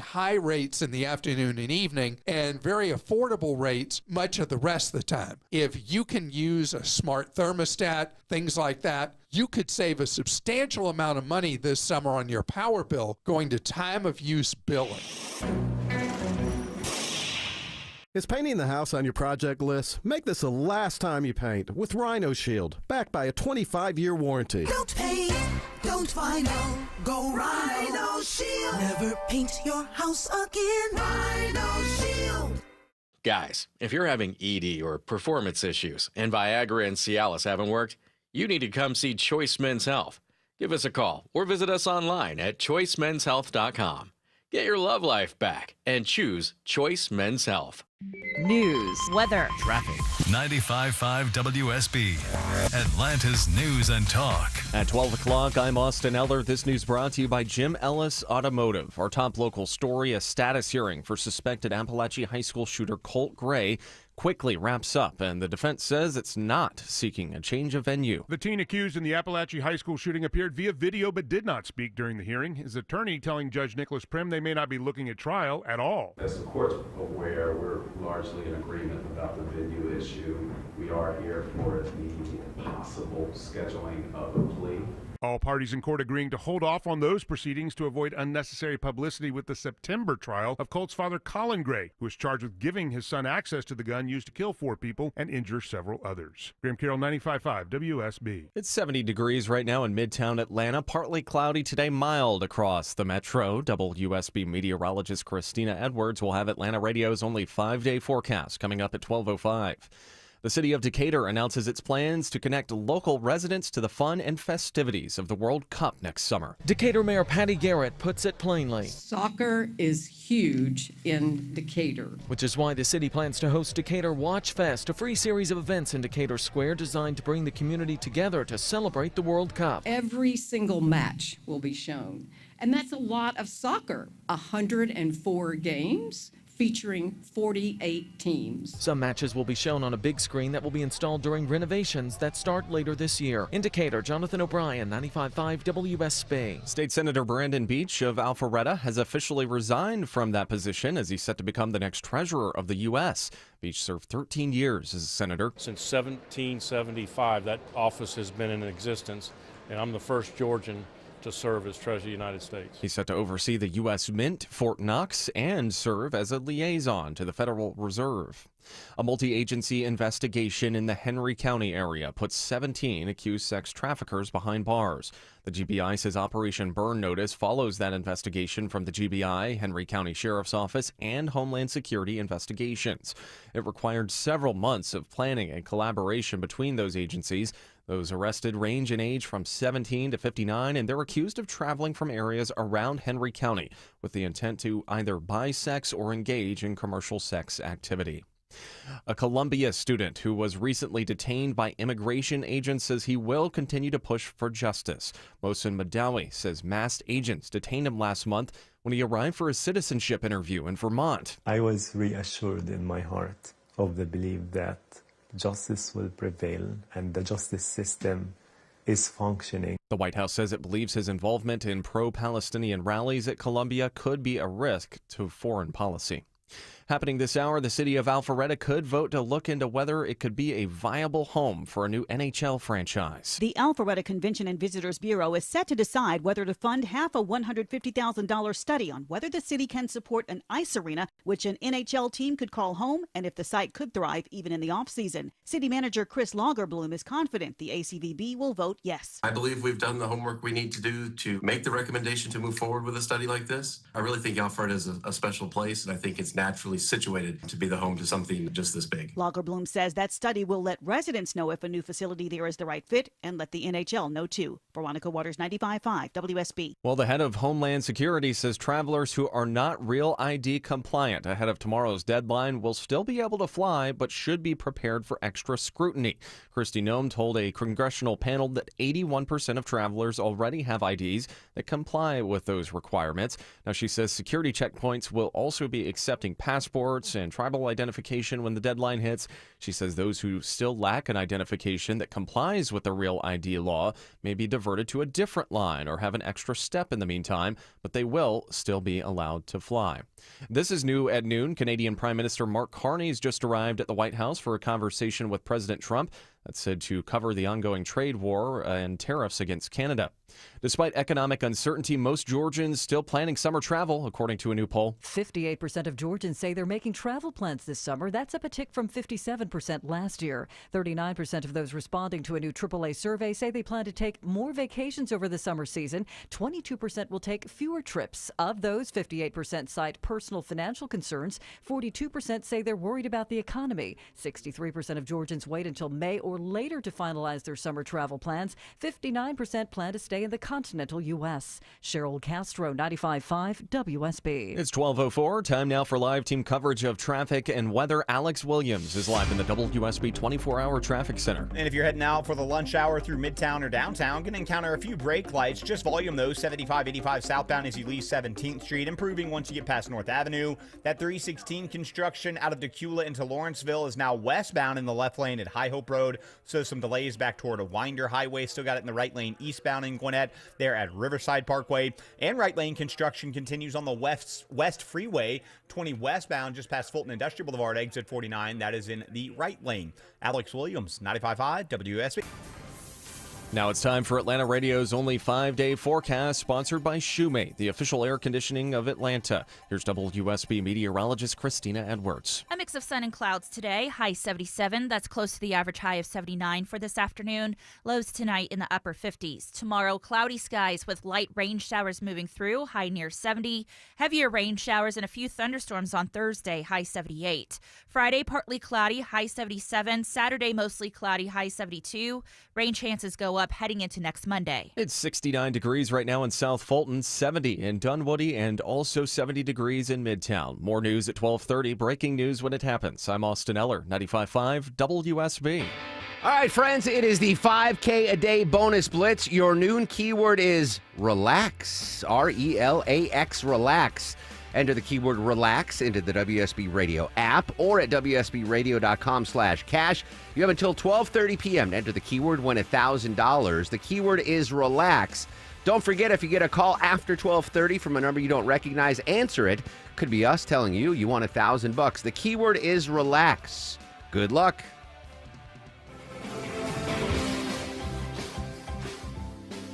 high rates in the afternoon and evening and very affordable rates much of the rest of the time. If you can use a smart thermostat, things like that, you could save a substantial amount of money this summer on your power bill going to time of use billing. Is painting the house on your project list? Make this the last time you paint with Rhino Shield, backed by a 25-year warranty. Don't paint, don't vinyl, go Rhino Shield. Never paint your house again. Rhino Shield. Guys, if you're having ED or performance issues and Viagra and Cialis haven't worked, you need to come see Choice Men's Health. Give us a call or visit us online at choicemenshealth.com. Get your love life back and choose Choice Men's Health. News, weather, traffic. 95.5 WSB, Atlanta's News and Talk. At 12 o'clock, I'm Austin Eller. This news brought to you by Jim Ellis Automotive. Our top local story, a status hearing for suspected Appalachia High School shooter Colt Gray quickly wraps up, and the defense says it's not seeking a change of venue. The teen accused in the Appalachia High School shooting appeared via video but did not speak during the hearing. His attorney telling Judge Nicholas Prim they may not be looking at trial at all. As the court's aware, we're largely in agreement about the venue issue. We are here for the possible scheduling of a plea. All parties in court agreeing to hold off on those proceedings to avoid unnecessary publicity with the September trial of Colt's father, Colin Gray, who was charged with giving his son access to the gun used to kill 4 people and injure several others. Graham Carroll, 95.5 WSB. It's 70 degrees right now in Midtown Atlanta. Partly cloudy today, mild across the metro. WSB meteorologist Christina Edwards will have Atlanta Radio's only 5-day forecast coming up at 12:05. The city of Decatur announces its plans to connect local residents to the fun and festivities of the World Cup next summer. Decatur Mayor Patty Garrett puts it plainly. Soccer is huge in Decatur, which is why the city plans to host Decatur Watch Fest, a free series of events in Decatur Square designed to bring the community together to celebrate the World Cup. Every single match will be shown, and that's a lot of soccer. 104 games. Featuring 48 teams. Some matches will be shown on a big screen that will be installed during renovations that start later this year. In Decatur, Jonathan O'Brien, 95.5 WSB. State Senator Brandon Beach of Alpharetta has officially resigned from that position as he's set to become the next treasurer of the U.S. Beach served 13 years as a senator. Since 1775, that office has been in existence, and I'm the first Georgian to serve as Treasurer of the United States. He's set to oversee the U.S. Mint, Fort Knox, and serve as a liaison to the Federal Reserve. A multi-agency investigation in the Henry County area puts 17 accused sex traffickers behind bars. The GBI says Operation Burn Notice follows that investigation from the GBI, Henry County Sheriff's Office, and Homeland Security investigations. It required several months of planning and collaboration between those agencies. Those arrested range in age from 17 to 59, and they're accused of traveling from areas around Henry County with the intent to either buy sex or engage in commercial sex activity. A Columbia student who was recently detained by immigration agents says he will continue to push for justice. Mohsen Madawi says masked agents detained him last month when he arrived for a citizenship interview in Vermont. I was reassured in my heart of the belief that justice will prevail and the justice system is functioning. The White House says it believes his involvement in pro-Palestinian rallies at Columbia could be a risk to foreign policy. Happening this hour, the city of Alpharetta could vote to look into whether it could be a viable home for a new NHL franchise. The Alpharetta Convention and Visitors Bureau is set to decide whether to fund half a $150,000 study on whether the city can support an ice arena, which an NHL team could call home, and if the site could thrive even in the off-season. City Manager Chris Lagerbloom is confident the ACVB will vote yes. I believe we've done the homework we need to do to make the recommendation to move forward with a study like this. I really think Alpharetta is a special place, and I think it's naturally situated to be the home to something just this big. Lagerbloom says that study will let residents know if a new facility there is the right fit and let the NHL know too. Veronica Waters, 95.5 WSB. Well, the head of Homeland Security says travelers who are not Real ID compliant ahead of tomorrow's deadline will still be able to fly, but should be prepared for extra scrutiny. Kristi Noem told a congressional panel that 81% of travelers already have IDs that comply with those requirements. Now, she says security checkpoints will also be accepting passports passports and tribal identification when the deadline hits. She says those who still lack an identification that complies with the Real ID law may be diverted to a different line or have an extra step in the meantime, but they will still be allowed to fly. This is new at noon. Canadian Prime Minister Mark Carney has just arrived at the White House for a conversation with President Trump that's said to cover the ongoing trade war and tariffs against Canada. Despite economic uncertainty, most Georgians still planning summer travel, according to a new poll. 58% of Georgians say they're making travel plans this summer. That's up a tick from 57% last year. 39% of those responding to a new AAA survey say they plan to take more vacations over the summer season. 22% will take fewer trips. Of those, 58% cite personal financial concerns. 42% say they're worried about the economy. 63% of Georgians wait until May or later to finalize their summer travel plans. 59% plan to stay in the continental U.S. Cheryl Castro, 95.5 WSB. It's 12:04. Time now for live team coverage of traffic and weather. Alex Williams is live in the WSB 24-hour traffic center. And if you're heading out for the lunch hour through Midtown or downtown, going to encounter a few brake lights. Just volume those. 75-85 southbound as you leave 17th Street. Improving once you get past North Avenue. That 316 construction out of Decula into Lawrenceville is now westbound in the left lane at High Hope Road. So some delays back toward a Winder Highway. Still got it in the right lane eastbound in Gwinnett. There at Riverside Parkway. And right lane construction continues on the West Freeway. 20 westbound just past Fulton Industrial Boulevard, exit 49. That is in the right lane. Alex Williams, 95.5 WSB. Now it's time for Atlanta Radio's only 5-day forecast, sponsored by Shoemate, the official air conditioning of Atlanta. Here's WSB meteorologist Christina Edwards. A mix of sun and clouds today, high 77. That's close to the average high of 79 for this afternoon. Lows tonight in the upper 50s. Tomorrow, cloudy skies with light rain showers moving through, high near 70. Heavier rain showers and a few thunderstorms on Thursday, high 78. Friday, partly cloudy, high 77. Saturday, mostly cloudy, high 72. Rain chances go up heading into next Monday. It's 69 degrees right now in South Fulton, 70 in Dunwoody, and also 70 degrees in Midtown. More news at 12:30. Breaking news when it happens. I'm Austin Eller, 95.5 WSB. All right, friends, it is the 5K a day bonus blitz. Your noon keyword is relax. RELAX, relax. Enter the keyword relax into the WSB Radio app or at WSBradio.com/cash. You have until 12:30 p.m. to enter the keyword, win $1,000. The keyword is relax. Don't forget, if you get a call after 12:30 from a number you don't recognize, answer it. Could be us telling you you want $1,000. The keyword is relax. Good luck.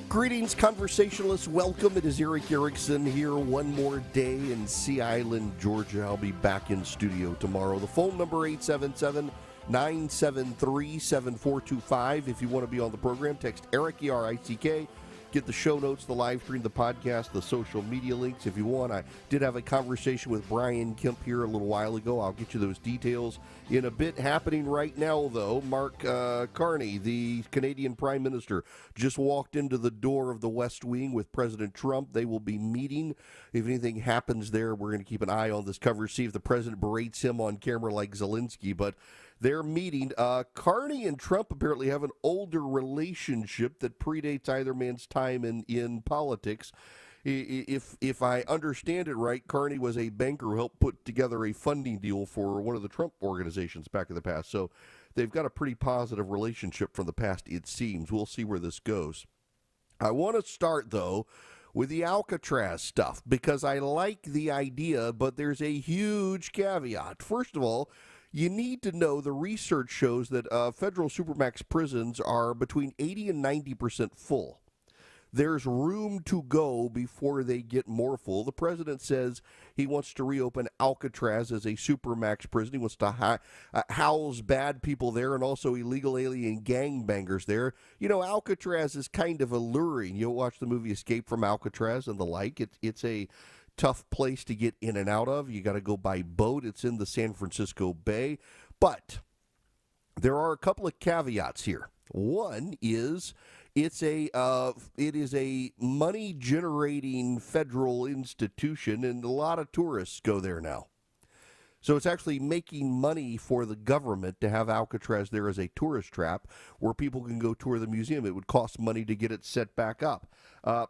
Greetings, conversationalists. Welcome. It is Eric Erickson here one more day in Sea Island, Georgia. I'll be back in studio tomorrow. The phone number 877-973-7425. If you want to be on the program, text Eric, E-R-I-C-K. Get the show notes, the live stream, the podcast, the social media links if you want. I did have a conversation with Brian Kemp here a little while ago. I'll get you those details in a bit. Happening right now, though, Mark Carney, the Canadian Prime Minister, just walked into the door of the West Wing with President Trump. They will be meeting. If anything happens there, we're going to keep an eye on this coverage, see if the president berates him on camera like Zelensky, but they're meeting. Carney and Trump apparently have an older relationship that predates either man's time in politics. If I understand it right, Carney was a banker who helped put together a funding deal for one of the Trump organizations back in the past. So they've got a pretty positive relationship from the past, it seems. We'll see where this goes. I want to start, though, with the Alcatraz stuff, because I like the idea, but there's a huge caveat. First of all, you need to know the research shows that federal supermax prisons are between 80 and 90% full. There's room to go before they get more full. The president says he wants to reopen Alcatraz as a supermax prison. He wants to house bad people there and also illegal alien gangbangers there. You know, Alcatraz is kind of alluring. You'll watch the movie Escape from Alcatraz and the like. It's a tough place to get in and out of. You got to go by boat. It's in the San Francisco Bay. But there are a couple of caveats here. One is it is a money-generating federal institution, and a lot of tourists go there now. So it's actually making money for the government to have Alcatraz there as a tourist trap where people can go tour the museum. It would cost money to get it set back up.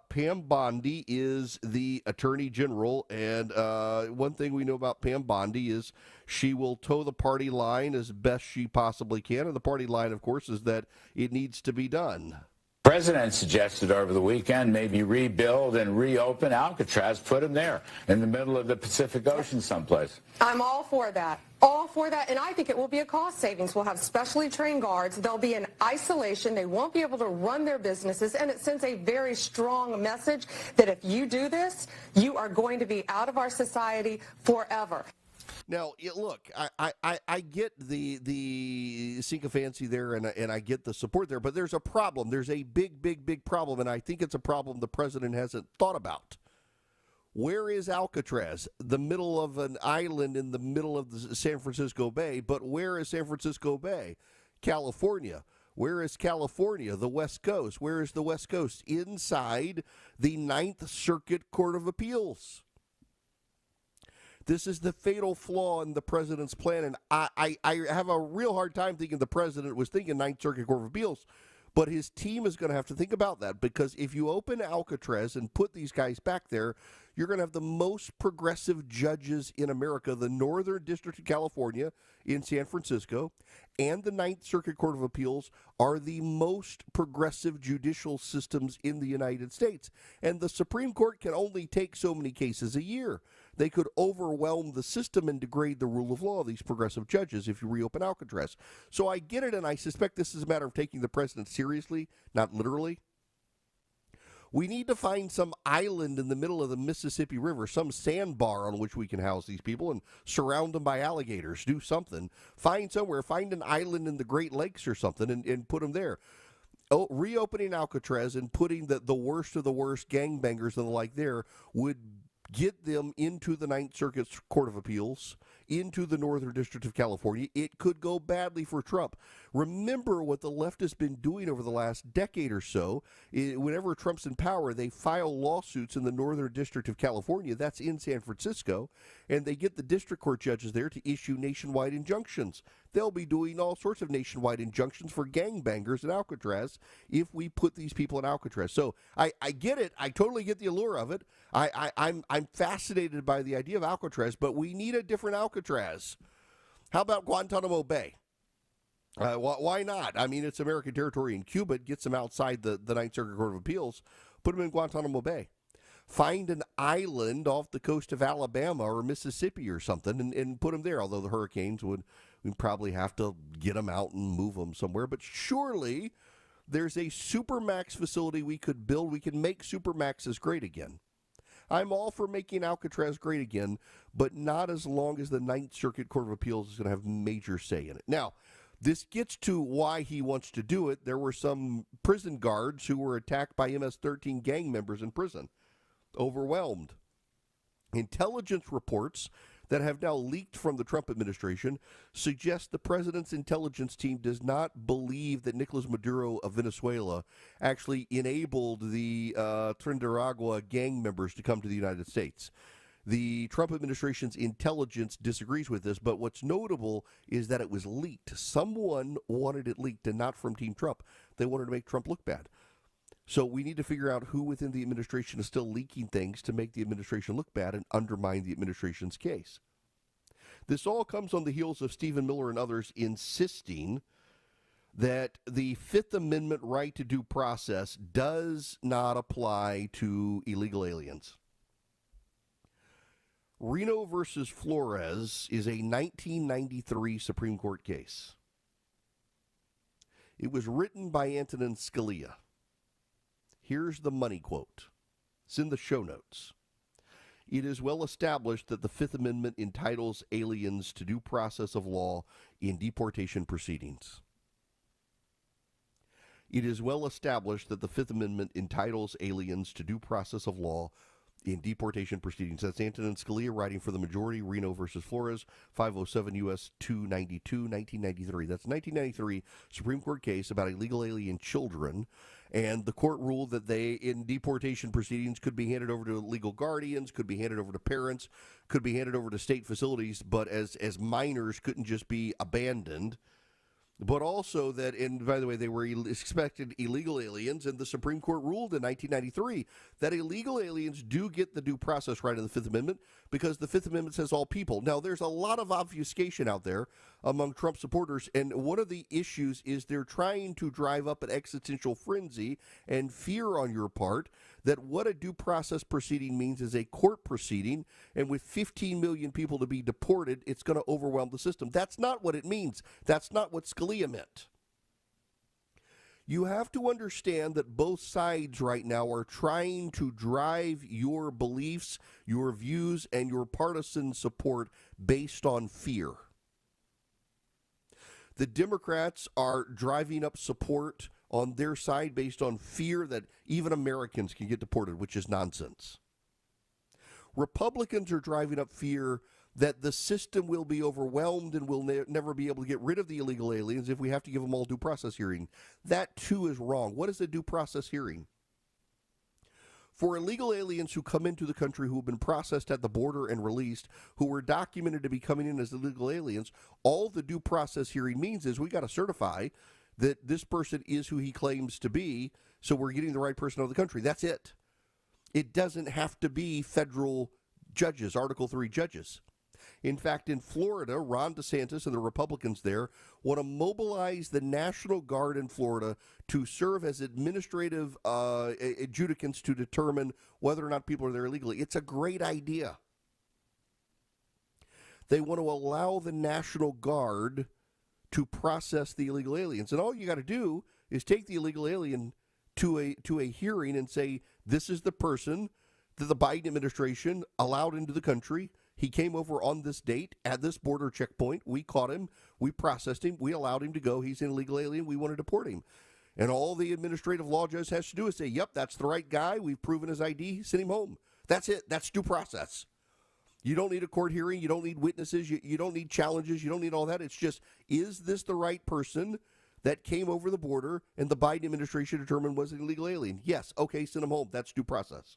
Pam Bondi is the Attorney General, and one thing we know about Pam Bondi is she will toe the party line as best she possibly can, and the party line, of course, is that it needs to be done. The president suggested over the weekend maybe rebuild and reopen Alcatraz, put him there in the middle of the Pacific Ocean someplace. I'm all for that. All for that. And I think it will be a cost savings. We'll have specially trained guards. They'll be in isolation. They won't be able to run their businesses. And it sends a very strong message that if you do this, you are going to be out of our society forever. Now, look, I get the sycophancy there, and I get the support there, but there's a problem. There's a big problem, and I think it's a problem the president hasn't thought about. Where is Alcatraz? The middle of an island in the middle of the San Francisco Bay, but where is San Francisco Bay? California. Where is California? The West Coast. Where is the West Coast? Inside the Ninth Circuit Court of Appeals. This is the fatal flaw in the president's plan, and I have a real hard time thinking the president was thinking Ninth Circuit Court of Appeals, but his team is going to have to think about that, because if you open Alcatraz and put these guys back there, you're going to have the most progressive judges in America. The Northern District of California in San Francisco and the Ninth Circuit Court of Appeals are the most progressive judicial systems in the United States, and the Supreme Court can only take so many cases a year. They could overwhelm the system and degrade the rule of law of these progressive judges if you reopen Alcatraz. So I get it, and I suspect this is a matter of taking the president seriously, not literally. We need to find some island in the middle of the Mississippi River, some sandbar on which we can house these people and surround them by alligators. Do something. Find somewhere. Find an island in the Great Lakes or something and put them there. Oh, reopening Alcatraz and putting the worst of the worst gangbangers and the like there would get them into the Ninth Circuit Court of Appeals, into the Northern District of California. It could go badly for Trump. Remember what the left has been doing over the last decade or so. Whenever Trump's in power, they file lawsuits in the Northern District of California. That's in San Francisco. And they get the district court judges there to issue nationwide injunctions. They'll be doing all sorts of nationwide injunctions for gangbangers in Alcatraz if we put these people in Alcatraz. So I get it. I totally get the allure of it. I'm fascinated by the idea of Alcatraz, but we need a different Alcatraz. How about Guantanamo Bay? Why not? I mean, it's American territory in Cuba. It gets them outside the Ninth Circuit Court of Appeals. Put them in Guantanamo Bay. Find an island off the coast of Alabama or Mississippi or something and put them there, although the hurricanes we'd probably have to get them out and move them somewhere. But surely there's a Supermax facility we could build. We can make Supermaxes great again. I'm all for making Alcatraz great again, but not as long as the Ninth Circuit Court of Appeals is going to have major say in it. Now, this gets to why he wants to do it. There were some prison guards who were attacked by MS-13 gang members in prison, overwhelmed. Intelligence reports that have now leaked from the Trump administration suggest the president's intelligence team does not believe that Nicolas Maduro of Venezuela actually enabled the Trinidad gang members to come to the United States. The Trump administration's intelligence disagrees with this, but what's notable is that it was leaked. Someone wanted it leaked, and not from Team Trump. They wanted to make Trump look bad. So we need to figure out who within the administration is still leaking things to make the administration look bad and undermine the administration's case. This all comes on the heels of Stephen Miller and others insisting that the Fifth Amendment right to due process does not apply to illegal aliens. Reno versus Flores is a 1993 Supreme Court case. It was written by Antonin Scalia. Here's the money quote. It's in the show notes. It is well established that the Fifth Amendment entitles aliens to due process of law in deportation proceedings. It is well established that the Fifth Amendment entitles aliens to due process of law in deportation proceedings. That's Antonin Scalia writing for the majority, Reno versus Flores, 507 U.S. 292, 1993. That's a 1993 Supreme Court case about illegal alien children. And the court ruled that they, in deportation proceedings, could be handed over to legal guardians, could be handed over to parents, could be handed over to state facilities, but as minors couldn't just be abandoned. But also that, and by the way, they were expected illegal aliens, and the Supreme Court ruled in 1993 that illegal aliens do get the due process right in the Fifth Amendment because the Fifth Amendment says all people. Now, there's a lot of obfuscation out there among Trump supporters, and one of the issues is they're trying to drive up an existential frenzy and fear on your part that what a due process proceeding means is a court proceeding, and with 15 million people to be deported, it's going to overwhelm the system. That's not what it means. That's not what Scalia meant. You have to understand that both sides right now are trying to drive your beliefs, your views, and your partisan support based on fear. The Democrats are driving up support on their side based on fear that even Americans can get deported, which is nonsense. Republicans are driving up fear that the system will be overwhelmed and will never be able to get rid of the illegal aliens if we have to give them all due process hearing. That, too, is wrong. What is a due process hearing? For illegal aliens who come into the country who have been processed at the border and released, who were documented to be coming in as illegal aliens, all the due process hearing means is we got to certify that this person is who he claims to be, so we're getting the right person out of the country. That's it. It doesn't have to be federal judges, Article 3 judges. In fact, in Florida, Ron DeSantis and the Republicans there want to mobilize the National Guard in Florida to serve as administrative adjudicants to determine whether or not people are there illegally. It's a great idea. They want to allow the National Guard to process the illegal aliens. And all you got to do is take the illegal alien to a hearing and say, this is the person that the Biden administration allowed into the country. He came over on this date at this border checkpoint. We caught him. We processed him. We allowed him to go. He's an illegal alien. We want to deport him. And all the administrative law judge has to do is say, yep, that's the right guy. We've proven his ID. Send him home. That's it. That's due process. You don't need a court hearing. You don't need witnesses. You don't need challenges. You don't need all that. It's just, is this the right person that came over the border and the Biden administration determined was an illegal alien? Yes. Okay, send him home. That's due process.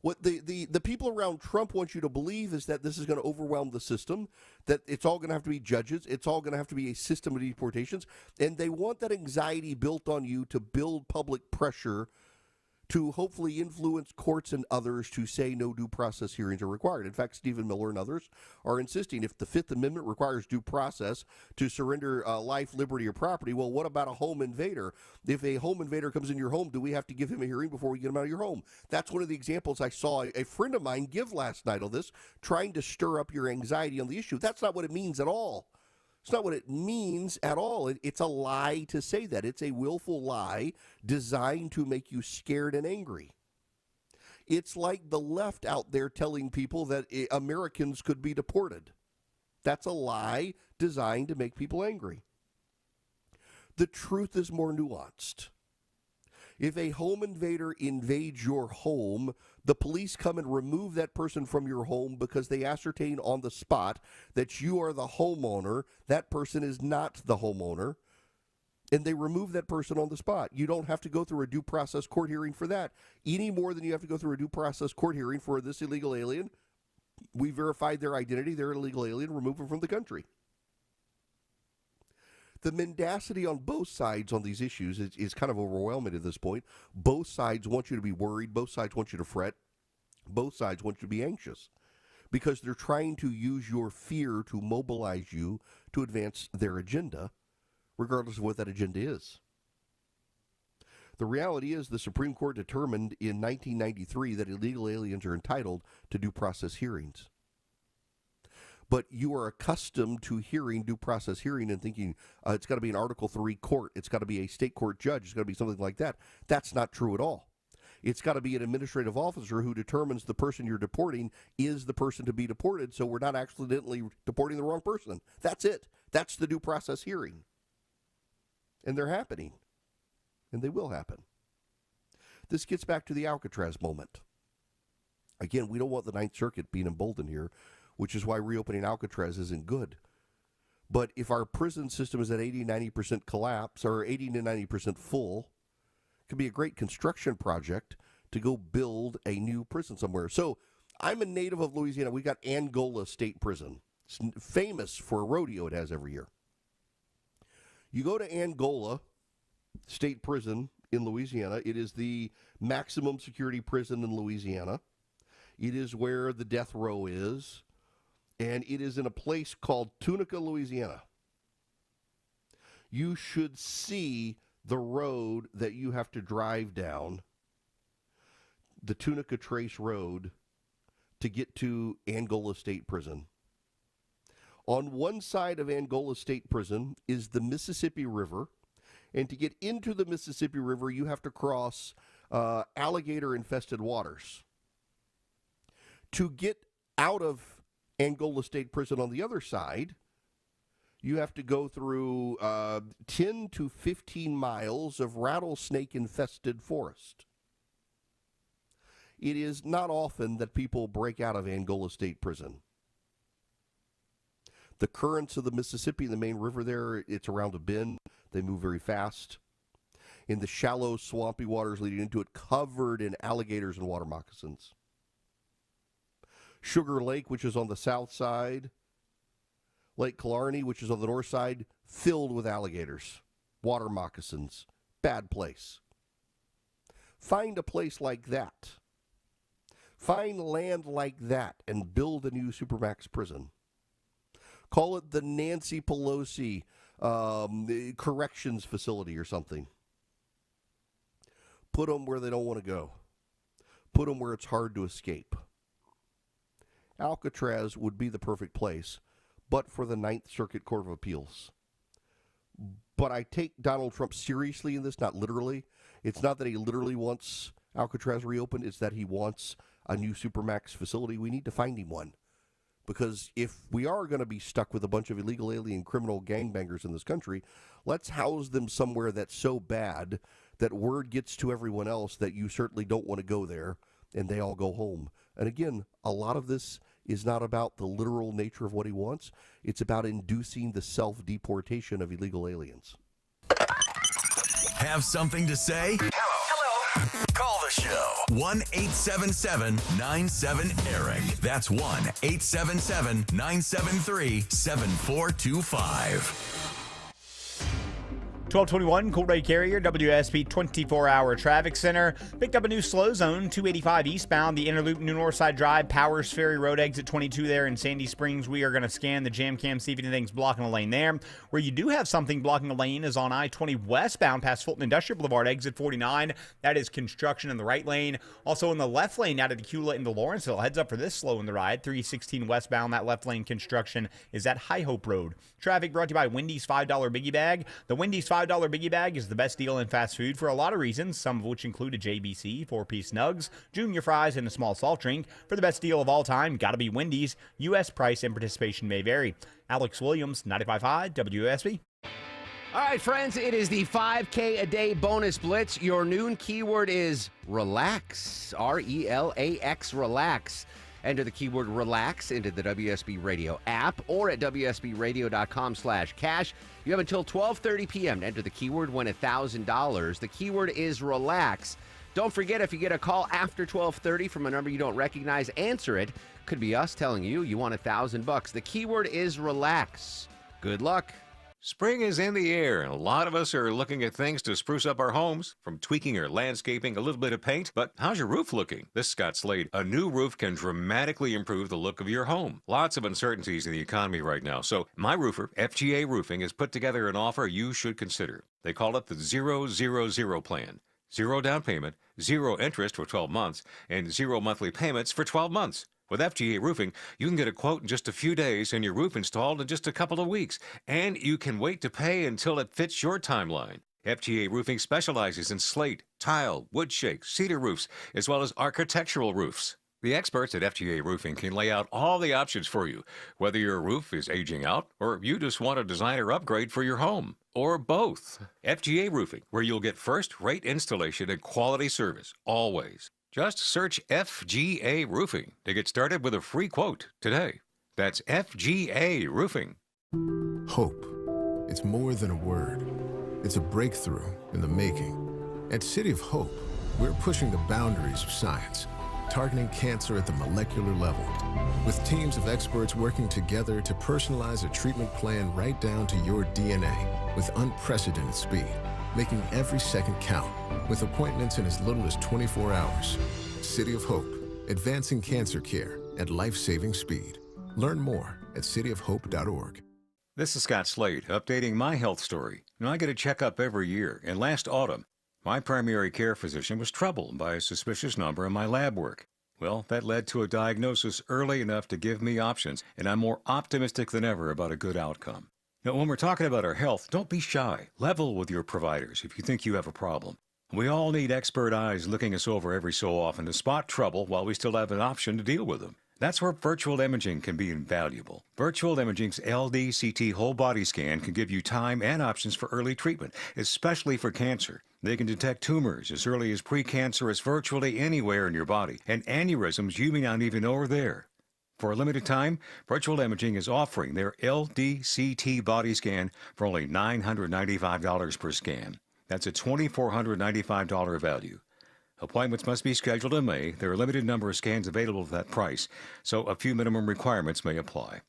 What the people around Trump want you to believe is that this is going to overwhelm the system, that it's all going to have to be judges, it's all going to have to be a system of deportations, and they want that anxiety built on you to build public pressure to hopefully influence courts and others to say no due process hearings are required. In fact, Stephen Miller and others are insisting if the Fifth Amendment requires due process to surrender life, liberty, or property, well, what about a home invader? If a home invader comes in your home, do we have to give him a hearing before we get him out of your home? That's one of the examples I saw a friend of mine give last night on this, trying to stir up your anxiety on the issue. That's not what it means at all. It's not what it means at all. It's a lie to say that. It's a willful lie designed to make you scared and angry. It's like the left out there telling people that Americans could be deported. That's a lie designed to make people angry. The truth is more nuanced. If a home invader invades your home, the police come and remove that person from your home because they ascertain on the spot that you are the homeowner. That person is not the homeowner. And they remove that person on the spot. You don't have to go through a due process court hearing for that, any more than you have to go through a due process court hearing for this illegal alien. We verified their identity. They're an illegal alien. Remove them from the country. The mendacity on both sides on these issues is kind of overwhelming at this point. Both sides want you to be worried. Both sides want you to fret. Both sides want you to be anxious because they're trying to use your fear to mobilize you to advance their agenda, regardless of what that agenda is. The reality is the Supreme Court determined in 1993 that illegal aliens are entitled to due process hearings. But you are accustomed to hearing due process hearing and thinking it's got to be an Article 3 court. It's got to be a state court judge. It's got to be something like that. That's not true at all. It's got to be an administrative officer who determines the person you're deporting is the person to be deported, so we're not accidentally deporting the wrong person. That's it. That's the due process hearing. And they're happening. And they will happen. This gets back to the Alcatraz moment. Again, we don't want the Ninth Circuit being emboldened here, which is why reopening Alcatraz isn't good. But if our prison system is at 80-90% collapse or 80 to 90% full, it could be a great construction project to go build a new prison somewhere. So I'm a native of Louisiana. We got Angola State Prison. It's famous for a rodeo it has every year. You go to Angola State Prison in Louisiana. It is the maximum security prison in Louisiana. It is where the death row is. And it is in a place called Tunica, Louisiana. You should see the road that you have to drive down, the Tunica Trace Road, to get to Angola State Prison. On one side of Angola State Prison is the Mississippi River, and to get into the Mississippi River, you have to cross alligator-infested waters. To get out of Angola State Prison on the other side, you have to go through 10 to 15 miles of rattlesnake-infested forest. It is not often that people break out of Angola State Prison. The currents of the Mississippi, the main river there, it's around a bend. They move very fast. In the shallow, swampy waters leading into it, covered in alligators and water moccasins. Sugar Lake, which is on the south side, Lake Killarney, which is on the north side, filled with alligators, water moccasins. Bad place. Find a place like that. Find land like that and build a new Supermax prison. Call it the Nancy Pelosi corrections facility or something. Put them where they don't want to go. Put them where it's hard to escape. Alcatraz would be the perfect place, but for the Ninth Circuit Court of Appeals. But I take Donald Trump seriously in this, not literally. It's not that he literally wants Alcatraz reopened, it's that he wants a new Supermax facility. We need to find him one. Because if we are going to be stuck with a bunch of illegal alien criminal gangbangers in this country, let's house them somewhere that's so bad that word gets to everyone else that you certainly don't want to go there, and they all go home. And again, a lot of this is not about the literal nature of what he wants. It's about inducing the self-deportation of illegal aliens. Have something to say? Hello. Call the show. 1-877-97-ERIC. That's 1-877-973-7425. 1221, Cold Ray Carrier, WSB 24-hour traffic center. Picked up a new slow zone, 285 eastbound, the Interloop New Northside Drive, Powers Ferry Road, exit 22 there in Sandy Springs. We are going to scan the jam cam, see if anything's blocking a lane there. Where you do have something blocking a lane is on I-20 westbound past Fulton Industrial Boulevard, exit 49. That is construction in the right lane. Also in the left lane out of Decula into Lawrenceville. Heads up for this slow in the ride, 316 westbound. That left lane construction is at High Hope Road. Traffic brought to you by Wendy's $5 Biggie Bag. The Wendy's $5 Biggie Bag is the best deal in fast food for a lot of reasons, some of which include a JBC, 4-piece nugs, junior fries, and a small salt drink. For the best deal of all time, gotta be Wendy's. U.S. price and participation may vary. Alex Williams, 95.5 WSB. All right, friends, it is the 5K a day bonus blitz. Your noon keyword is relax, RELAX, relax. Enter the keyword relax into the WSB Radio app or at WSBradio.com/cash. You have until 12:30 p.m. to enter the keyword, win $1,000. The keyword is relax. Don't forget, if you get a call after 12:30 from a number you don't recognize, answer it. Could be us telling you you want $1,000. The keyword is relax. Good luck. Spring is in the air, and a lot of us are looking at things to spruce up our homes, from tweaking or landscaping, a little bit of paint. But how's your roof looking? This is Scott Slade. A new roof can dramatically improve the look of your home. Lots of uncertainties in the economy right now, so my roofer, FGA Roofing, has put together an offer you should consider. They call it the 000 plan. 0 down payment, 0 interest for 12 months, and 0 monthly payments for 12 months. With FGA Roofing, you can get a quote in just a few days and your roof installed in just a couple of weeks. And you can wait to pay until it fits your timeline. FGA Roofing specializes in slate, tile, wood shake, cedar roofs, as well as architectural roofs. The experts at FGA Roofing can lay out all the options for you, whether your roof is aging out or you just want a designer upgrade for your home, or both. FGA Roofing, where you'll get first-rate installation and quality service, always. Just search FGA Roofing to get started with a free quote today. That's FGA Roofing. Hope. It's more than a word. It's a breakthrough in the making. At City of Hope, we're pushing the boundaries of science, targeting cancer at the molecular level, with teams of experts working together to personalize a treatment plan right down to your DNA with unprecedented speed, making every second count, with appointments in as little as 24 hours. City of Hope, advancing cancer care at life-saving speed. Learn more at cityofhope.org. This is Scott Slade, updating my health story. I get a checkup every year, and last autumn, my primary care physician was troubled by a suspicious number in my lab work. Well, that led to a diagnosis early enough to give me options, and I'm more optimistic than ever about a good outcome. Now, when we're talking about our health, don't be shy. Level with your providers if you think you have a problem. We all need expert eyes looking us over every so often to spot trouble while we still have an option to deal with them. That's where virtual imaging can be invaluable. Virtual imaging's LDCT whole body scan can give you time and options for early treatment, especially for cancer. They can detect tumors as early as precancerous virtually anywhere in your body, and aneurysms you may not even know are there. For a limited time, Virtual Imaging is offering their LDCT body scan for only $995 per scan. That's a $2,495 value. Appointments must be scheduled in May. There are a limited number of scans available at that price, so a few minimum requirements may apply.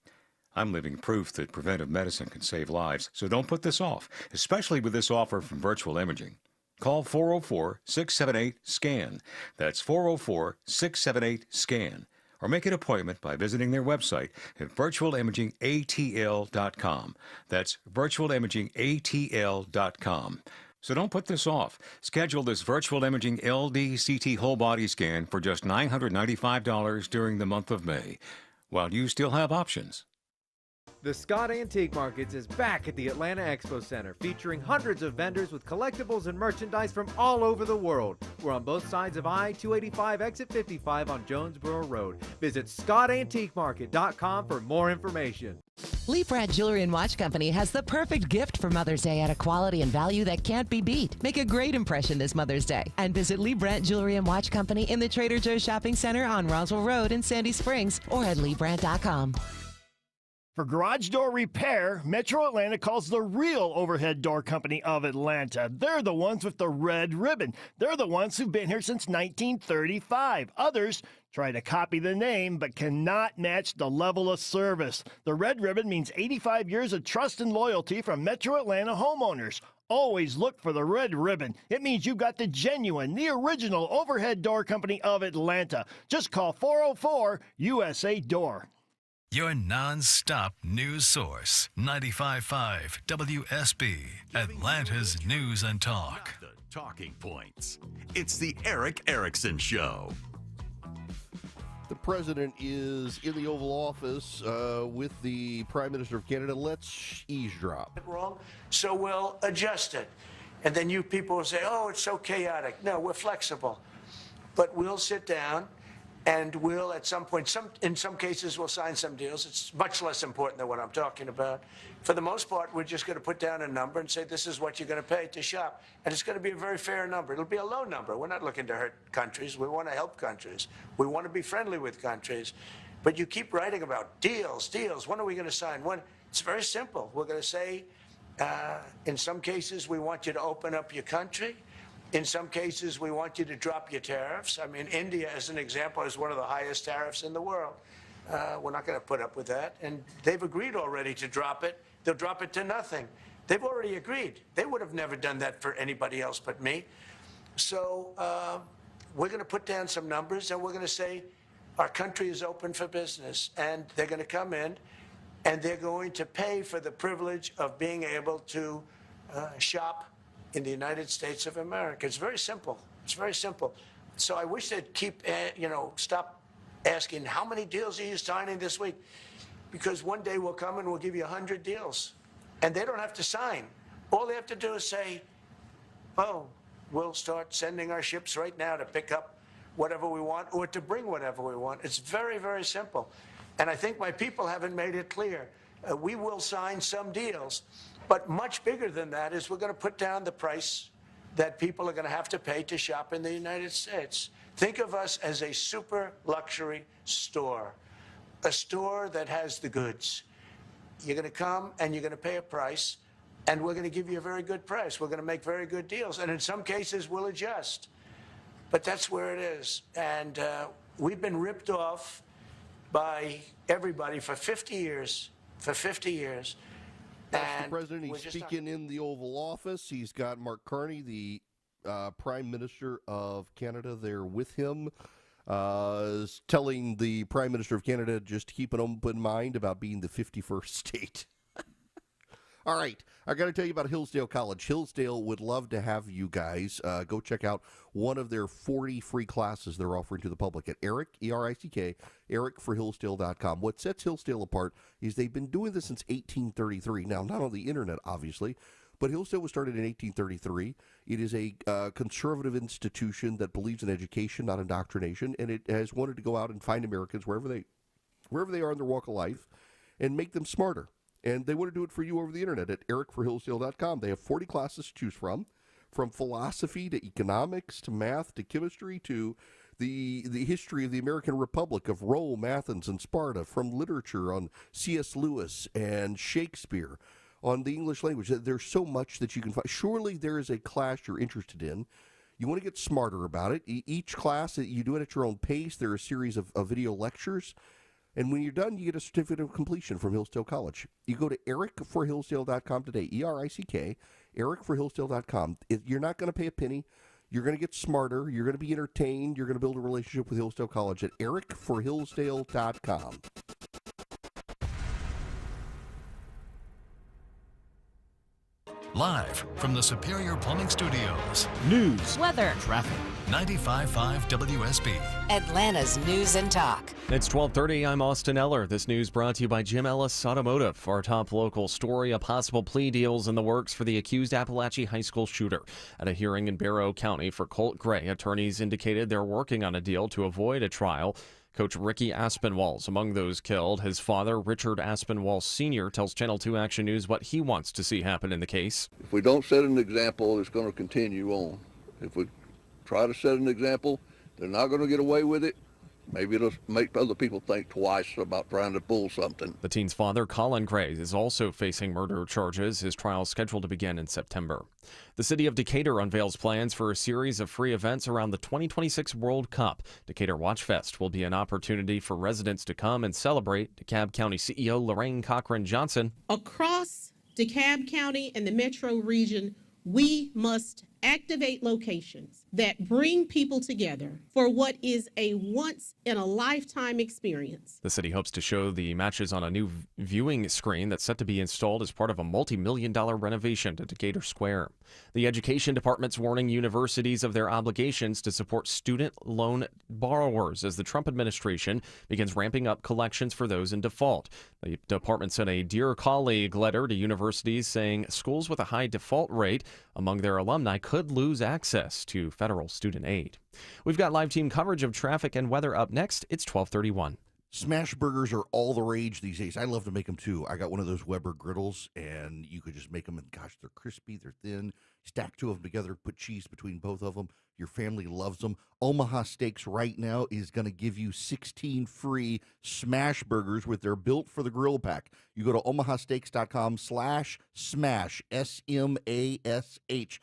I'm living proof that preventive medicine can save lives, so don't put this off, especially with this offer from Virtual Imaging. Call 404-678-SCAN. That's 404-678-SCAN. Or make an appointment by visiting their website at virtualimagingatl.com. That's virtualimagingatl.com. So don't put this off. Schedule this Virtual Imaging LDCT whole body scan for just $995 during the month of May, while you still have options. The Scott Antique Markets is back at the Atlanta Expo Center, featuring hundreds of vendors with collectibles and merchandise from all over the world. We're on both sides of I-285 exit 55 on Jonesboro Road. Visit ScottAntiqueMarket.com for more information. Lee Brandt Jewelry and Watch Company has the perfect gift for Mother's Day at a quality and value that can't be beat. Make a great impression this Mother's Day and visit Lee Brandt Jewelry and Watch Company in the Trader Joe's Shopping Center on Roswell Road in Sandy Springs or at LeeBrandt.com. For garage door repair, Metro Atlanta calls the real overhead door company of Atlanta. They're the ones with the red ribbon. They're the ones who've been here since 1935. Others try to copy the name but cannot match the level of service. The red ribbon means 85 years of trust and loyalty from Metro Atlanta homeowners. Always look for the red ribbon. It means you've got the genuine, the original overhead door company of Atlanta. Just call 404 USA Door. Your non-stop news source, 95.5 WSB, Atlanta's News and Talk. The talking points. It's the Eric Erickson Show. The president is in the Oval Office with the Prime Minister of Canada. Let's eavesdrop. Wrong, so we'll adjust it. And then you people will say, oh, it's so chaotic. No, we're flexible. But we'll sit down and we'll, at some point, in some cases, we'll sign some deals. It's much less important than what I'm talking about. For the most part, we're just going to put down a number and say, this is what you're going to pay to shop. And it's going to be a very fair number. It'll be a low number. We're not looking to hurt countries. We want to help countries. We want to be friendly with countries. But you keep writing about deals. When are we going to sign? When? It's very simple. We're going to say, in some cases, we want you to open up your country. In some cases, we want you to drop your tariffs. I mean, India, as an example, has one of the highest tariffs in the world. We're not going to put up with that. And they've agreed already to drop it. They'll drop it to nothing. They've already agreed. They would have never done that for anybody else but me. So we're going to put down some numbers, and we're going to say our country is open for business. And they're going to come in, and they're going to pay for the privilege of being able to shop in the United States of America. It's very simple. It's very simple. So I wish they'd keep, stop asking, how many deals are you signing this week? Because one day we'll come and we'll give you 100 deals. And they don't have to sign. All they have to do is say, oh, we'll start sending our ships right now to pick up whatever we want or to bring whatever we want. It's very, very simple. And I think my people haven't made it clear. We will sign some deals. But much bigger than that is we're going to put down the price that people are going to have to pay to shop in the United States. Think of us as a super luxury store, a store that has the goods. you're going to come and you're going to pay a price, and we're going to give you a very good price. We're going to make very good deals. And in some cases, we'll adjust. But that's where it is. And we've been ripped off by everybody for 50 years. For 50 years. That's the president. He's speaking in the Oval Office. He's got Mark Carney, the Prime Minister of Canada, there with him, telling the Prime Minister of Canada just to keep an open mind about being the 51st state. All right, I got to tell you about Hillsdale College. Hillsdale would love to have you guys go check out one of their 40 free classes they're offering to the public at Eric, E-R-I-C-K, ericforhillsdale.com. What sets Hillsdale apart is they've been doing this since 1833. Now, not on the internet, obviously, but Hillsdale was started in 1833. It is a conservative institution that believes in education, not indoctrination, and it has wanted to go out and find Americans wherever they are in their walk of life and make them smarter. And they want to do it for you over the internet at ericforhillsdale.com. They have 40 classes to choose from philosophy to economics to math to chemistry to the history of the American Republic, of Rome, Athens, and Sparta, from literature on C.S. Lewis and Shakespeare, on the English language. There's so much that you can find. Surely there is a class you're interested in. You want to get smarter about it. Each class, you do it at your own pace. There are a series of video lectures. And when you're done, you get a certificate of completion from Hillsdale College. You go to ericforhillsdale.com today, E-R-I-C-K, ericforhillsdale.com. You're not going to pay a penny. You're going to get smarter. You're going to be entertained. You're going to build a relationship with Hillsdale College at ericforhillsdale.com. Live from the Superior Plumbing Studios. News, weather, traffic. 95.5 WSB. Atlanta's News and Talk. It's 12:30. I'm Austin Eller. This news brought to you by Jim Ellis Automotive. Our top local story: a possible plea deals in the works for the accused Appalachia High School shooter. At a hearing in Barrow County for Colt Gray, attorneys indicated they're working on a deal to avoid a trial. Coach Ricky Aspinwall's among those killed. His father, Richard Aspinwall Sr., tells Channel 2 Action News what he wants to see happen in the case. If we don't set an example, it's going to continue on. If we try to set an example, they're not going to get away with it. Maybe it'll make other people think twice about trying to pull something. The teen's father, Colin Gray, is also facing murder charges. His trial is scheduled to begin in September. The city of Decatur unveils plans for a series of free events around the 2026 World Cup. Decatur Watch Fest will be an opportunity for residents to come and celebrate. DeKalb County CEO Lorraine Cochran Johnson. Across DeKalb County and the metro region, we must activate locations that bring people together for what is a once-in-a-lifetime experience. The city hopes to show the matches on a new viewing screen that's set to be installed as part of a multi-million-dollar renovation to Decatur Square. The Education Department's warning universities of their obligations to support student loan borrowers as the Trump administration begins ramping up collections for those in default. The department sent a Dear Colleague letter to universities saying schools with a high default rate among their alumni could lose access to federal student aid. We've got live team coverage of traffic and weather up next. It's 12:31. Smash burgers are all the rage these days. I love to make them too. I got one of those Weber griddles, and you could just make them, and gosh, they're crispy, they're thin. Stack two of them together, put cheese between both of them. Your family loves them. Omaha Steaks right now is going to give you 16 free smash burgers with their Built for the Grill pack. You go to omahasteaks.com/smash, S-M-A-S-H.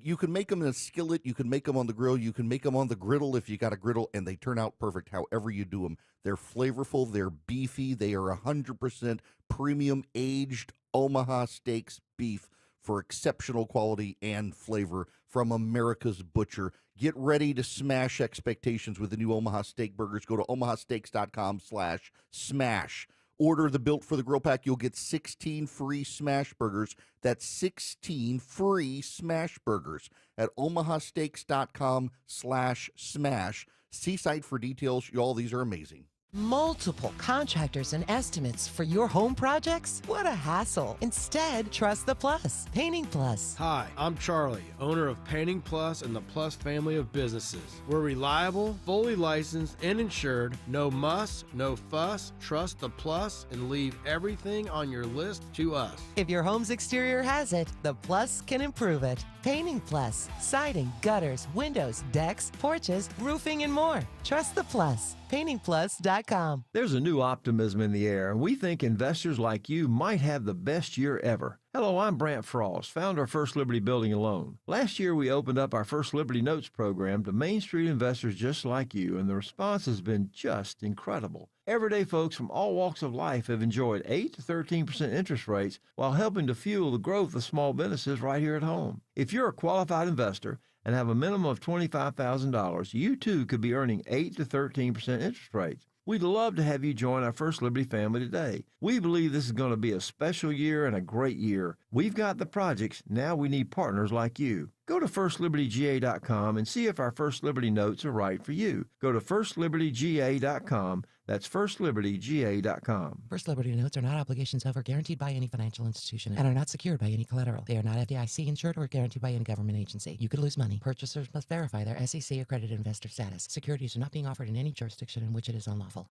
You can make them in a skillet, you can make them on the grill, you can make them on the griddle if you got a griddle, and they turn out perfect however you do them. They're flavorful, they're beefy, they are 100% premium aged Omaha Steaks beef for exceptional quality and flavor from America's butcher. Get ready to smash expectations with the new Omaha Steak burgers. Go to omahasteaks.com/smash. Order the Built for the Grill pack. You'll get 16 free smash burgers. That's 16 free smash burgers at omahasteaks.com/smash. See site for details. Y'all, these are amazing. Multiple contractors and estimates for your home projects? What a hassle. Instead, trust the Plus. Painting Plus. Hi, I'm Charlie, owner of Painting Plus and the Plus family of businesses. We're reliable, fully licensed, and insured. No muss, no fuss. Trust the Plus and leave everything on your list to us. If your home's exterior has it, the Plus can improve it. Painting Plus. Siding, gutters, windows, decks, porches, roofing, and more. Trust the Plus. PaintingPlus.com. FirstLibertyNotes.com. There's a new optimism in the air, and we think investors like you might have the best year ever. Hello, I'm Brant Frost, founder of First Liberty Building and Loan. Last year, we opened up our First Liberty Notes program to Main Street investors just like you, and the response has been just incredible. Everyday folks from all walks of life have enjoyed 8 to 13% interest rates while helping to fuel the growth of small businesses right here at home. If you're a qualified investor and have a minimum of $25,000, you too could be earning 8 to 13% interest rates. We'd love to have you join our First Liberty family today. We believe this is going to be a special year and a great year. We've got the projects, now we need partners like you. Go to FirstLibertyGA.com and see if our First Liberty Notes are right for you. Go to FirstLibertyGA.com. That's FirstLibertyGA.com. First Liberty Notes are not obligations of or guaranteed by any financial institution and are not secured by any collateral. They are not FDIC insured or guaranteed by any government agency. You could lose money. Purchasers must verify their SEC accredited investor status. Securities are not being offered in any jurisdiction in which it is unlawful.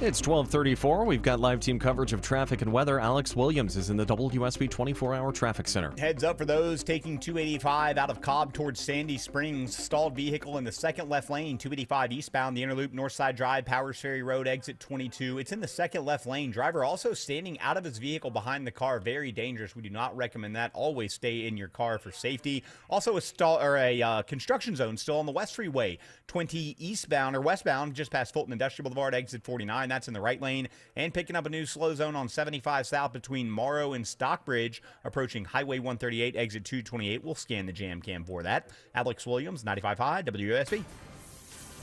It's 12:34. We've got live team coverage of traffic and weather. Alex Williams is in the WSB 24-hour traffic center. Heads up for those taking 285 out of Cobb towards Sandy Springs. Stalled vehicle in the second left lane, 285 eastbound, the Interloop Northside Drive, Powers Ferry Road, exit 22. It's in the second left lane. Driver also standing out of his vehicle behind the car. Very dangerous. We do not recommend that. Always stay in your car for safety. Also a construction zone still on the West Freeway, 20 eastbound or westbound, just past Fulton Industrial Boulevard, exit 49. That's in the right lane. And picking up a new slow zone on 75 south between Morrow and Stockbridge, approaching Highway 138, exit 228. We'll scan the jam cam for that. Alex Williams, 95.5 WSB.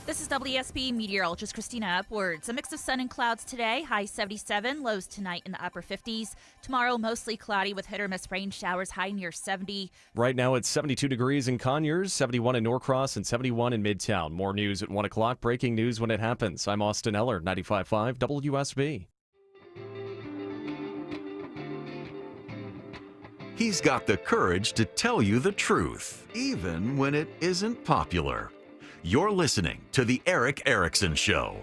This is WSB meteorologist Christina Upwards. A mix of sun and clouds today, high 77, lows tonight in the upper 50s. Tomorrow, mostly cloudy with hit or miss rain showers, high near 70. Right now, it's 72 degrees in Conyers, 71 in Norcross, and 71 in Midtown. More news at 1 o'clock. Breaking news when it happens. I'm Austin Eller, 95.5 WSB. He's got the courage to tell you the truth, even when it isn't popular. You're listening to The Eric Erickson Show.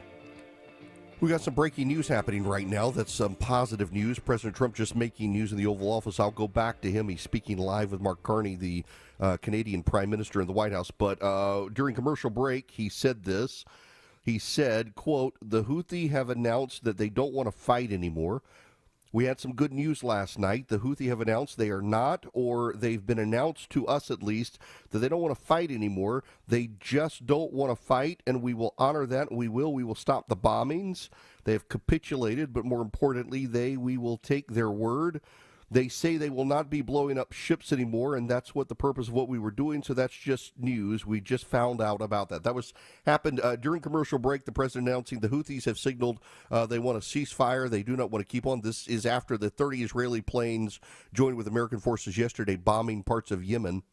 We got some breaking news happening right now. That's some positive news. President Trump just making news in the Oval Office. I'll go back to him. He's speaking live with Mark Carney, the Canadian Prime Minister in the White House. But during commercial break, he said this. He said, quote, "The Houthi have announced that they don't want to fight anymore. We had some good news last night. The Houthi have announced they are not, or they've been announced to us at least, that they don't want to fight anymore. They just don't want to fight, and we will honor that. We will stop the bombings. They have capitulated, but more importantly, we will take their word. They say they will not be blowing up ships anymore, and that's what the purpose of what we were doing, so that's just news. We just found out about that." That happened during commercial break. The president announcing the Houthis have signaled they want a ceasefire. They do not want to keep on. This is after the 30 Israeli planes joined with American forces yesterday, bombing parts of Yemen.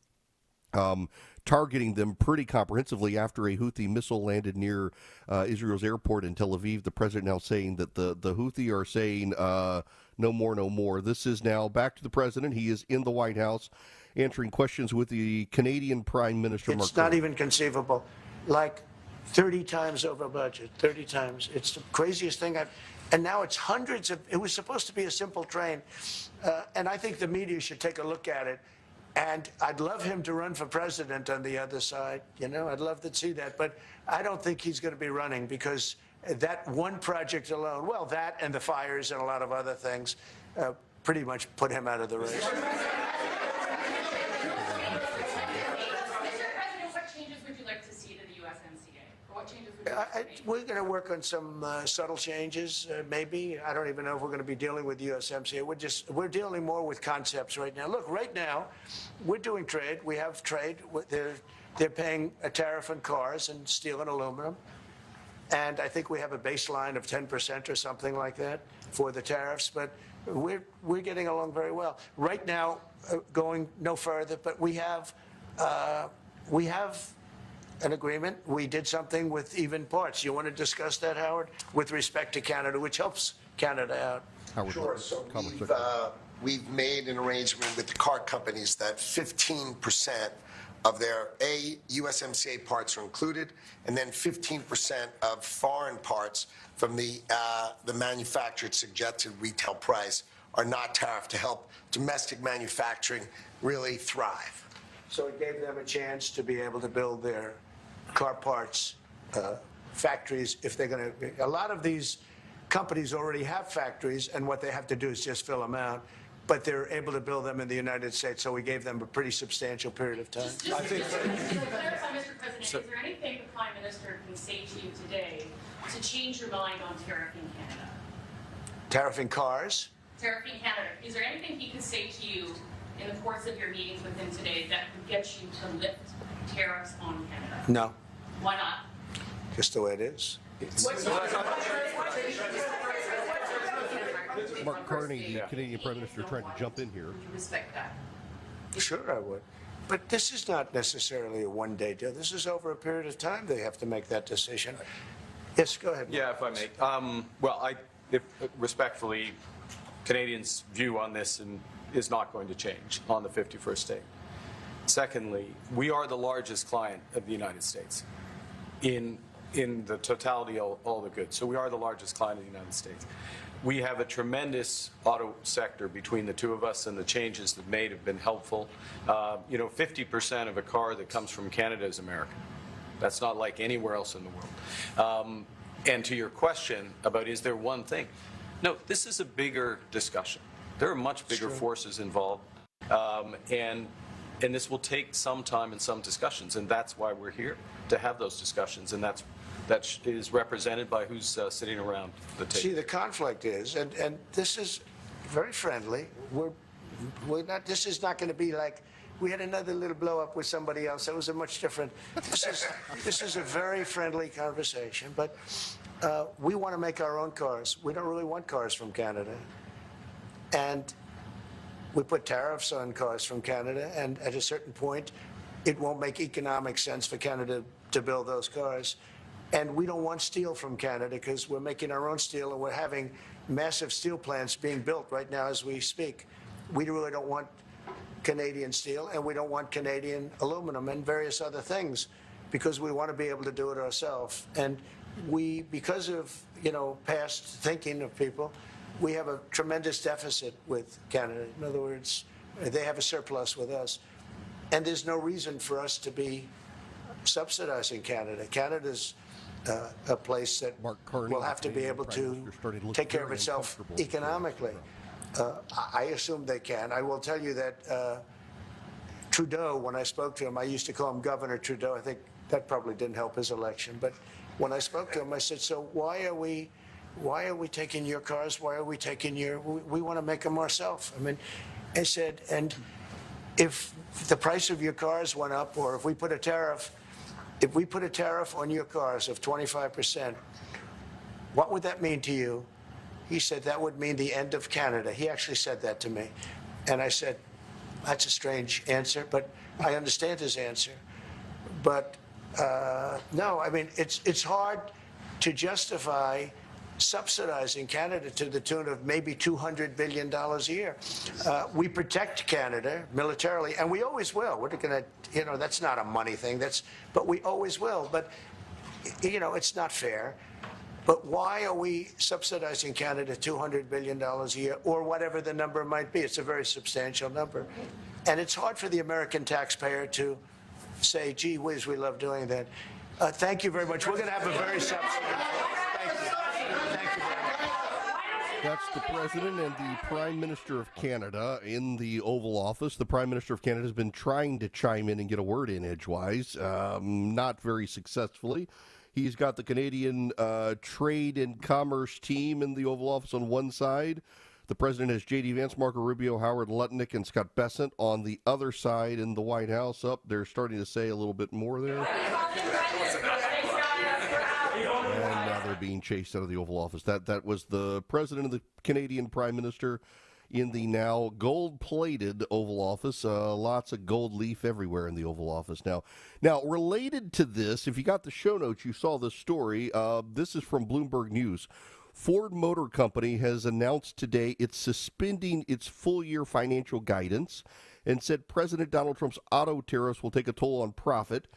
Targeting them pretty comprehensively after a Houthi missile landed near Israel's airport in Tel Aviv. The president now saying that the Houthi are saying no more, no more. This is now back to the president. He is in the White House answering questions with the Canadian Prime Minister. It's not even conceivable. Like 30 times over budget, 30 times. It's the craziest thing and now it's hundreds of, it was supposed to be a simple train. And I think the media should take a look at it. And I'd love him to run for president on the other side. You know, I'd love to see that. But I don't think he's going to be running because that one project alone, well, that and the fires and a lot of other things pretty much put him out of the race. We're going to work on some subtle changes, maybe. I don't even know if we're going to be dealing with USMCA. We're dealing more with concepts right now. Look, right now, we're doing trade. We have trade. They're paying a tariff on cars and steel and aluminum. And I think we have a baseline of 10% or something like that for the tariffs. But we're getting along very well. Right now, going no further, but we have an agreement. We did something with even parts. You want to discuss that, Howard, with respect to Canada, which helps Canada out? Howard, sure. So we've made an arrangement with the car companies that 15% of their USMCA parts are included, and then 15% of foreign parts from the manufactured suggested retail price are not tariffed to help domestic manufacturing really thrive. So it gave them a chance to be able to build their car parts factories if they're going to. A lot of these companies already have factories, and what they have to do is just fill them out. But they're able to build them in the United States, so we gave them a pretty substantial period of time. Just to clarify, Mr. President, is there anything the Prime Minister can say to you today to change your mind on tariffing Canada? Tariffing cars? Tariffing Canada. Is there anything he can say to you in the course of your meetings with him today that would get you to lift tariffs on Canada? No. Why not? Just the way it is. Mark Carney, the Canadian Prime Minister, trying to jump in here. Would you respect that? Sure, I would. But this is not necessarily a one-day deal. This is over a period of time they have to make that decision. Yes, go ahead. Yeah, if I may. Respectfully, Canadians' view on this is not going to change on the 51st state. Secondly, we are the largest client of the United States in the totality of all the goods. So we are the largest client of the United States. We have a tremendous auto sector between the two of us, and the changes that made have been helpful. 50% of a car that comes from Canada is American. That's not like anywhere else in the world. And to your question about is there one thing? No, this is a bigger discussion. There are much bigger forces involved, and this will take some time and some discussions, and that's why we're here, to have those discussions, and that is represented by who's sitting around the table. See, the conflict is, and this is very friendly. We're not. This is not going to be like we had another little blow up with somebody else. That was a much different. This is a very friendly conversation. But we want to make our own cars. We don't really want cars from Canada, and we put tariffs on cars from Canada. And at a certain point, it won't make economic sense for Canada to build those cars. And we don't want steel from Canada because we're making our own steel, and we're having massive steel plants being built right now as we speak. We really don't want Canadian steel, and we don't want Canadian aluminum and various other things because we want to be able to do it ourselves. And we, because of past thinking of people, we have a tremendous deficit with Canada. In other words, they have a surplus with us. And there's no reason for us to be subsidizing Canada. Canada's a place that will have to be able to take care of itself economically. I assume they can. I will tell you that Trudeau, when I spoke to him, I used to call him Governor Trudeau. I think that probably didn't help his election. But when I spoke to him, I said, so why are we taking your cars? Why are we taking we want to make them ourselves. I mean, I said, and if the price of your cars went up, or if we put a tariff on your cars of 25%, what would that mean to you? He said, that would mean the end of Canada. He actually said that to me. And I said, that's a strange answer, but I understand his answer. But no, I mean, it's hard to justify subsidizing Canada to the tune of maybe $200 billion a year. We protect Canada militarily, and we always will. We're going to, that's not a money thing. But we always will. But, it's not fair. But why are we subsidizing Canada $200 billion a year, or whatever the number might be? It's a very substantial number. And it's hard for the American taxpayer to say, gee whiz, we love doing that. Thank you very much. We're going to have a very substantial. That's the President and the Prime Minister of Canada in the Oval Office. The Prime Minister of Canada has been trying to chime in and get a word in edgewise, not very successfully. He's got the Canadian Trade and Commerce team in the Oval Office on one side. The President has J.D. Vance, Marco Rubio, Howard Lutnick, and Scott Bessent on the other side in the White House. They're starting to say a little bit more there. And now they're being chased out of the Oval Office. That was the President of the Canadian Prime Minister in the now gold-plated Oval Office. Lots of gold leaf everywhere in the Oval Office now. Now, related to this, if you got the show notes, you saw this story. This is from Bloomberg News. Ford Motor Company has announced today it's suspending its full-year financial guidance and said President Donald Trump's auto tariffs will take a toll on profit,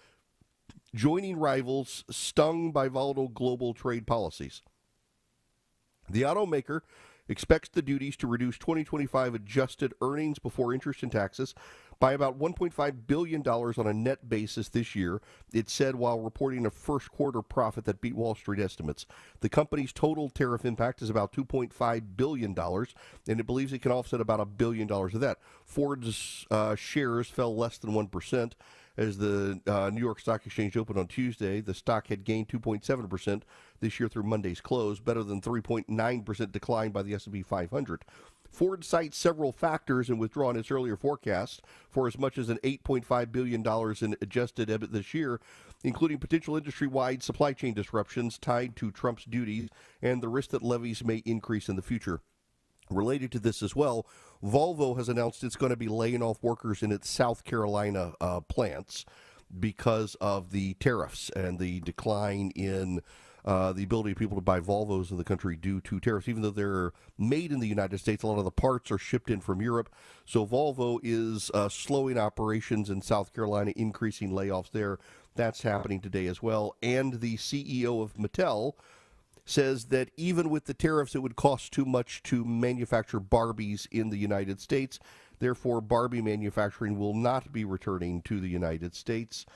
joining rivals stung by volatile global trade policies. The automaker expects the duties to reduce 2025 adjusted earnings before interest and taxes by about $1.5 billion on a net basis this year, it said while reporting a first quarter profit that beat Wall Street estimates. The company's total tariff impact is about $2.5 billion, and it believes it can offset about $1 billion of that. Ford's shares fell less than 1%. As the New York Stock Exchange opened on Tuesday, the stock had gained 2.7% this year through Monday's close, better than 3.9% decline by the S&P 500. Ford cites several factors and withdrawing its earlier forecast for as much as an $8.5 billion in adjusted EBIT this year, including potential industry-wide supply chain disruptions tied to Trump's duties and the risk that levies may increase in the future. Related to this as well, Volvo has announced it's going to be laying off workers in its South Carolina plants because of the tariffs and the decline in the ability of people to buy Volvos in the country due to tariffs. Even though they're made in the United States, a lot of the parts are shipped in from Europe. So Volvo is slowing operations in South Carolina, increasing layoffs there. That's happening today as well. And the CEO of Mattel says that even with the tariffs, it would cost too much to manufacture Barbies in the United States. Therefore, Barbie manufacturing will not be returning to the United States.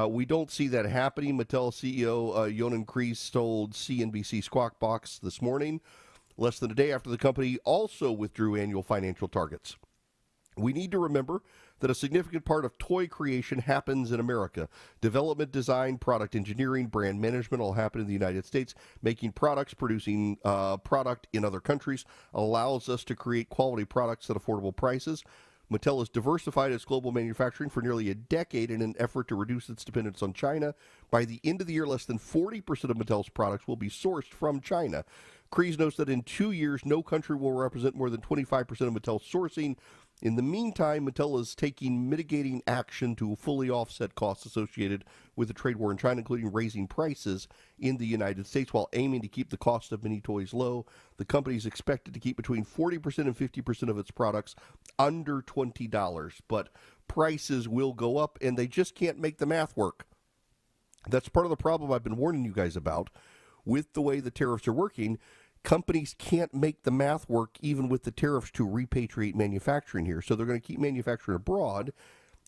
We don't see that happening. Mattel CEO Jonan Kreis told CNBC Squawk Box this morning, less than a day after the company also withdrew annual financial targets. We need to remember that a significant part of toy creation happens in America. Development, design, product engineering, brand management all happen in the United States. Making products, producing product in other countries allows us to create quality products at affordable prices. Mattel has diversified its global manufacturing for nearly a decade in an effort to reduce its dependence on China. By the end of the year, less than 40% of Mattel's products will be sourced from China. Kreis notes that in 2 years, no country will represent more than 25% of Mattel's sourcing. In the meantime, Mattel is taking mitigating action to fully offset costs associated with the trade war in China, including raising prices in the United States while aiming to keep the cost of many toys low. The company is expected to keep between 40% and 50% of its products under $20, but prices will go up, and they just can't make the math work. That's part of the problem I've been warning you guys about with the way the tariffs are working. Companies can't make the math work even with the tariffs to repatriate manufacturing here. So they're going to keep manufacturing abroad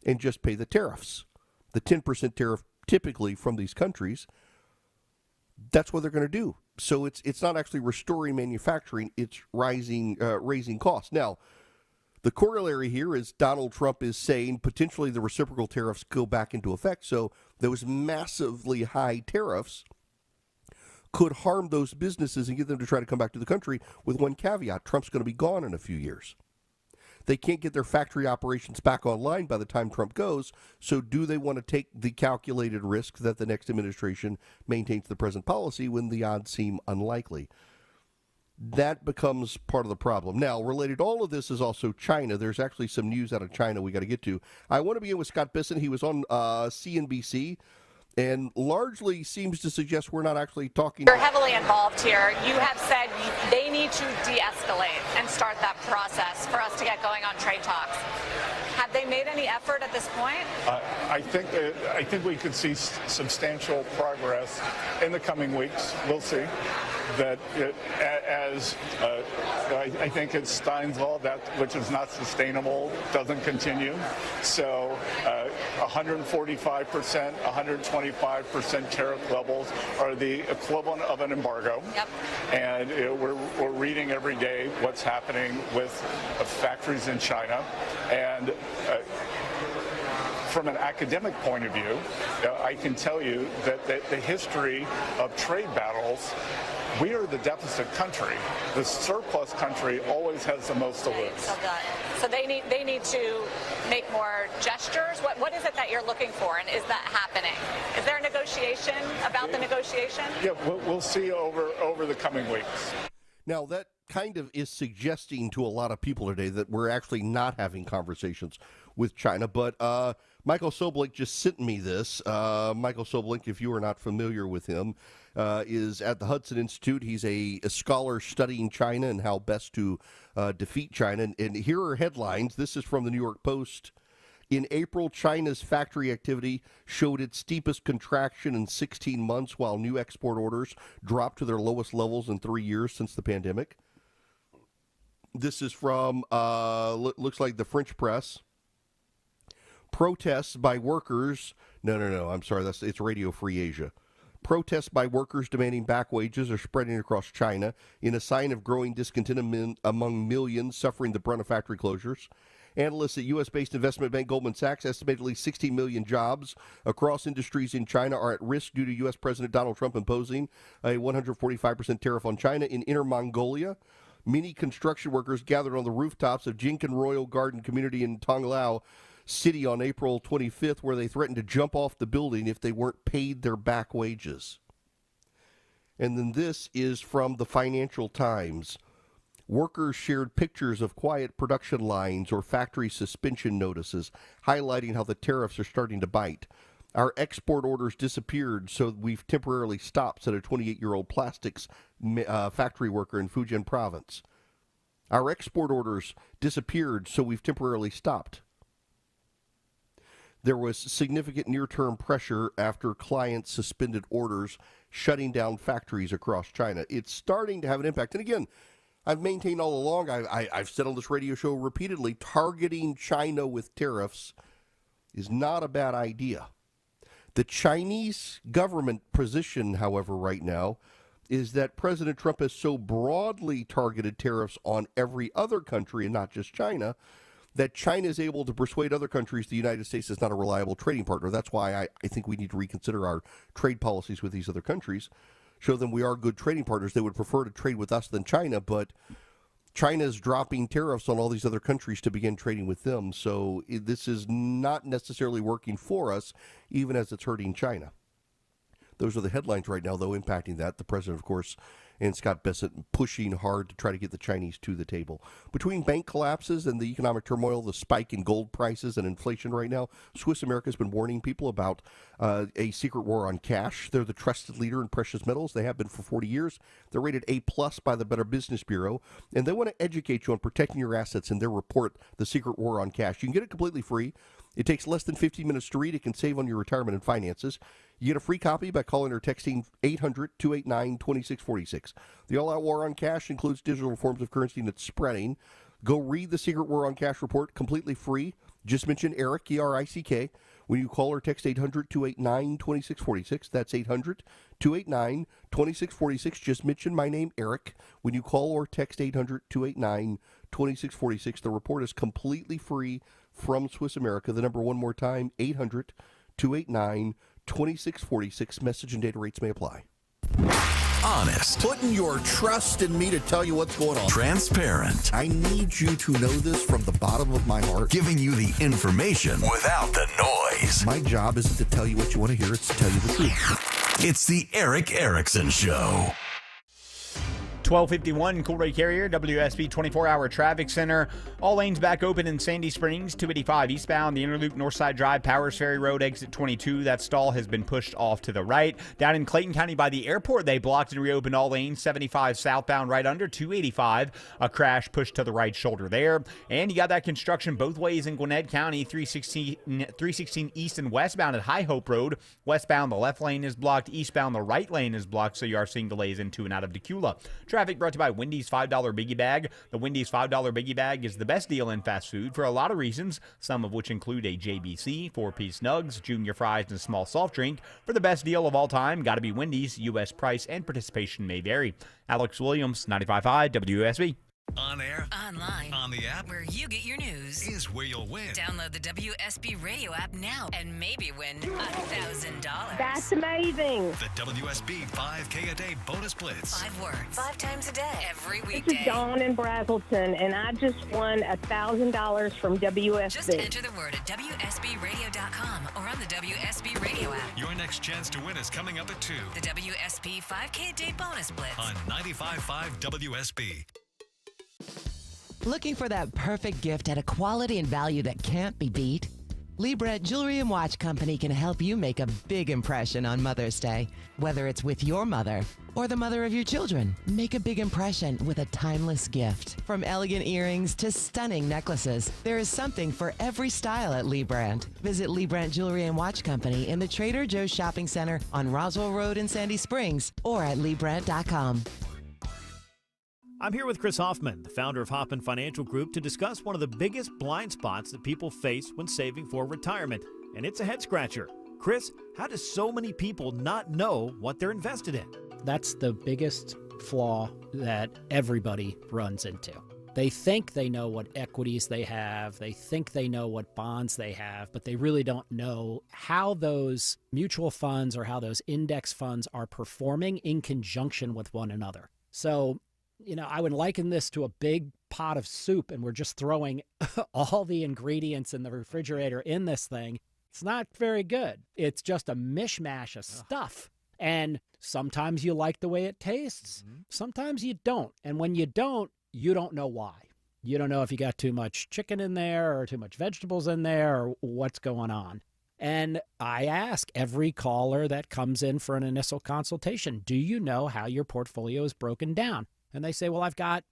and just pay the tariffs. The 10% tariff typically from these countries, that's what they're going to do. So it's not actually restoring manufacturing, it's raising costs. Now, the corollary here is Donald Trump is saying potentially the reciprocal tariffs go back into effect. So those massively high tariffs could harm those businesses and get them to try to come back to the country with one caveat. Trump's going to be gone in a few years. They can't get their factory operations back online by the time Trump goes, so do they want to take the calculated risk that the next administration maintains the present policy when the odds seem unlikely? That becomes part of the problem. Now, related to all of this is also China. There's actually some news out of China we got to get to. I want to begin with Scott Bisson. He was on CNBC. And largely seems to suggest we're not actually talking. You're heavily involved here. You have said they need to de-escalate and start that process for us to get going on trade talks. Have they made any effort at this point? I think we could see substantial progress in the coming weeks. We'll see. That I think it's Stein's law, that which is not sustainable doesn't continue. So 145%, 125% tariff levels are the equivalent of an embargo. Yep. And we're reading every day what's happening with factories in China. And from an academic point of view, I can tell you that the history of trade battles, we are the deficit country. The surplus country always has the most to lose. So they need to make more gestures. What is it that you're looking for, and is that happening? Is there a negotiation about the negotiation? Yeah, we'll see over the coming weeks. Now, that kind of is suggesting to a lot of people today that we're actually not having conversations with China. But Michael Sobolik just sent me this. Michael Sobolik, if you are not familiar with him, is at the Hudson Institute. He's a scholar studying China and how best to defeat China. And here are headlines. This is from the New York Post. In April, China's factory activity showed its steepest contraction in 16 months, while new export orders dropped to their lowest levels in 3 years since the pandemic. This is from, looks like the French press. Protests by workers. No. I'm sorry. It's Radio Free Asia. Protests by workers demanding back wages are spreading across China in a sign of growing discontent among millions suffering the brunt of factory closures. Analysts at U.S.-based investment bank Goldman Sachs estimate at least 60 million jobs across industries in China are at risk due to U.S. President Donald Trump imposing a 145% tariff on China. In Inner Mongolia, many construction workers gathered on the rooftops of Jinkan Royal Garden community in Tonglao City on April 25th, where they threatened to jump off the building if they weren't paid their back wages. And then this is from the Financial Times. Workers shared pictures of quiet production lines or factory suspension notices, highlighting how the tariffs are starting to bite. Our export orders disappeared, so we've temporarily stopped, said a 28-year-old plastics factory worker in Fujian province. Our export orders disappeared, so we've temporarily stopped. There was significant near-term pressure after clients suspended orders, shutting down factories across China. It's starting to have an impact. And again, I've maintained all along, I've said on this radio show repeatedly, targeting China with tariffs is not a bad idea. The Chinese government position, however, right now, is that President Trump has so broadly targeted tariffs on every other country and not just China, that China is able to persuade other countries the United States is not a reliable trading partner. That's why I think we need to reconsider our trade policies with these other countries, show them we are good trading partners. They would prefer to trade with us than China, but China is dropping tariffs on all these other countries to begin trading with them. So this is not necessarily working for us, even as it's hurting China. Those are the headlines right now, though, impacting that. The president, of course, and Scott Bessent pushing hard to try to get the Chinese to the table. Between bank collapses and the economic turmoil, the spike in gold prices and inflation right now, Swiss America has been warning people about a secret war on cash. They're the trusted leader in precious metals. They have been for 40 years. They're rated A+ by the Better Business Bureau, and they want to educate you on protecting your assets in their report, The Secret War on Cash. You can get it completely free. It takes less than 15 minutes to read. It can save on your retirement and finances. You get a free copy by calling or texting 800-289-2646. The All-Out War on Cash includes digital forms of currency that's spreading. Go read the Secret War on Cash report completely free. Just mention Eric, E-R-I-C-K, when you call or text 800-289-2646. That's 800-289-2646. Just mention my name, Eric, when you call or text 800-289-2646. The report is completely free from Swiss America. The number one more time, 800-289-2646. Message and data rates may apply. Honest. Putting your trust in me to tell you what's going on. Transparent. I need you to know this from the bottom of my heart. Giving you the information without the noise. My job isn't to tell you what you want to hear, it's to tell you the truth. It's the Eric Erickson Show. 1251 Coolray Carrier, WSB 24-hour traffic center. All lanes back open in Sandy Springs, 285 eastbound, the Interloop Northside Drive, Powers Ferry Road, exit 22. That stall has been pushed off to the right. Down in Clayton County by the airport, they blocked and reopened all lanes, 75 southbound right under 285. A crash pushed to the right shoulder there. And you got that construction both ways in Gwinnett County, 316 east and westbound at High Hope Road. Westbound, the left lane is blocked. Eastbound, the right lane is blocked, so you are seeing delays into and out of Decula. Traffic brought to you by Wendy's $5 Biggie Bag. The Wendy's $5 Biggie Bag is the best deal in fast food for a lot of reasons, some of which include a JBC, 4-piece nugs, junior fries, and a small soft drink. For the best deal of all time, gotta be Wendy's. U.S. price and participation may vary. Alex Williams, 95.5 WSB. On air, online, on the app, where you get your news, is where you'll win. Download the WSB radio app now and maybe win $1,000. That's amazing. The WSB 5K a day bonus blitz. 5 words, 5 times a day, every This weekday. is Dawn in Brazelton, and I just won $1,000 from WSB. Just enter the word at WSBradio.com or on the WSB radio app. Your next chance to win is coming up at 2. The WSB 5K a day bonus blitz. On 95.5 WSB. Looking for that perfect gift at a quality and value that can't be beat? Lee Brett Jewelry and Watch Company can help you make a big impression on Mother's Day. Whether it's with your mother or the mother of your children, make a big impression with a timeless gift. From elegant earrings to stunning necklaces, there is something for every style at Lee Brandt. Visit Lee Brandt Jewelry and Watch Company in the Trader Joe's Shopping Center on Roswell Road in Sandy Springs or at LeeBrandt.com. I'm here with Chris Hoffman, the founder of Hoffman Financial Group, to discuss one of the biggest blind spots that people face when saving for retirement, and it's a head-scratcher. Chris, how do so many people not know what they're invested in? That's the biggest flaw that everybody runs into. They think they know what equities they have, they think they know what bonds they have, but they really don't know how those mutual funds or how those index funds are performing in conjunction with one another. So, I would liken this to a big pot of soup, and we're just throwing all the ingredients in the refrigerator in this thing. It's not very good. It's just a mishmash of stuff. And sometimes you like the way it tastes. Sometimes you don't. And when you don't know why. You don't know if you got too much chicken in there or too much vegetables in there or what's going on. And I ask every caller that comes in for an initial consultation, do you know how your portfolio is broken down? And they say, well, I've got,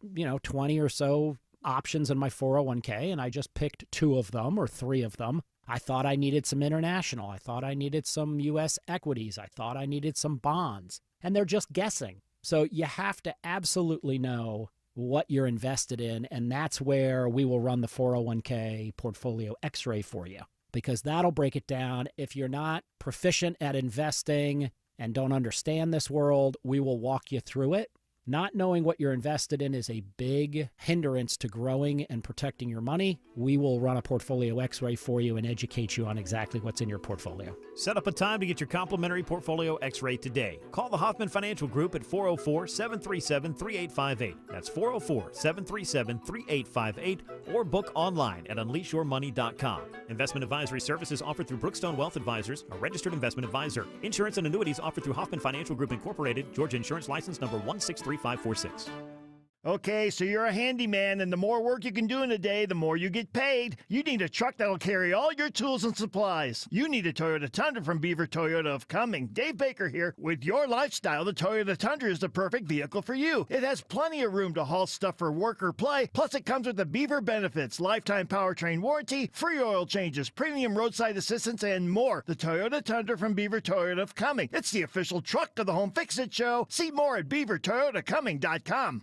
20 or so options in my 401k, and I just picked 2 of them or 3 of them. I thought I needed some international. I thought I needed some U.S. equities. I thought I needed some bonds. And they're just guessing. So you have to absolutely know what you're invested in, and that's where we will run the 401k portfolio x-ray for you, because that'll break it down. If you're not proficient at investing and don't understand this world, we will walk you through it. Not knowing what you're invested in is a big hindrance to growing and protecting your money. We will run a portfolio x-ray for you and educate you on exactly what's in your portfolio. Set up a time to get your complimentary portfolio x-ray today. Call the Hoffman Financial Group at 404-737-3858. That's 404-737-3858, or book online at unleashyourmoney.com. Investment advisory services offered through Brookstone Wealth Advisors, a registered investment advisor. Insurance and annuities offered through Hoffman Financial Group Incorporated, Georgia Insurance License number 163546. Okay, so you're a handyman, and the more work you can do in a day, the more you get paid. You need a truck that'll carry all your tools and supplies. You need a Toyota Tundra from Beaver Toyota of Cumming. Dave Baker here. With your lifestyle, the Toyota Tundra is the perfect vehicle for you. It has plenty of room to haul stuff for work or play. Plus, it comes with the Beaver benefits, lifetime powertrain warranty, free oil changes, premium roadside assistance, and more. The Toyota Tundra from Beaver Toyota of Cumming. It's the official truck of the Home Fix-It Show. See more at beavertoyotacumming.com.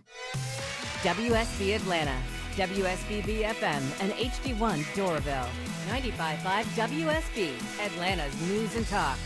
WSB Atlanta, WSB BFM, and HD1 Doraville. 95.5 WSB, Atlanta's News and Talk.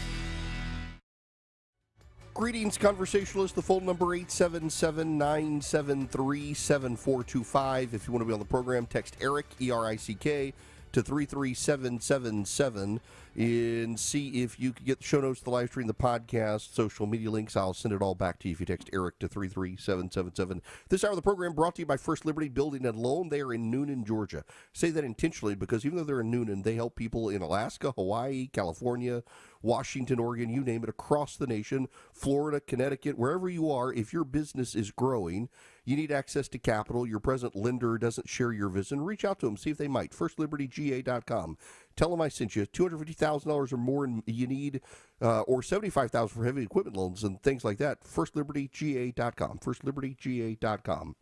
Greetings, conversationalists. The phone number 877-973-7425. If you want to be on the program, text ERIC, E-R-I-C-K, to 33777 and see if you can get the show notes, the live stream, the podcast, social media links. I'll send it all back to you if you text ERIC to 33777. This hour of the program brought to you by First Liberty Building and Loan. They are in Noonan, Georgia. I say that intentionally because even though they're in Noonan, they help people in Alaska, Hawaii, California, Washington, Oregon, you name it, across the nation, Florida, Connecticut, wherever you are. If your business is growing, you need access to capital, your present lender doesn't share your vision, reach out to them, see if they might. FirstLibertyGA.com. Tell them I sent you. $250,000 or more you need, or $75,000 for heavy equipment loans and things like that. FirstLibertyGA.com. FirstLibertyGA.com.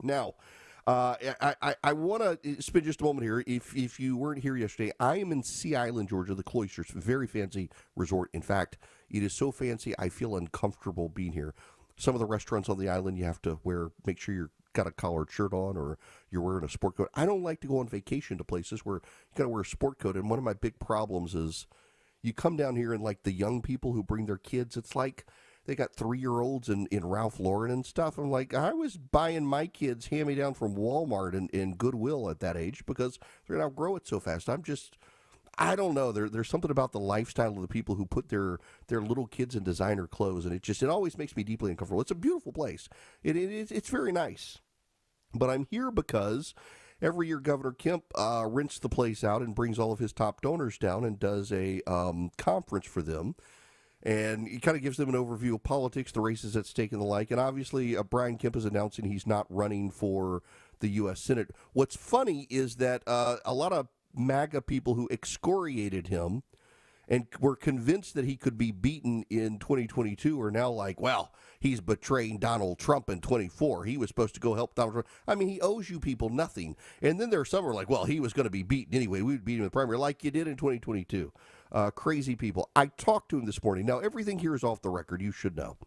Now, I want to spend just a moment here. If you weren't here yesterday, I am in Sea Island, Georgia, the Cloisters, very fancy resort. In fact, it is so fancy I feel uncomfortable being here. Some of the restaurants on the island you have to make sure you've got a collared shirt on or you're wearing a sport coat. I don't like to go on vacation to places where you got to wear a sport coat. And one of my big problems is you come down here and like the young people who bring their kids, it's like they got 3-year-olds in Ralph Lauren and stuff. I'm like, I was buying my kids hand-me-down from Walmart and Goodwill at that age because they're going to outgrow it so fast. I don't know. There's something about the lifestyle of the people who put their little kids in designer clothes, and it always makes me deeply uncomfortable. It's a beautiful place. It's very nice. But I'm here because every year Governor Kemp rents the place out and brings all of his top donors down and does a conference for them. And he kind of gives them an overview of politics, the races at stake and the like. And obviously, Brian Kemp is announcing he's not running for the U.S. Senate. What's funny is that a lot of MAGA people who excoriated him and were convinced that he could be beaten in 2022 are now like, well, he's betraying Donald Trump in 24. He was supposed to go help Donald Trump. I mean, he owes you people nothing. And then there are some who are like, well, he was going to be beaten anyway. We would beat him in the primary like you did in 2022. Crazy people. I talked to him this morning. Now, everything here is off the record. You should know.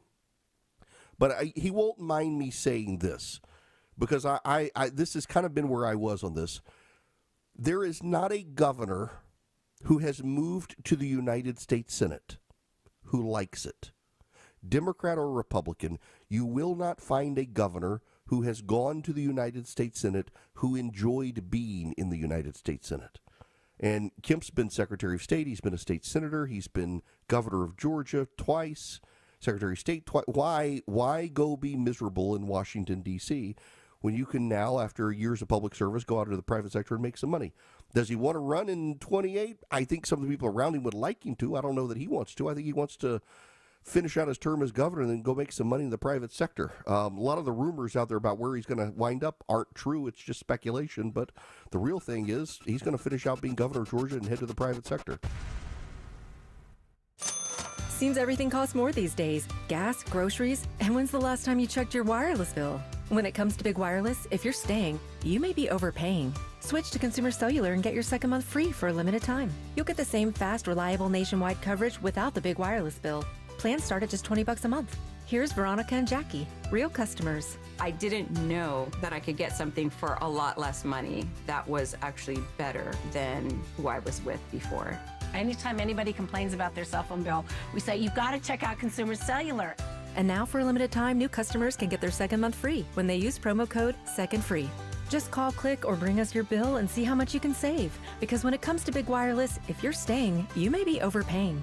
But he won't mind me saying this. because I this has kind of been where I was on this. There is not a governor who has moved to the United States Senate who likes it. Democrat or Republican, you will not find a governor who has gone to the United States Senate who enjoyed being in the United States Senate. And Kemp's been Secretary of State. He's been a state senator. He's been governor of Georgia twice, Secretary of State twice. Why go be miserable in Washington, D.C., when you can now, after years of public service, go out into the private sector and make some money? Does he want to run in 28? I think some of the people around him would like him to. I don't know that he wants to. I think he wants to finish out his term as governor and then go make some money in the private sector. A lot of the rumors out there about where he's going to wind up aren't true. It's just speculation. But the real thing is he's going to finish out being governor of Georgia and head to the private sector. Seems everything costs more these days. Gas, groceries, and when's the last time you checked your wireless bill? When it comes to Big Wireless, if you're staying, you may be overpaying. Switch to Consumer Cellular and get your second month free for a limited time. You'll get the same fast, reliable nationwide coverage without the big wireless bill. Plans start at just $20 a month. Here's Veronica and Jackie, real customers. I didn't know that I could get something for a lot less money that was actually better than who I was with before. Anytime anybody complains about their cell phone bill, we say, you've got to check out Consumer Cellular. And now for a limited time, new customers can get their second month free when they use promo code SECONDFREE. Just call, click, or bring us your bill and see how much you can save. Because when it comes to Big Wireless, if you're staying, you may be overpaying.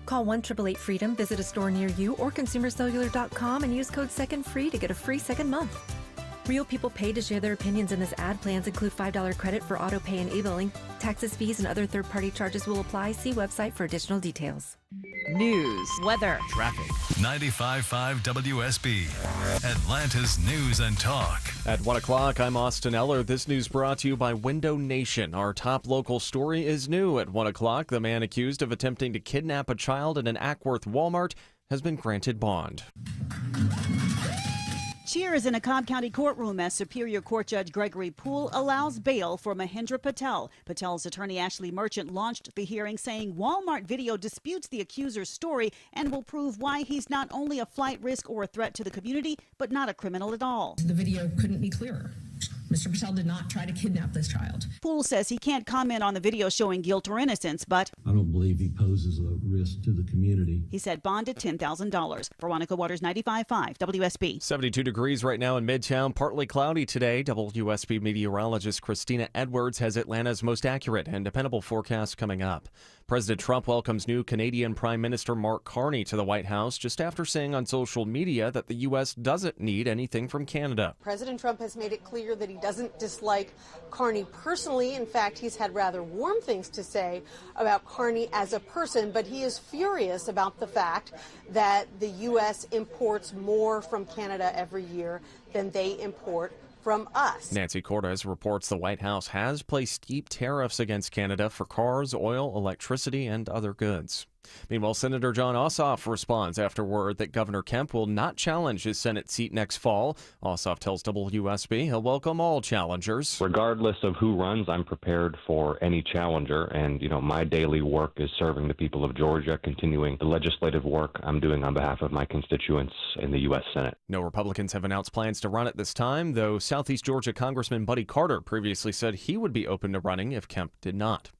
Call 1-888-FREEDOM, visit a store near you, or consumercellular.com and use code SECONDFREE to get a free second month. Real people paid to share their opinions in this ad. Plans include $5 credit for auto pay and e-billing. Taxes, fees, and other third-party charges will apply. See website for additional details. News, weather, traffic. 95.5 WSB, Atlanta's News and Talk. At 1 o'clock, I'm Austin Eller. This news brought to you by Window Nation. Our top local story is new. At 1 o'clock, the man accused of attempting to kidnap a child in an Ackworth Walmart has been granted bond. Cheers in a Cobb County courtroom as Superior Court Judge Gregory Poole allows bail for Mahendra Patel. Patel's attorney Ashley Merchant launched the hearing saying Walmart video disputes the accuser's story and will prove why he's not only a flight risk or a threat to the community, but not a criminal at all. The video couldn't be clearer. Mr. Patel did not try to kidnap this child. Poole says he can't comment on the video showing guilt or innocence, but I don't believe he poses a risk to the community. He said bond at $10,000. Veronica Waters, 95.5 WSB. 72 degrees right now in Midtown. Partly cloudy today. WSB meteorologist Christina Edwards has Atlanta's most accurate and dependable forecast coming up. President Trump welcomes new Canadian Prime Minister Mark Carney to the White House just after saying on social media that the U.S. doesn't need anything from Canada. President Trump has made it clear that he doesn't dislike Carney personally. In fact, he's had rather warm things to say about Carney as a person, but he is furious about the fact that the U.S. imports more from Canada every year than they import from us. Nancy Cortez reports the White House has placed steep tariffs against Canada for cars, oil, electricity, and other goods. Meanwhile, Senator John Ossoff responds after word that Governor Kemp will not challenge his Senate seat next fall. Ossoff tells WSB he'll welcome all challengers. Regardless of who runs, I'm prepared for any challenger. And, my daily work is serving the people of Georgia, continuing the legislative work I'm doing on behalf of my constituents in the U.S. Senate. No Republicans have announced plans to run at this time, though Southeast Georgia Congressman Buddy Carter previously said he would be open to running if Kemp did not.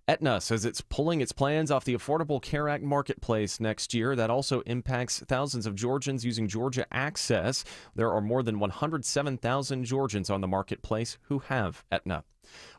Aetna says it's pulling its plans off the Affordable Care Act marketplace next year. That also impacts thousands of Georgians using Georgia Access. There are more than 107,000 Georgians on the marketplace who have Aetna.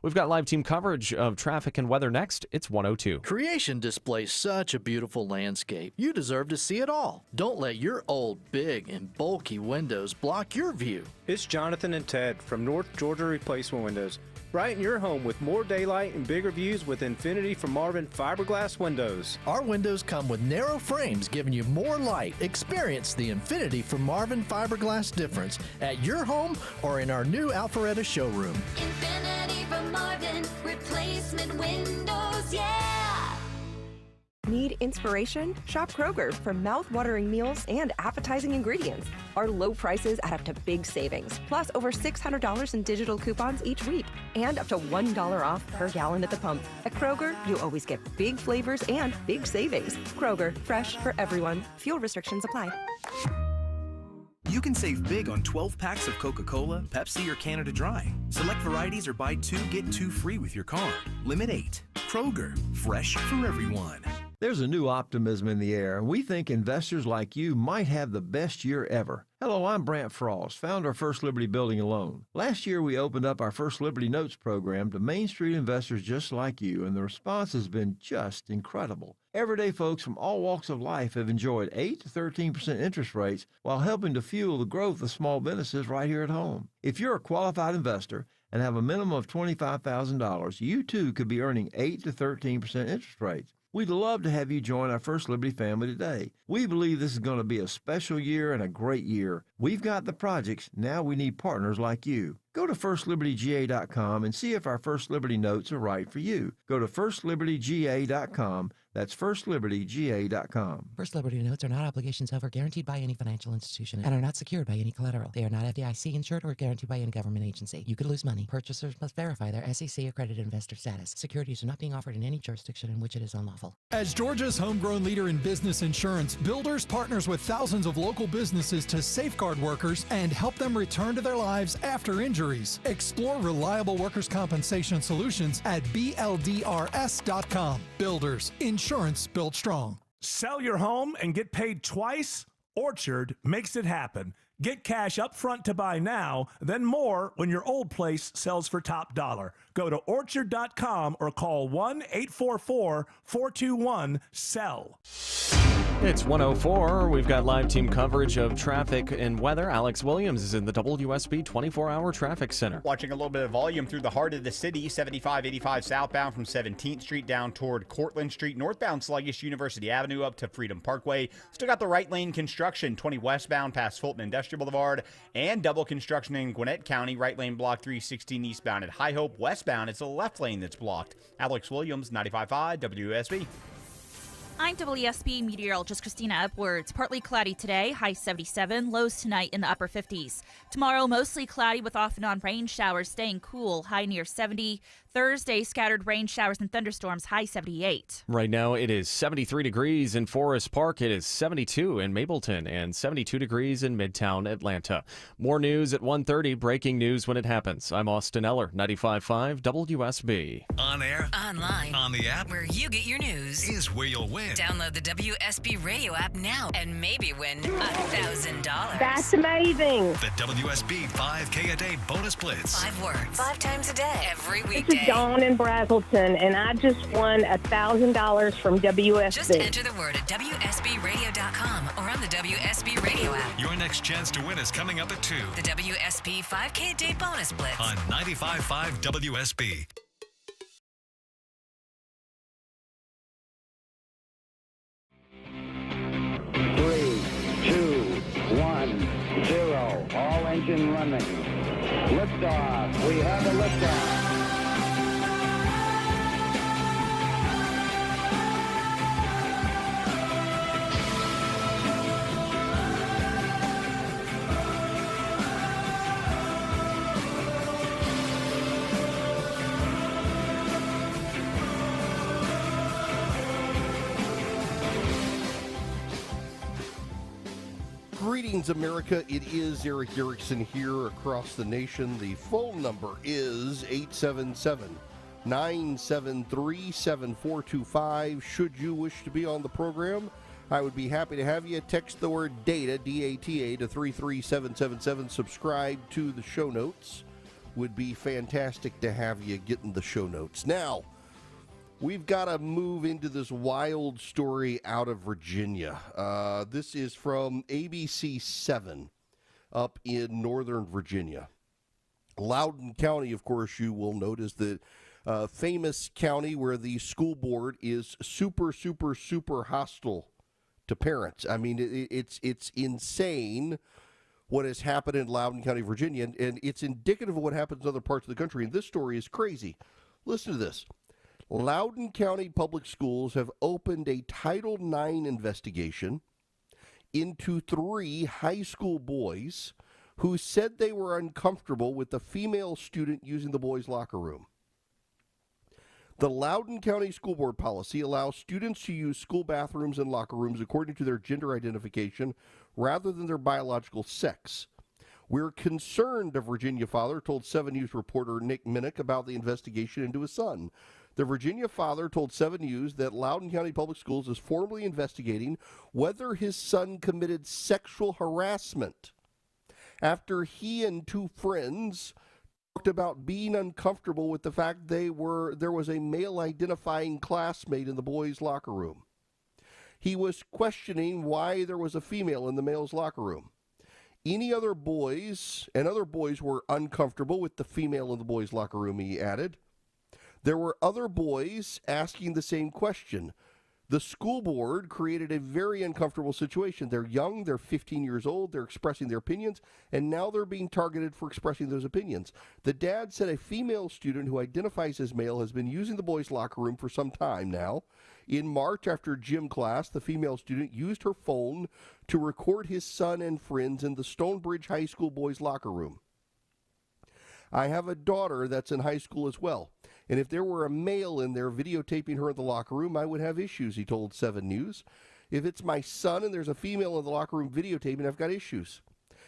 We've got live team coverage of traffic and weather next. It's 102. Creation displays such a beautiful landscape. You deserve to see it all. Don't let your old, big, and bulky windows block your view. It's Jonathan and Ted from North Georgia Replacement Windows. Brighten your home with more daylight and bigger views with Infinity from Marvin fiberglass windows. Our windows come with narrow frames giving you more light. Experience the Infinity from Marvin fiberglass difference at your home or in our new Alpharetta showroom. Infinity from Marvin, replacement windows, yeah! Need inspiration? Shop Kroger for mouth-watering meals and appetizing ingredients. Our low prices add up to big savings, plus over $600 in digital coupons each week, and up to $1 off per gallon at the pump. At Kroger, you always get big flavors and big savings. Kroger, fresh for everyone. Fuel restrictions apply. You can save big on 12 packs of Coca-Cola, Pepsi, or Canada Dry. Select varieties or buy 2, get 2 free with your card. Limit 8. Kroger, fresh for everyone. There's a new optimism in the air, and we think investors like you might have the best year ever. Hello, I'm Brant Frost, founder of First Liberty Building and Loan. Last year, we opened up our First Liberty Notes program to Main Street investors just like you, and the response has been just incredible. Everyday folks from all walks of life have enjoyed 8 to 13% interest rates while helping to fuel the growth of small businesses right here at home. If you're a qualified investor and have a minimum of $25,000, you too could be earning 8 to 13% interest rates. We'd love to have you join our First Liberty family today. We believe this is going to be a special year and a great year. We've got the projects. Now we need partners like you. Go to FirstLibertyGA.com and see if our First Liberty notes are right for you. Go to FirstLibertyGA.com. That's FirstLibertyGA.com. First Liberty notes are not obligations of or guaranteed by any financial institution and are not secured by any collateral. They are not FDIC insured or guaranteed by any government agency. You could lose money. Purchasers must verify their SEC accredited investor status. Securities are not being offered in any jurisdiction in which it is unlawful. As Georgia's homegrown leader in business insurance, Builders partners with thousands of local businesses to safeguard workers and help them return to their lives after injuries. Explore reliable workers' compensation solutions at BLDRS.com. Builders, insurance built strong. Sell your home and get paid twice? Orchard makes it happen. Get cash up front to buy now, then more when your old place sells for top dollar. Go to Orchard.com or call 1-844-421-SELL. It's 1:04. We've got live team coverage of traffic and weather. Alex Williams is in the WSB 24-hour traffic center. Watching a little bit of volume through the heart of the city, 75-85 southbound from 17th Street down toward Cortlandt Street, northbound sluggish University Avenue up to Freedom Parkway. Still got the right lane construction, 20 westbound past Fulton Industrial Boulevard, and double construction in Gwinnett County, right lane blocked 316 eastbound at High Hope. Westbound, it's the left lane that's blocked. Alex Williams, 95.5 WSB. I'm WSB meteorologist Christina Edwards. Partly cloudy today, high 77, lows tonight in the upper 50s. Tomorrow, mostly cloudy with off and on rain showers, staying cool, high near 70. Thursday, scattered rain showers and thunderstorms, high 78. Right now, it is 73 degrees in Forest Park. It is 72 in Mableton and 72 degrees in Midtown Atlanta. More news at 1:30. Breaking news when it happens. I'm Austin Eller, 95.5 WSB. On air, online, on the app, where you get your news is where you'll win. Download the WSB radio app now and maybe win $1,000. That's amazing. The WSB 5K a day bonus blitz. 5 words, 5 times a day, every weekday. Dawn in Brazelton, and I just won $1,000 from WSB. Just enter the word at WSBradio.com or on the WSB radio app. Your next chance to win is coming up at 2. The WSB 5K Day Bonus Blitz on 95.5 WSB. Three, 2, 1, 0. All engine running. Liftoff. We have a liftoff. Greetings, America. It is Eric Erickson here across the nation. The phone number is 877-973-7425. Should you wish to be on the program, I would be happy to have you. Text the word DATA, D-A-T-A, to 33777. Subscribe to the show notes. Would be fantastic to have you getting the show notes. Now, we've got to move into this wild story out of Virginia. This is from ABC 7 up in Northern Virginia. Loudoun County, of course, you will notice the famous county where the school board is super hostile to parents. I mean, it's insane what has happened in Loudoun County, Virginia, and it's indicative of what happens in other parts of the country. And this story is crazy. Listen to this. Loudoun County Public Schools have opened a Title IX investigation into 3 high school boys who said they were uncomfortable with the female student using the boys' locker room. The Loudoun County School Board policy allows students to use school bathrooms and locker rooms according to their gender identification rather than their biological sex. We're concerned, a Virginia father told 7 News reporter Nick Minnick about the investigation into his son. The Virginia father told 7 News that Loudoun County Public Schools is formally investigating whether his son committed sexual harassment after he and 2 friends talked about being uncomfortable with the fact there was a male identifying classmate in the boys' locker room. He was questioning why there was a female in the male's locker room. Any other boys, and other boys were uncomfortable with the female in the boys' locker room, he added. There were other boys asking the same question. The school board created a very uncomfortable situation. They're young, they're 15 years old, they're expressing their opinions, and now they're being targeted for expressing those opinions. The dad said a female student who identifies as male has been using the boys' locker room for some time now. In March, after gym class, the female student used her phone to record his son and friends in the Stonebridge High School boys' locker room. I have a daughter that's in high school as well, and if there were a male in there videotaping her in the locker room, I would have issues, he told 7 News. If it's my son and there's a female in the locker room videotaping, I've got issues.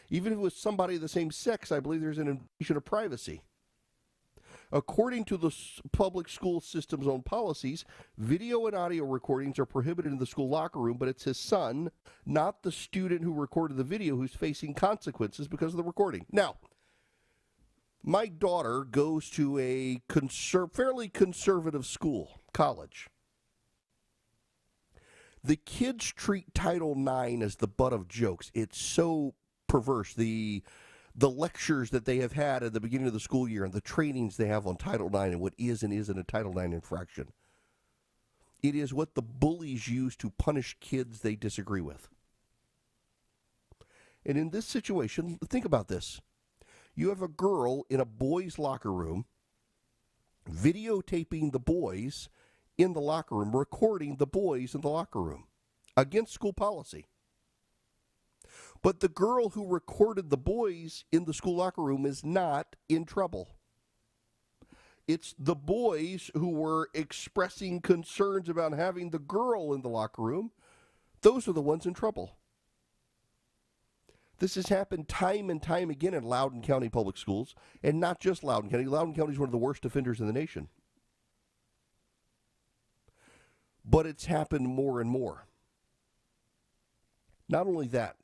Even if it was somebody of the same sex, I believe there's an invasion of privacy. According to the public school system's own policies, video and audio recordings are prohibited in the school locker room, but it's his son, not the student who recorded the video, who's facing consequences because of the recording. Now, my daughter goes to a fairly conservative school, college. The kids treat Title IX as the butt of jokes. It's so perverse. The lectures that they have had at the beginning of the school year and the trainings they have on Title IX and what is and isn't a Title IX infraction. It is what the bullies use to punish kids they disagree with. And in this situation, think about this. You have a girl in a boys' locker room videotaping the boys in the locker room, recording the boys in the locker room against school policy. But the girl who recorded the boys in the school locker room is not in trouble. It's the boys who were expressing concerns about having the girl in the locker room. Those are the ones in trouble. This has happened time and time again in Loudoun County Public Schools, and not just Loudoun County. Loudoun County is one of the worst offenders in the nation. But it's happened more and more. Not only that,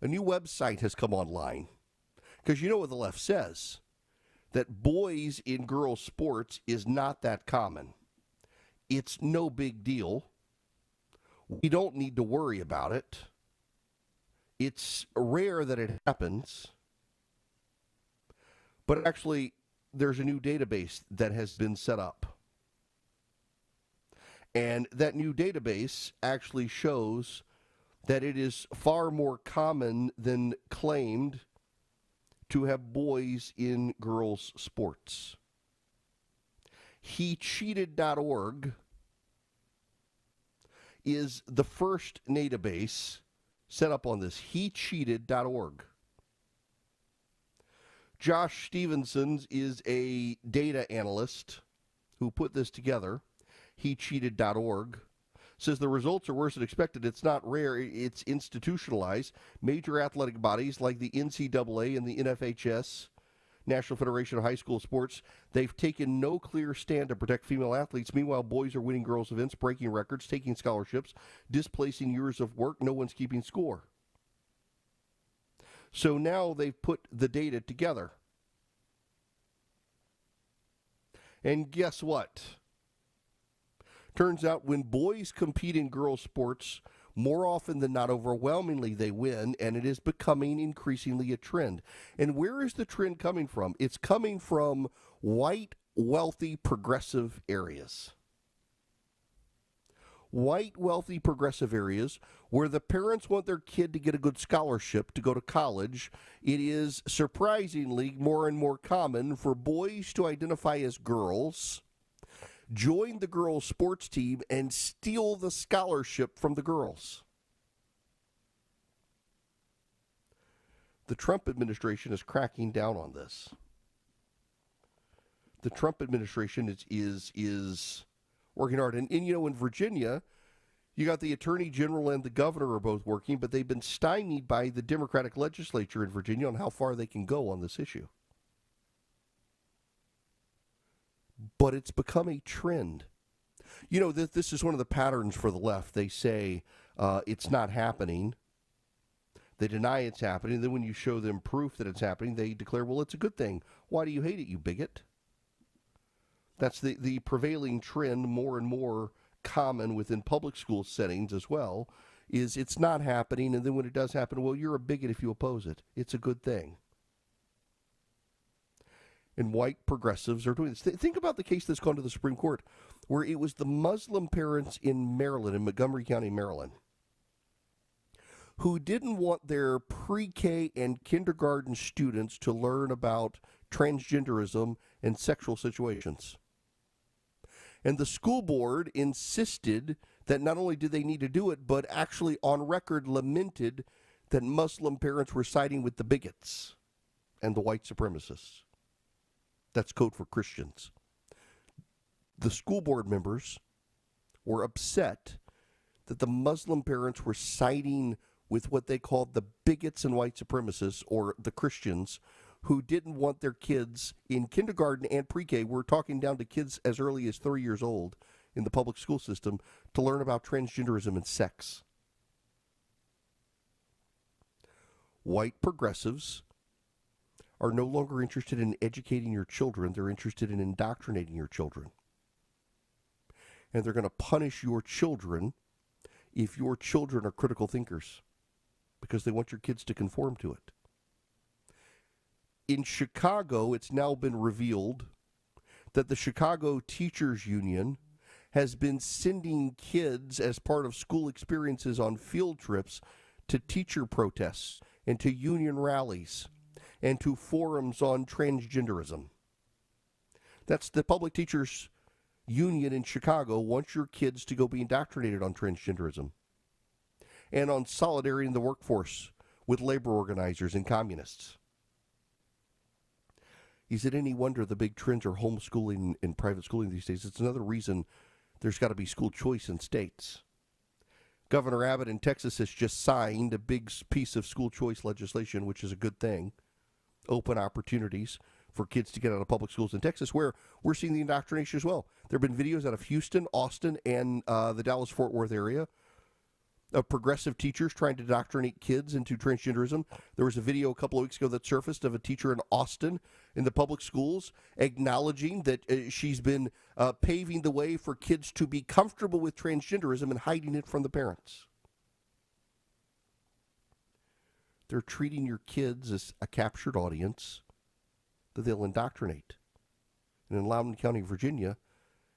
a new website has come online, because you know what the left says, that boys in girls' sports is not that common. It's no big deal. We don't need to worry about it. It's rare that it happens, but actually there's a new database that has been set up. And that new database actually shows that it is far more common than claimed to have boys in girls' sports. HeCheated.org is the first database set up on this, HeCheated.org. Josh Stevenson is a data analyst who put this together. HeCheated.org says the results are worse than expected. It's not rare, it's institutionalized. Major athletic bodies like the NCAA and the NFHS, National Federation of High School Sports, they've taken no clear stand to protect female athletes. Meanwhile, boys are winning girls' events, breaking records, taking scholarships, displacing years of work. No one's keeping score. So now they've put the data together. And guess what? Turns out when boys compete in girls' sports, more often than not, overwhelmingly, they win, and it is becoming increasingly a trend. And where is the trend coming from? It's coming from white, wealthy, progressive areas. White, wealthy, progressive areas where the parents want their kid to get a good scholarship to go to college. It is surprisingly more and more common for boys to identify as girls, join the girls' sports team, and steal the scholarship from the girls. The Trump administration is cracking down on this. The Trump administration is working hard. And in Virginia, you got the attorney general and the governor are both working, but they've been stymied by the Democratic legislature in Virginia on how far they can go on this issue. But it's become a trend. This is one of the patterns for the left. They say it's not happening. They deny it's happening. Then when you show them proof that it's happening, they declare, well, it's a good thing. Why do you hate it, you bigot? That's the prevailing trend, more and more common within public school settings as well, is it's not happening, and then when it does happen, well, you're a bigot if you oppose it. It's a good thing. And white progressives are doing this. Think about the case that's gone to the Supreme Court, where it was the Muslim parents in Maryland, in Montgomery County, Maryland, who didn't want their pre-K and kindergarten students to learn about transgenderism and sexual situations. And the school board insisted that not only did they need to do it, but actually on record lamented that Muslim parents were siding with the bigots and the white supremacists. That's code for Christians. The school board members were upset that the Muslim parents were siding with what they called the bigots and white supremacists, or the Christians, who didn't want their kids in kindergarten and pre-K, we're talking down to kids as early as 3 years old in the public school system, to learn about transgenderism and sex. White progressives are no longer interested in educating your children. They're interested in indoctrinating your children. And they're going to punish your children if your children are critical thinkers, because they want your kids to conform to it. In Chicago, it's now been revealed that the Chicago Teachers Union has been sending kids as part of school experiences on field trips to teacher protests and to union rallies and to forums on transgenderism. That's the Public Teachers Union in Chicago wants your kids to go be indoctrinated on transgenderism and on solidarity in the workforce with labor organizers and communists. Is it any wonder the big trends are homeschooling and private schooling these days? It's another reason there's got to be school choice in states. Governor Abbott in Texas has just signed a big piece of school choice legislation, which is a good thing. Open opportunities for kids to get out of public schools in Texas, where we're seeing the indoctrination as well. There have been videos out of Houston, Austin, and the Dallas-Fort Worth area of progressive teachers trying to indoctrinate kids into transgenderism. There was a video a couple of weeks ago that surfaced of a teacher in Austin in the public schools acknowledging that she's been paving the way for kids to be comfortable with transgenderism and hiding it from the parents. They're treating your kids as a captured audience that they'll indoctrinate. And in Loudoun County, Virginia,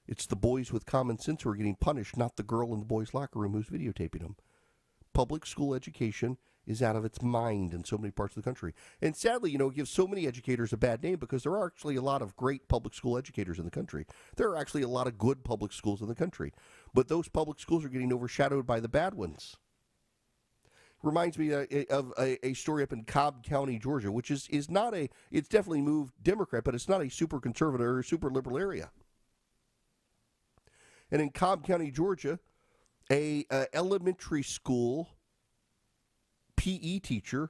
it's the boys with common sense who are getting punished, not the girl in the boys' locker room who's videotaping them. Public school education is out of its mind in so many parts of the country. And sadly, it gives so many educators a bad name because there are actually a lot of great public school educators in the country. There are actually a lot of good public schools in the country. But those public schools are getting overshadowed by the bad ones. Reminds me of a story up in Cobb County, Georgia, which is not it's definitely moved Democrat, but it's not a super conservative or super liberal area. And in Cobb County, Georgia, a elementary school PE teacher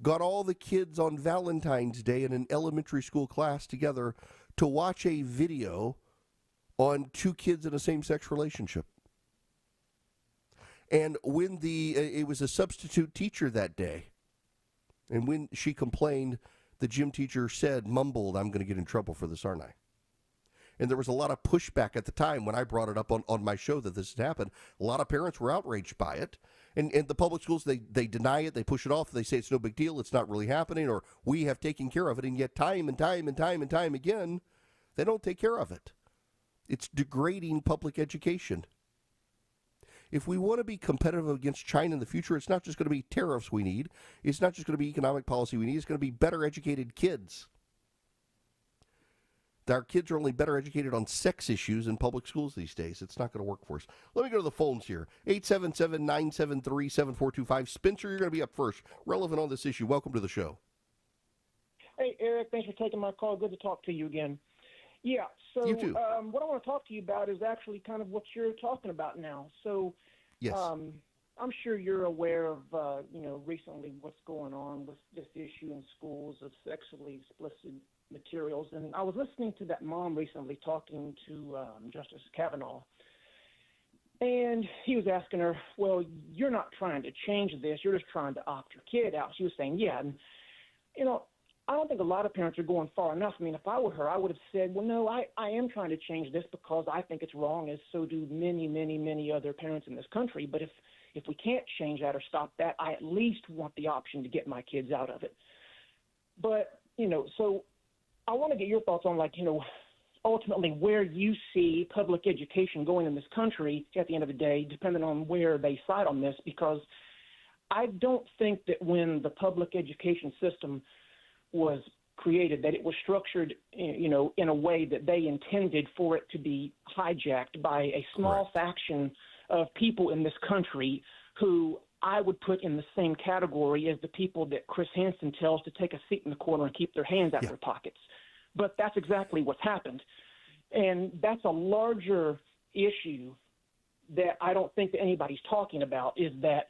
got all the kids on Valentine's Day in an elementary school class together to watch a video on two kids in a same-sex relationship. And when it was a substitute teacher that day, and when she complained, the gym teacher mumbled, "I'm going to get in trouble for this, aren't I?" And there was a lot of pushback at the time when I brought it up on my show that this had happened. A lot of parents were outraged by it. And the public schools, they deny it, they push it off, they say it's no big deal, it's not really happening, or we have taken care of it. And yet time and time again, they don't take care of it. It's degrading public education. If we want to be competitive against China in the future, it's not just going to be tariffs we need. It's not just going to be economic policy we need. It's going to be better educated kids. Our kids are only better educated on sex issues in public schools these days. It's not going to work for us. Let me go to the phones here. 877-973-7425. Spencer, you're going to be up first. Relevant on this issue. Welcome to the show. Hey, Eric, thanks for taking my call. Good to talk to you again. Yeah, so You too. What I want to talk to you about is actually kind of what you're talking about now. So Yes. I'm sure you're aware of, recently what's going on with this issue in schools of sexually explicit materials. And I was listening to that mom recently talking to Justice Kavanaugh. And he was asking her, well, you're not trying to change this. You're just trying to opt your kid out. She was saying, yeah. And, I don't think a lot of parents are going far enough. I mean, if I were her, I would have said, well, no, I am trying to change this because I think it's wrong, as so do many, many, many other parents in this country. But if we can't change that or stop that, I at least want the option to get my kids out of it. But, so I want to get your thoughts on, ultimately where you see public education going in this country at the end of the day, depending on where they side on this, because I don't think that when the public education system was created, that it was structured, in a way that they intended for it to be hijacked by a small faction of people in this country who I would put in the same category as the people that Chris Hansen tells to take a seat in the corner and keep their hands out of their pockets. But that's exactly what's happened. And that's a larger issue that I don't think that anybody's talking about, is that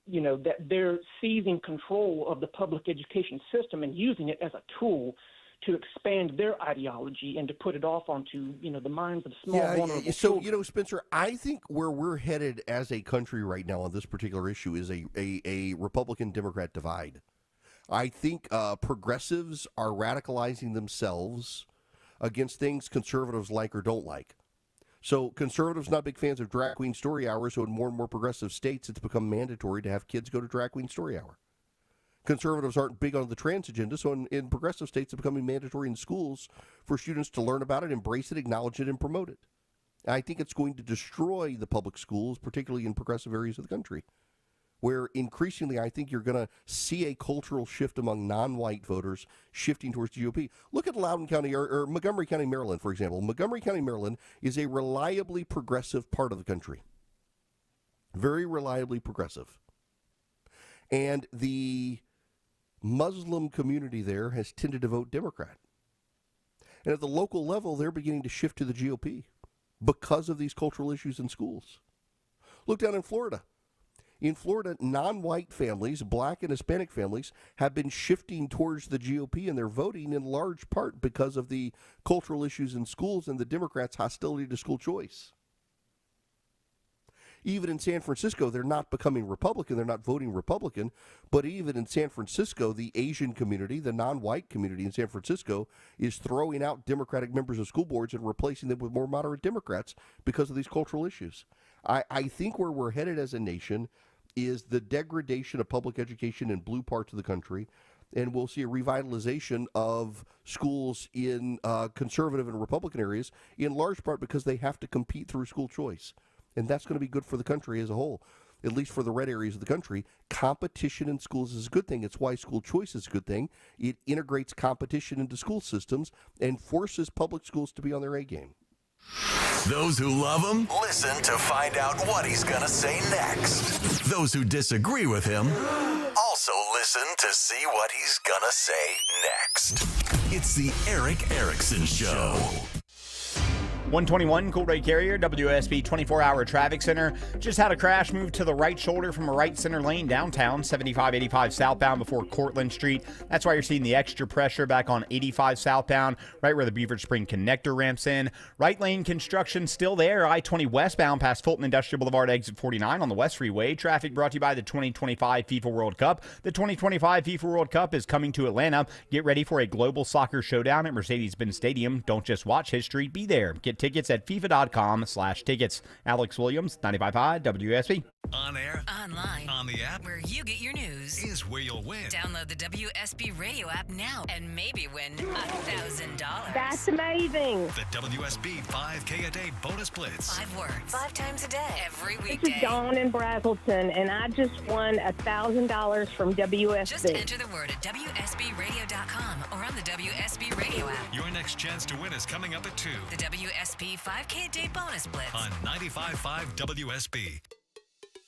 that they're seizing control of the public education system and using it as a tool to expand their ideology and to put it off onto, the minds of small, vulnerable So, children. Spencer, I think where we're headed as a country right now on this particular issue is a Republican-Democrat divide. I think progressives are radicalizing themselves against things conservatives like or don't like. So conservatives not big fans of drag queen story hour, so in more and more progressive states, it's become mandatory to have kids go to drag queen story hour. Conservatives aren't big on the trans agenda, so in progressive states, it's becoming mandatory in schools for students to learn about it, embrace it, acknowledge it, and promote it. And I think it's going to destroy the public schools, particularly in progressive areas of the country, where increasingly I think you're going to see a cultural shift among non-white voters shifting towards the GOP. Look at Loudoun County or Montgomery County, Maryland, for example. Montgomery County, Maryland is a reliably progressive part of the country. Very reliably progressive. And the Muslim community there has tended to vote Democrat. And at the local level, they're beginning to shift to the GOP because of these cultural issues in schools. Look down in Florida. In Florida, non-white families, black and Hispanic families, have been shifting towards the GOP, and they're voting in large part because of the cultural issues in schools and the Democrats' hostility to school choice. Even in San Francisco, they're not becoming Republican, they're not voting Republican, but even in San Francisco, the Asian community, the non-white community in San Francisco, is throwing out Democratic members of school boards and replacing them with more moderate Democrats because of these cultural issues. I think where we're headed as a nation is the degradation of public education in blue parts of the country, and we'll see a revitalization of schools in conservative and Republican areas, in large part because they have to compete through school choice. And that's going to be good for the country as a whole, at least for the red areas of the country. Competition in schools is a good thing. It's why school choice is a good thing. It integrates competition into school systems and forces public schools to be on their A game. Those who love him, listen to find out what he's going to say next. Those who disagree with him, also listen to see what he's going to say next. It's the Eric Erickson Show. 121 Cool Ray Carrier, WSB 24-hour traffic center. Just had a crash move to the right shoulder from a right center lane downtown, 75-85 southbound before Cortlandt Street. That's why you're seeing the extra pressure back on 85 southbound, right where the Beaver Spring connector ramps in. Right lane construction still there. I-20 westbound past Fulton Industrial Boulevard, exit 49 on the West Freeway. Traffic brought to you by the 2025 FIFA World Cup. The 2025 FIFA World Cup is coming to Atlanta. Get ready for a global soccer showdown at Mercedes-Benz Stadium. Don't just watch history, be there. Get tickets at FIFA.com/tickets. Alex Williams, 95.5 WSB. On air, online, on the app, where you get your news, is where you'll win. Download the WSB radio app now and maybe win $1,000. That's amazing. The WSB 5K a day bonus blitz. 5 words, 5 times a day, every This weekday. is Dawn in Brazelton, and I just won $1,000 from WSB. Just enter the word at WSBradio.com or on the WSB radio app. Your next chance to win is coming up at 2. The WSB 5K a day bonus blitz On 95.5 WSB.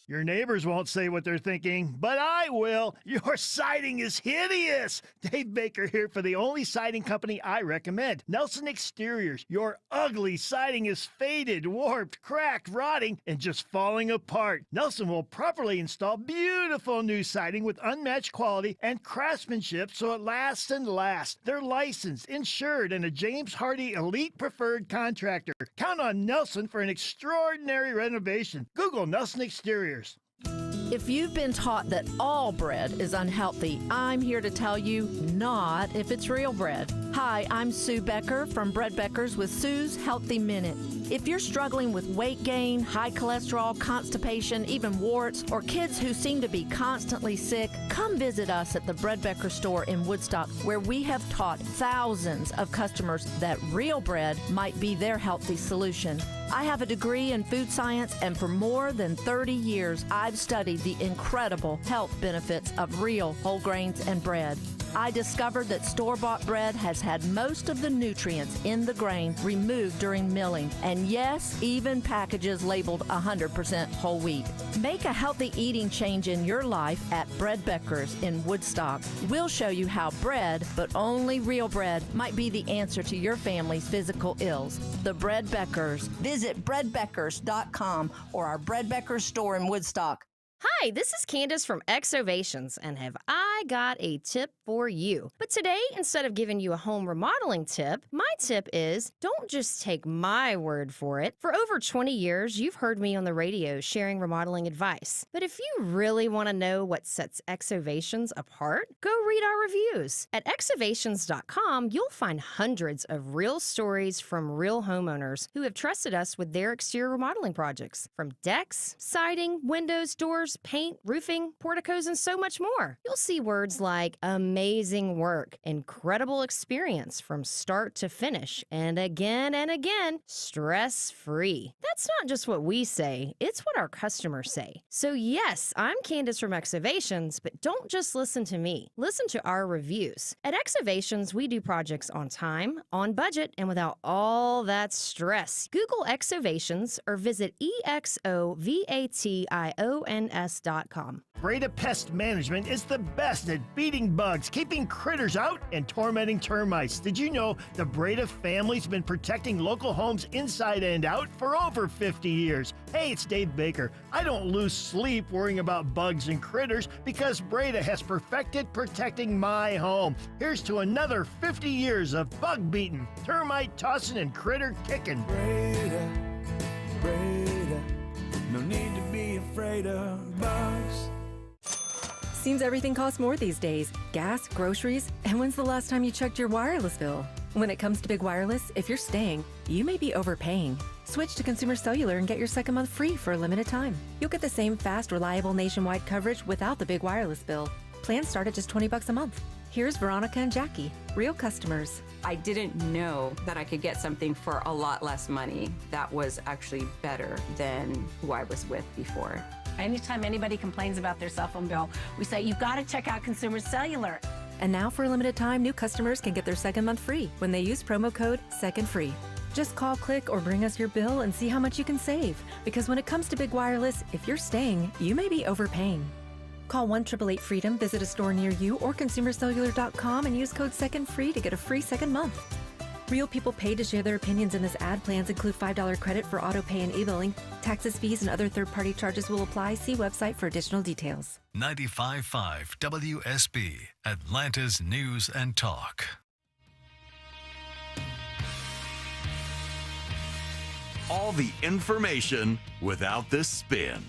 Your neighbors won't say what they're thinking, but I will. Your siding is hideous. Dave Baker here for the only siding company I recommend, Nelson Exteriors. Your ugly siding is faded, warped, cracked, rotting, and just falling apart. Nelson will properly install beautiful new siding with unmatched quality and craftsmanship so it lasts and lasts. They're licensed, insured, and a James Hardy Elite Preferred Contractor. Count on Nelson for an extraordinary renovation. Google Nelson Exteriors. If you've been taught that all bread is unhealthy, I'm here to tell you not if it's real bread. Hi, I'm Sue Becker from Bread Beckers with Sue's Healthy Minute. If you're struggling with weight gain, high cholesterol, constipation, even warts, or kids who seem to be constantly sick, come visit us at the Bread Becker store in Woodstock, where we have taught thousands of customers that real bread might be their healthy solution. I have a degree in food science, and for more than 30 years, I've studied the incredible health benefits of real whole grains and bread. I discovered that store-bought bread has had most of the nutrients in the grain removed during milling, and yes, even packages labeled 100% whole wheat. Make a healthy eating change in your life at Bread Beckers in Woodstock. We'll show you how bread, but only real bread, might be the answer to your family's physical ills. The Bread Beckers. Visit breadbeckers.com or our Bread Beckers store in Woodstock. Hi, this is Candace from Exovations, and have I got a tip for you. But today, instead of giving you a home remodeling tip, my tip is don't just take my word for it. For over 20 years, you've heard me on the radio sharing remodeling advice. But if you really want to know what sets Exovations apart, go read our reviews. At exovations.com, you'll find hundreds of real stories from real homeowners who have trusted us with their exterior remodeling projects. From decks, siding, windows, doors, paint, roofing, porticos, and so much more. You'll see words like amazing work, incredible experience from start to finish, and again, stress-free. That's not just what we say, it's what our customers say. So yes, I'm Candace from Exovations, but don't just listen to me. Listen to our reviews. At Exovations, we do projects on time, on budget, and without all that stress. Google Exovations or visit EXOVATIONS.com. Breda Pest Management is the best at beating bugs, keeping critters out, and tormenting termites. Did you know the Breda family's been protecting local homes inside and out for over 50 years? Hey, it's Dave Baker. I don't lose sleep worrying about bugs and critters because Breda has perfected protecting my home. Here's to another 50 years of bug beating, termite tossing, and critter kicking. Breda, no need to be afraid of bugs. Seems everything costs more these days. Gas, groceries, and when's the last time you checked your wireless bill? When it comes to Big Wireless, if you're staying, you may be overpaying. Switch to Consumer Cellular and get your second month free for a limited time. You'll get the same fast, reliable nationwide coverage without the big wireless bill. Plans start at just $20 a month. Here's Veronica and Jackie, real customers. I didn't know that I could get something for a lot less money that was actually better than who I was with before. Anytime anybody complains about their cell phone bill, we say, you've got to check out Consumer Cellular. And now for a limited time, new customers can get their second month free when they use promo code SECONDFREE. Just call, click, or bring us your bill and see how much you can save. Because when it comes to Big Wireless, if you're staying, you may be overpaying. Call 1-888-FREEDOM, visit a store near you, or consumercellular.com and use code SECONDFREE to get a free second month. Real people paid to share their opinions in this ad. Plans include $5 credit for auto pay and e-billing. Taxes, fees, and other third-party charges will apply. See website for additional details. 95.5 WSB, Atlanta's News and Talk. All the information without the spin.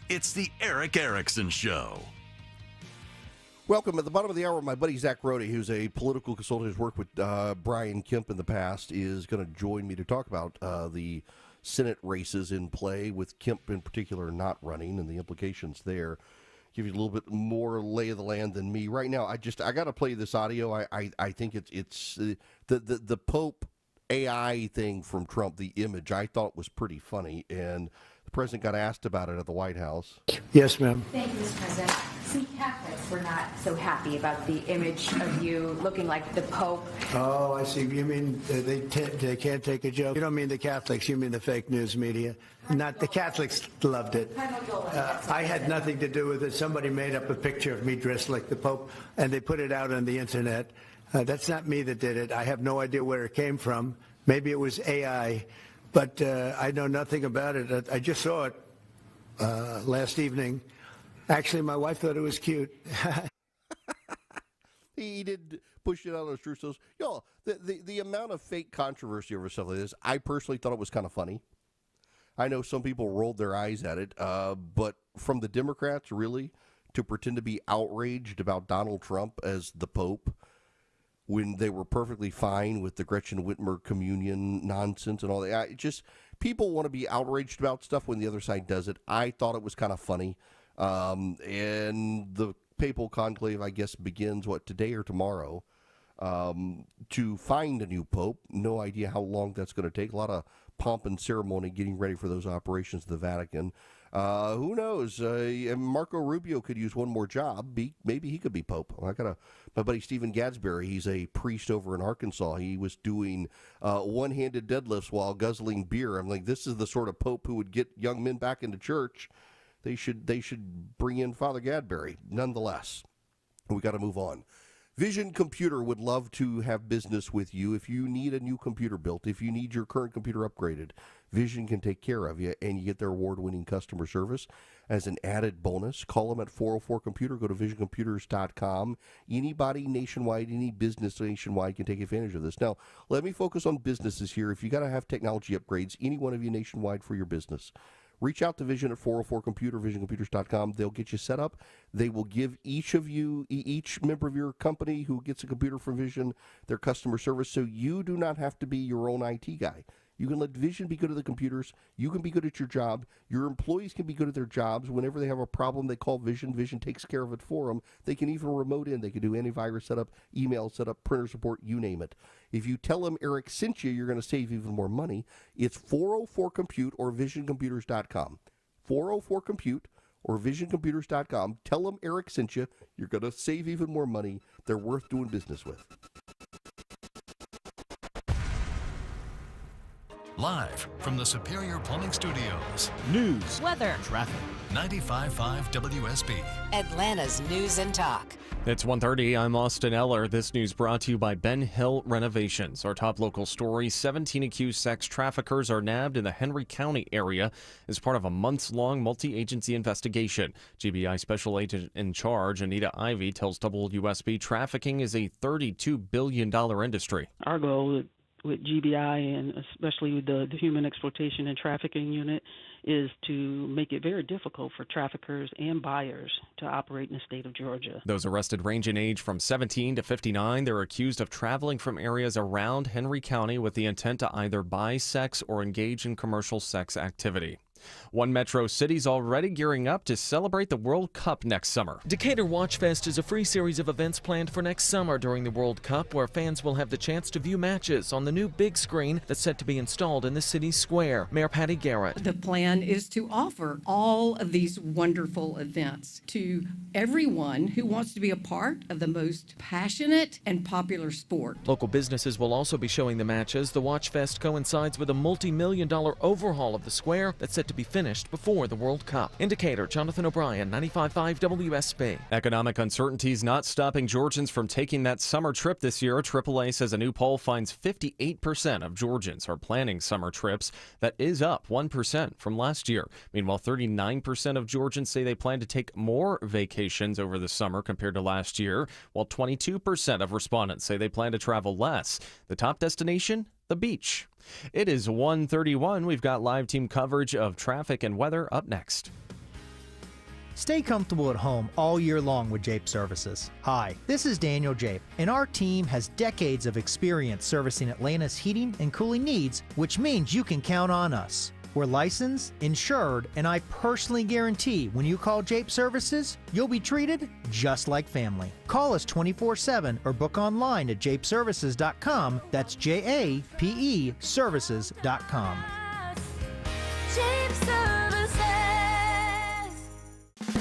It's the Eric Erickson Show. Welcome. At the bottom of the hour, my buddy Zach Rody, who's a political consultant who's worked with Brian Kemp in the past, is going to join me to talk about the Senate races in play, with Kemp in particular not running and the implications there. Give you a little bit more lay of the land than me. Right now, I got to play this audio. I think it's the Pope AI thing from Trump, the image, I thought was pretty funny, and the president got asked about it at the White House. Yes, ma'am. Thank you, Mr. President. Some Catholics were not so happy about the image of you looking like the Pope. Oh, I see. You mean they can't take a joke? You don't mean the Catholics. You mean the fake news media. Not the Catholics loved it. I had nothing to do with it. Somebody made up a picture of me dressed like the Pope, and they put it out on the internet. That's not me that did it. I have no idea where it came from. Maybe it was AI, but I know nothing about it. I just saw it last evening. Actually, my wife thought it was cute. He did push it out on his true selves. Y'all, the amount of fake controversy over stuff like this, I personally thought it was kind of funny. I know some people rolled their eyes at it, but from the Democrats, really, to pretend to be outraged about Donald Trump as the Pope when they were perfectly fine with the Gretchen Whitmer communion nonsense and all that. People want to be outraged about stuff when the other side does it. I thought it was kind of funny. And the papal conclave, I guess, begins, today or tomorrow, to find a new pope. No idea how long that's going to take. A lot of pomp and ceremony getting ready for those operations at the Vatican. Who knows? Marco Rubio could use one more job. Maybe he could be pope. My buddy Stephen Gadsberry, he's a priest over in Arkansas. He was doing one-handed deadlifts while guzzling beer. I'm like, this is the sort of pope who would get young men back into church. They should bring in Father Gadberry. Nonetheless, we got to move on. Vision Computer would love to have business with you. If you need a new computer built, if you need your current computer upgraded, Vision can take care of you, and you get their award-winning customer service as an added bonus. Call them at 404-COMPUTER. Go to visioncomputers.com. Anybody nationwide, any business nationwide can take advantage of this. Now, let me focus on businesses here. If you got to have technology upgrades, any one of you nationwide for your business, reach out to Vision at 404-COMPUTER, visioncomputers.com. They'll get you set up. They will give each member of your company who gets a computer from Vision their customer service, so you do not have to be your own IT guy. You can let Vision be good at the computers. You can be good at your job. Your employees can be good at their jobs. Whenever they have a problem, they call Vision. Vision takes care of it for them. They can even remote in. They can do antivirus setup, email setup, printer support, you name it. If you tell them Eric sent you, you're going to save even more money. It's 404-COMPUTE or visioncomputers.com. 404-COMPUTE or visioncomputers.com. Tell them Eric sent you. You're going to save even more money. They're worth doing business with. Live from the Superior Plumbing Studios. News, weather, traffic. 95.5 WSB. Atlanta's News and Talk. It's 1:30. I'm Austin Eller. This news brought to you by Ben Hill Renovations. Our top local story, 17 accused sex traffickers are nabbed in the Henry County area as part of a months-long multi-agency investigation. GBI Special Agent in Charge, Anita Ivey, tells WSB trafficking is a $32 billion industry. Our goal with GBI and especially with the Human Exploitation and Trafficking Unit is to make it very difficult for traffickers and buyers to operate in the state of Georgia. Those arrested range in age from 17 to 59. They're accused of traveling from areas around Henry County with the intent to either buy sex or engage in commercial sex activity. One metro city's already gearing up to celebrate the World Cup next summer. Decatur Watch Fest is a free series of events planned for next summer during the World Cup, where fans will have the chance to view matches on the new big screen that's set to be installed in the city's square. Mayor Patty Garrett. The plan is to offer all of these wonderful events to everyone who wants to be a part of the most passionate and popular sport. Local businesses will also be showing the matches. The Watch Fest coincides with a multi-million-dollar overhaul of the square that's set to be finished before the World Cup. In Decatur, Jonathan O'Brien, 95.5 WSB. Economic uncertainties not stopping Georgians from taking that summer trip this year. AAA says a new poll finds 58% of Georgians are planning summer trips. That is up 1% from last year. Meanwhile, 39% of Georgians say they plan to take more vacations over the summer compared to last year, while 22% of respondents say they plan to travel less. The top destination? The beach. It is 1:31. We've got live team coverage of traffic and weather up next. Stay comfortable at home all year long with Jape Services. Hi, this is Daniel Jape, and our team has decades of experience servicing Atlanta's heating and cooling needs, which means you can count on us. We're licensed, insured, and I personally guarantee when you call Jape Services, you'll be treated just like family. Call us 24/7 or book online at japeservices.com. That's JAPE services.com. Jape Services.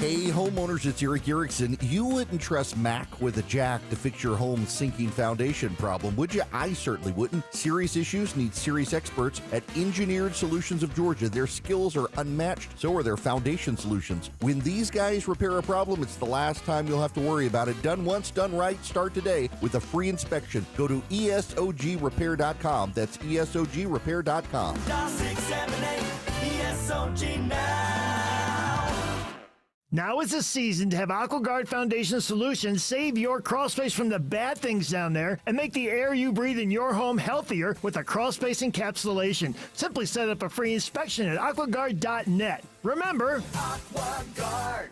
Hey homeowners, it's Eric Erickson. You wouldn't trust Mac with a jack to fix your home's sinking foundation problem, would you? I certainly wouldn't. Serious issues need serious experts at Engineered Solutions of Georgia. Their skills are unmatched, so are their foundation solutions. When these guys repair a problem, it's the last time you'll have to worry about it. Done once, done right. Start today with a free inspection. Go to ESOGrepair.com. That's ESOGrepair.com. Dial 678 ESOG now. Now is the season to have AquaGuard Foundation Solutions save your crawl space from the bad things down there and make the air you breathe in your home healthier with a crawl space encapsulation. Simply set up a free inspection at aquaguard.net. Remember, AquaGuard.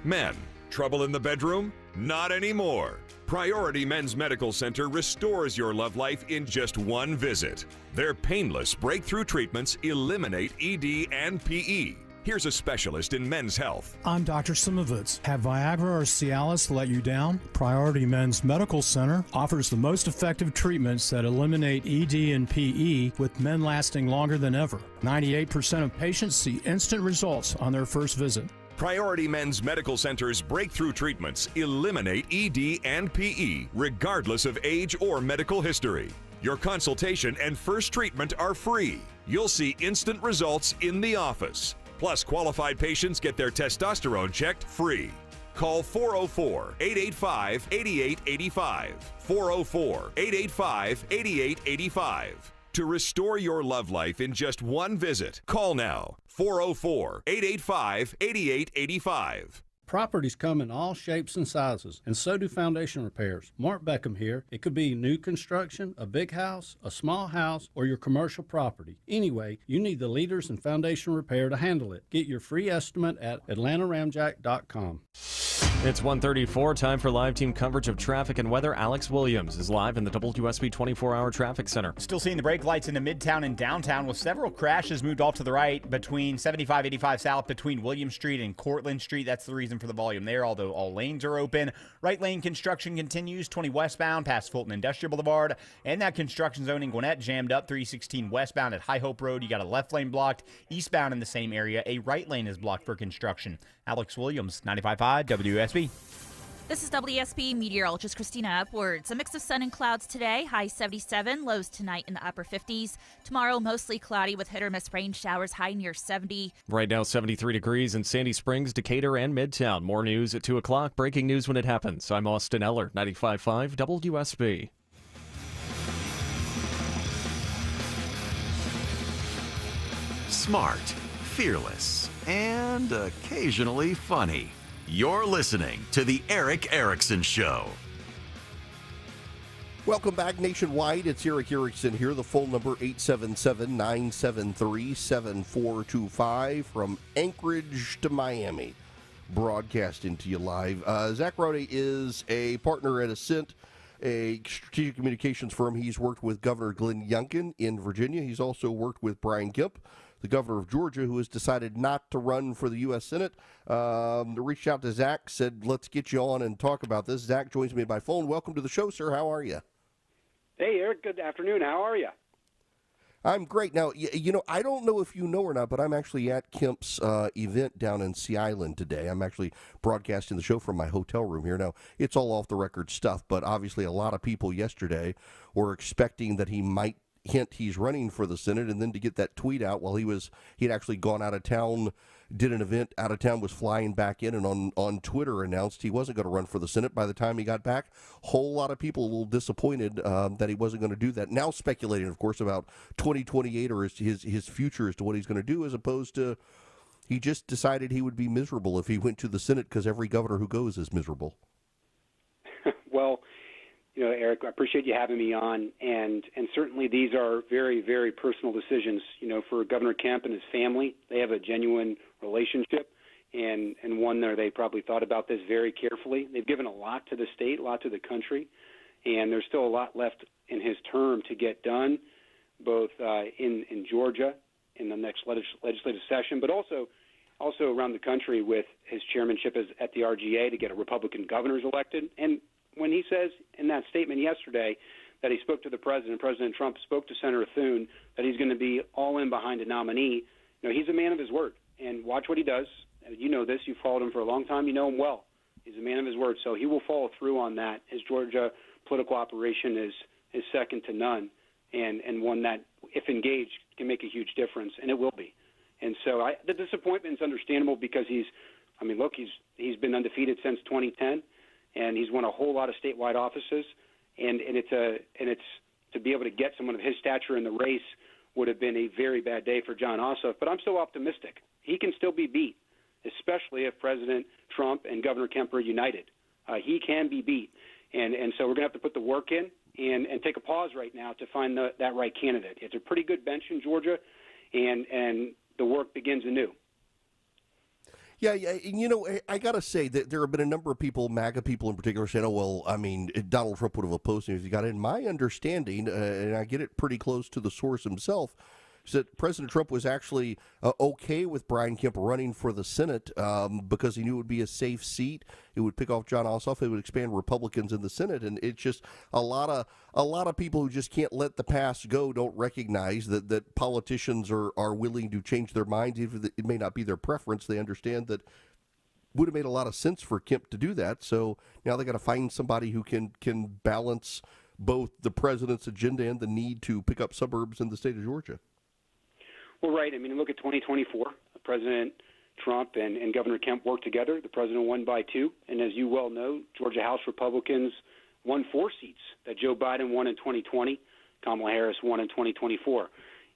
Men, trouble in the bedroom? Not anymore. Priority Men's Medical Center restores your love life in just one visit. Their painless breakthrough treatments eliminate ED and PE. Here's a specialist in men's health. I'm Dr. Simovitz. Have Viagra or Cialis let you down? Priority Men's Medical Center offers the most effective treatments that eliminate ED and PE, with men lasting longer than ever. 98% of patients see instant results on their first visit. Priority Men's Medical Center's breakthrough treatments eliminate ED and PE, regardless of age or medical history. Your consultation and first treatment are free. You'll see instant results in the office. Plus, qualified patients get their testosterone checked free. Call 404-885-8885. 404-885-8885. To restore your love life in just one visit, call now. 404-885-8885. Properties come in all shapes and sizes, and so do foundation repairs. Mark Beckham here. It could be new construction, a big house, a small house, or your commercial property. Anyway, you need the leaders in foundation repair to handle it. Get your free estimate at atlantaramjack.com. It's 1:34, time for live team coverage of traffic and weather. Alex Williams is live in the WSB 24-hour traffic center. Still seeing the brake lights into Midtown and downtown, with several crashes moved off to the right between 75-85 south between William Street and Cortlandt Street. That's the reason for the volume there, although all lanes are open. Right lane construction continues 20 westbound past Fulton Industrial Boulevard, and that construction zone in Gwinnett jammed up 316 westbound at High Hope Road. You got a left lane blocked. Eastbound in the same area, a right lane is blocked for construction. Alex Williams, 95.5 WSB. This is WSB meteorologist Christina Upwards. A mix of sun and clouds today, high 77, lows tonight in the upper 50s. Tomorrow, mostly cloudy with hit or miss rain showers, high near 70. Right now, 73 degrees in Sandy Springs, Decatur, and Midtown. More news at 2 o'clock. Breaking news when it happens. I'm Austin Eller, 95.5 WSB. Smart, fearless, and occasionally funny. You're listening to The Eric Erickson Show. Welcome back nationwide. It's Eric Erickson here. The phone number 877-973-7425 from Anchorage to Miami. Broadcasting to you live. Zach Rode is a partner at Ascent, a strategic communications firm. He's worked with Governor Glenn Youngkin in Virginia. He's also worked with Brian Kemp, the governor of Georgia, who has decided not to run for the U.S. Senate. Reached out to Zach, said, let's get you on and talk about this. Zach joins me by phone. Welcome to the show, sir. How are you? Hey, Eric. Good afternoon. How are you? I'm great. Now, you know, I don't know if you know or not, but I'm actually at Kemp's event down in Sea Island today. I'm actually broadcasting the show from my hotel room here. Now, it's all off-the-record stuff, but obviously a lot of people yesterday were expecting that he might hint he's running for the Senate, and then to get that tweet out while he'd actually gone out of town, did an event out of town, was flying back in, and on Twitter announced he wasn't going to run for the Senate. By the time he got back, whole lot of people a little disappointed that he wasn't going to do that. Now speculating, of course, about 2028 or his future as to what he's going to do, as opposed to he just decided he would be miserable if he went to the Senate because every governor who goes is miserable. Well, you know, Eric, I appreciate you having me on, and certainly these are very, very personal decisions, you know, for Governor Kemp and his family. They have a genuine relationship, and one where they probably thought about this very carefully. They've given a lot to the state, a lot to the country, and there's still a lot left in his term to get done, both in Georgia in the next legislative session, but also around the country with his chairmanship at the RGA to get Republican governors elected. And when he says in that statement yesterday that he spoke to the president, President Trump spoke to Senator Thune, that he's going to be all in behind a nominee, you know, he's a man of his word. And watch what he does You know this. You've followed him for a long time. You know him well. He's a man of his word, so he will follow through on that. His Georgia political operation is second to none, and one that, if engaged, can make a huge difference, and it will be. And so the disappointment is understandable because he's been undefeated since 2010, and he's won a whole lot of statewide offices, and it's to be able to get someone of his stature in the race would have been a very bad day for Jon Ossoff. But I'm still optimistic. He can still be beat, especially if President Trump and Governor Kemp are united. He can be beat. And so we're going to have to put the work in and take a pause right now to find that right candidate. It's a pretty good bench in Georgia, and the work begins anew. Yeah, you know, I got to say that there have been a number of people, MAGA people in particular, saying, oh, well, I mean, Donald Trump would have opposed him if he got in. My understanding, and I get it pretty close to the source himself, is that President Trump was actually okay with Brian Kemp running for the Senate because he knew it would be a safe seat. It would pick off Jon Ossoff. It would expand Republicans in the Senate. And it's just a lot of people who just can't let the past go don't recognize that politicians are willing to change their minds, even if it may not be their preference. They understand that would have made a lot of sense for Kemp to do that. So now they got to find somebody who can balance both the president's agenda and the need to pick up suburbs in the state of Georgia. Well, right. I mean, look at 2024. President Trump and Governor Kemp worked together. The president won by 2. And as you well know, Georgia House Republicans won 4 seats that Joe Biden won in 2020, Kamala Harris won in 2024.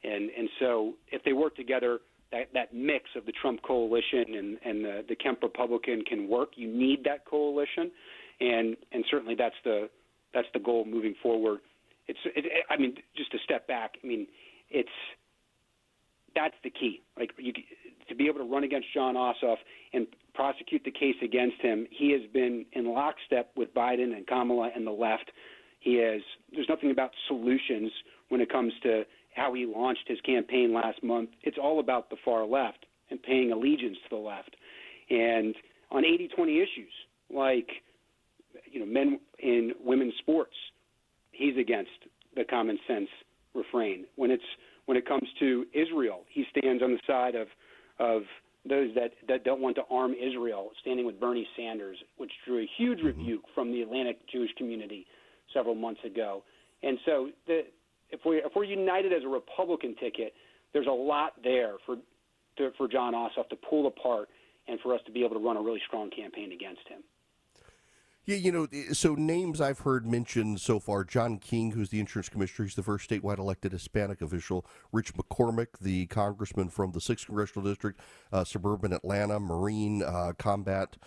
And so if they work together, that mix of the Trump coalition and the Kemp Republican can work. You need that coalition. And certainly that's the goal moving forward. I mean, just to step back, I mean, that's the key. Like, to be able to run against Jon Ossoff and prosecute the case against him, he has been in lockstep with Biden and Kamala and the left. There's nothing about solutions when it comes to how he launched his campaign last month. It's all about the far left and paying allegiance to the left. And on 80-20 issues like, you know, men in women's sports, he's against the common sense refrain. When it comes to Israel, he stands on the side of those that don't want to arm Israel, standing with Bernie Sanders, which drew a huge rebuke from the Atlantic Jewish community several months ago. And so if we're united as a Republican ticket, there's a lot there for Jon Ossoff to pull apart and for us to be able to run a really strong campaign against him. Yeah, you know, so names I've heard mentioned so far: John King, who's the insurance commissioner, he's the first statewide elected Hispanic official; Rich McCormick, the congressman from the 6th Congressional District, suburban Atlanta, Marine, combat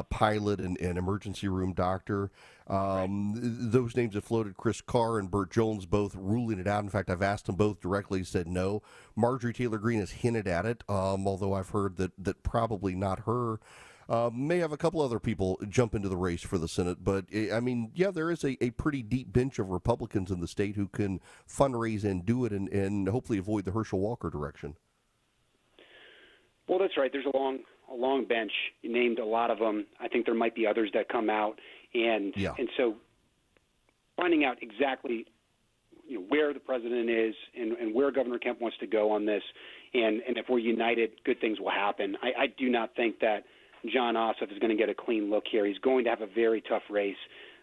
pilot, and emergency room doctor. Those names have floated. Chris Carr and Burt Jones both ruling it out. In fact, I've asked them both directly, said no. Marjorie Taylor Greene has hinted at it, although I've heard that probably not her. May have a couple other people jump into the race for the Senate, but I mean, yeah, there is a pretty deep bench of Republicans in the state who can fundraise and do it and hopefully avoid the Herschel Walker direction. Well, that's right. There's a long bench. You named a lot of them. I think there might be others that come out, and so finding out exactly where the president is and where Governor Kemp wants to go on this, and if we're united, good things will happen. I do not think that Jon Ossoff is going to get a clean look here. He's going to have a very tough race.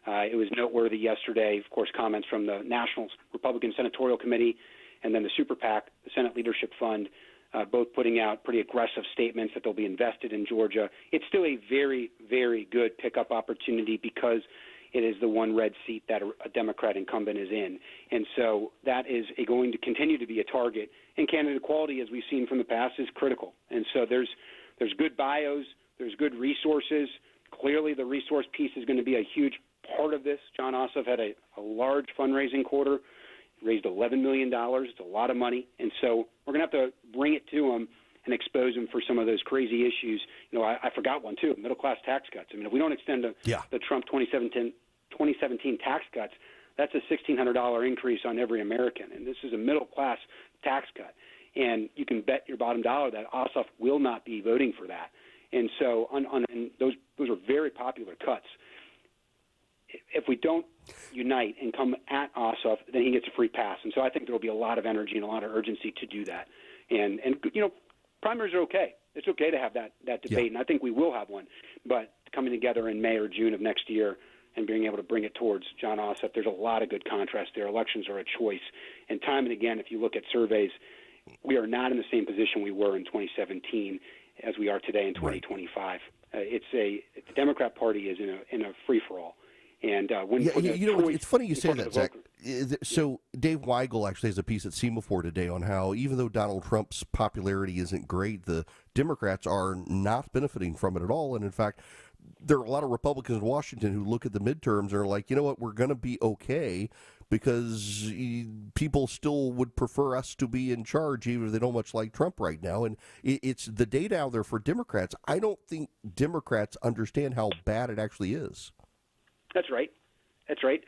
It was noteworthy yesterday, of course, comments from the National Republican Senatorial Committee and then the Super PAC, the Senate Leadership Fund, both putting out pretty aggressive statements that they'll be invested in Georgia. It's still a very, very good pickup opportunity because it is the one red seat that a Democrat incumbent is in. And so that is going to continue to be a target. And candidate quality, as we've seen from the past, is critical. And so there's good bios. There's good resources. Clearly, the resource piece is going to be a huge part of this. Jon Ossoff had a large fundraising quarter, raised $11 million. It's a lot of money. And so we're going to have to bring it to him and expose him for some of those crazy issues. You know, I forgot one, too, middle-class tax cuts. I mean, if we don't extend the Trump 2017 tax cuts, that's a $1,600 increase on every American. And this is a middle-class tax cut. And you can bet your bottom dollar that Ossoff will not be voting for that. And so and those are very popular cuts. If we don't unite and come at Ossoff, then he gets a free pass. And so I think there will be a lot of energy and a lot of urgency to do that. And primaries are okay. It's okay to have that debate, and I think we will have one. But coming together in May or June of next year and being able to bring it towards Jon Ossoff, there's a lot of good contrast there. Elections are a choice. And time and again, if you look at surveys, we are not in the same position we were in 2017 as we are today in 2025. The Democrat Party is in a free-for-all. And it's funny you say that, Zach. So Dave Weigel actually has a piece at Semaphore today on how even though Donald Trump's popularity isn't great, the Democrats are not benefiting from it at all. And in fact, there are a lot of Republicans in Washington who look at the midterms and are like, you know what, we're going to be okay because people still would prefer us to be in charge, even if they don't much like Trump right now. And it's the data out there for Democrats. I don't think Democrats understand how bad it actually is. That's right.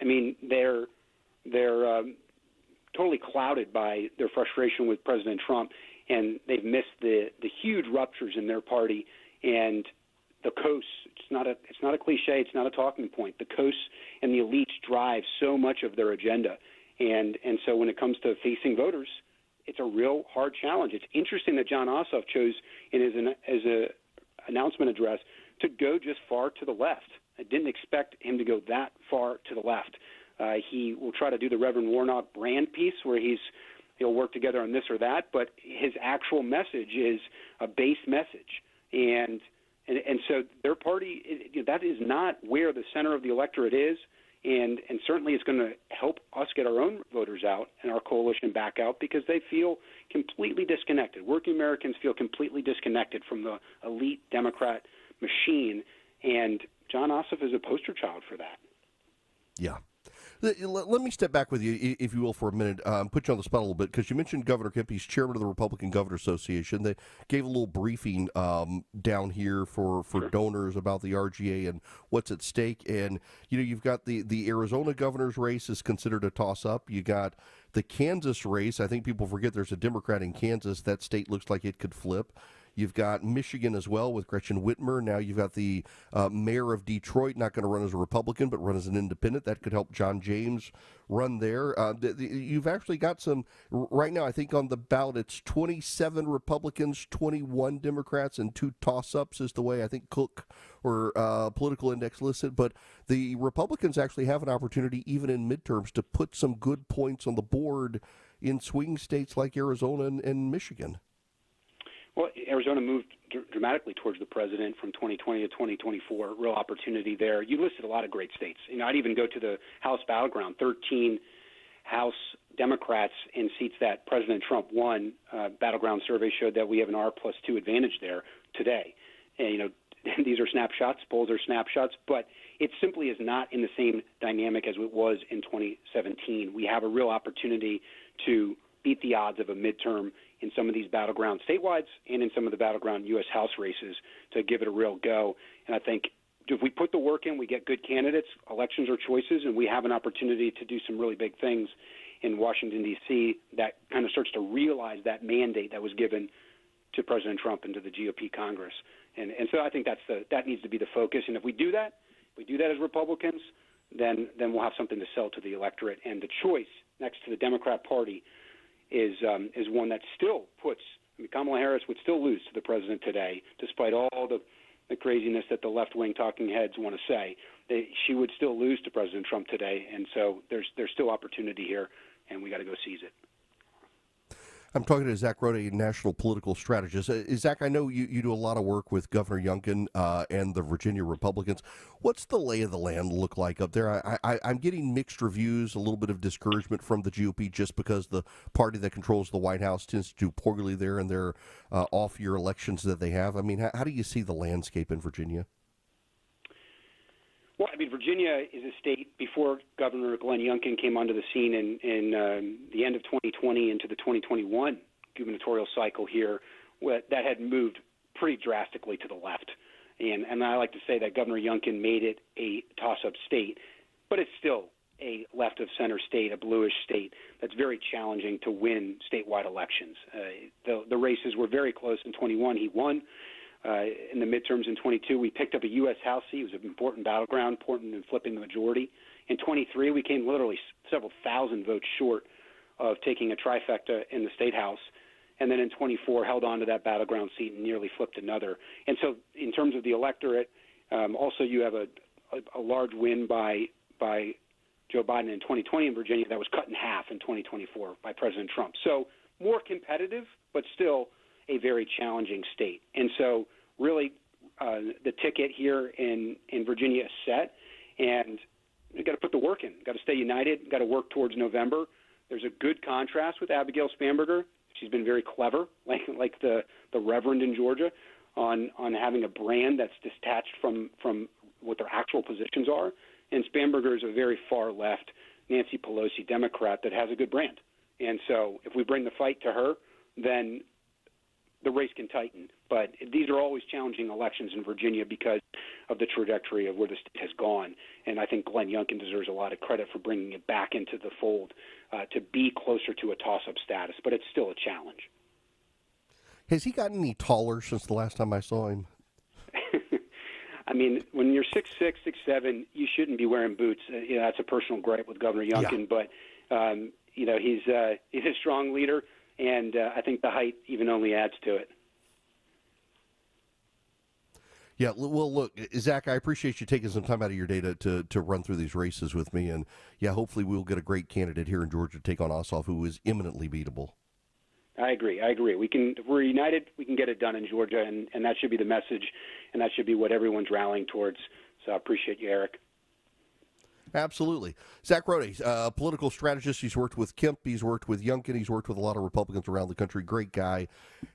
I mean, they're totally clouded by their frustration with President Trump, and they've missed the huge ruptures in their party and the coasts. It's not a cliche. It's not a talking point. The coasts and the elites drive so much of their agenda, and so when it comes to facing voters, it's a real hard challenge. It's interesting that Jon Ossoff chose in his announcement address to go just far to the left. I didn't expect him to go that far to the left. He will try to do the Reverend Warnock brand piece where he'll work together on this or that, but his actual message is a base message. And so their party, that is not where the center of the electorate is, and certainly it's going to help us get our own voters out and our coalition back out because they feel completely disconnected. Working Americans feel completely disconnected from the elite Democrat machine, and Jon Ossoff is a poster child for that. Yeah. Let me step back with you, if you will, for a minute, put you on the spot a little bit, because you mentioned Governor Kemp. He's chairman of the Republican Governor Association. They gave a little briefing down here for donors about the RGA and what's at stake. And, you've got the Arizona governor's race is considered a toss-up. You got the Kansas race. I think people forget there's a Democrat in Kansas. That state looks like it could flip. You've got Michigan as well with Gretchen Whitmer. Now you've got the mayor of Detroit, not going to run as a Republican, but run as an independent. That could help John James run there. You've actually got some, right now I think on the ballot it's 27 Republicans, 21 Democrats, and 2 toss-ups is the way I think Cook or Political Index listed. But the Republicans actually have an opportunity, even in midterms, to put some good points on the board in swing states like Arizona and Michigan. Well, Arizona moved dramatically towards the president from 2020 to 2024. Real opportunity there. You listed a lot of great states. I'd even go to the House battleground. 13 House Democrats in seats that President Trump won. Battleground survey showed that we have an R+2 advantage there today. And, these are snapshots. Polls are snapshots, but it simply is not in the same dynamic as it was in 2017. We have a real opportunity to beat the odds of a midterm in some of these battleground statewide and in some of the battleground U.S. House races to give it a real go. And I think if we put the work in, we get good candidates. Elections are choices, and we have an opportunity to do some really big things in Washington, D.C. that kind of starts to realize that mandate that was given to President Trump and to the GOP Congress. And so I think that needs to be the focus. And if we do that as Republicans, then we'll have something to sell to the electorate. And the choice next to the Democrat Party is one that still puts Kamala Harris would still lose to the president today, despite all the craziness that the left-wing talking heads want to say. She would still lose to President Trump today, and so there's still opportunity here, and we got to go seize it. I'm talking to Zach Rode, a national political strategist. Zach, I know you do a lot of work with Governor Youngkin and the Virginia Republicans. What's the lay of the land look like up there? I'm getting mixed reviews, a little bit of discouragement from the GOP just because the party that controls the White House tends to do poorly there in their off-year elections that they have. I mean, how do you see the landscape in Virginia? Well, Virginia is a state before Governor Glenn Youngkin came onto the scene in the end of 2020 into the 2021 gubernatorial cycle here that had moved pretty drastically to the left. And I like to say that Governor Youngkin made it a toss-up state, but it's still a left-of-center state, a bluish state that's very challenging to win statewide elections. The races were very close in 21. He won. In the midterms in 22, we picked up a U.S. House seat. It was an important battleground, important in flipping the majority. In 23, we came literally several thousand votes short of taking a trifecta in the state house. and then in 24 held on to that battleground seat and nearly flipped another. And so in terms of the electorate, also you have a large win by Joe Biden in 2020 in Virginia that was cut in half in 2024 by President Trump. So more competitive, but still a very challenging state. And so really the ticket here in Virginia is set, and you got to put the work in. Got to stay united. Got to work towards November. There's a good contrast with Abigail Spanberger. She's been very clever, like the Reverend in Georgia, on having a brand that's detached from what their actual positions are. And Spanberger is a very far left Nancy Pelosi Democrat that has a good brand. And so if we bring the fight to her, then the race can tighten. But these are always challenging elections in Virginia because of the trajectory of where the state has gone. And I think Glenn Youngkin deserves a lot of credit for bringing it back into the fold to be closer to a toss-up status. But it's still a challenge. Has he gotten any taller since the last time I saw him? I mean, when you're 6'6", 6'7", you shouldn't be wearing boots. That's a personal gripe with Governor Youngkin. Yeah. But, he's a strong leader, and I think the height even only adds to it. Yeah, well, look, Zach, I appreciate you taking some time out of your day to run through these races with me. And, yeah, hopefully we'll get a great candidate here in Georgia to take on Ossoff, who is imminently beatable. I agree. If we're united, we can get it done in Georgia, and that should be the message, and that should be what everyone's rallying towards. So I appreciate you, Eric. Absolutely. Zach Rode, a political strategist. He's worked with Kemp. He's worked with Youngkin. He's worked with a lot of Republicans around the country. Great guy.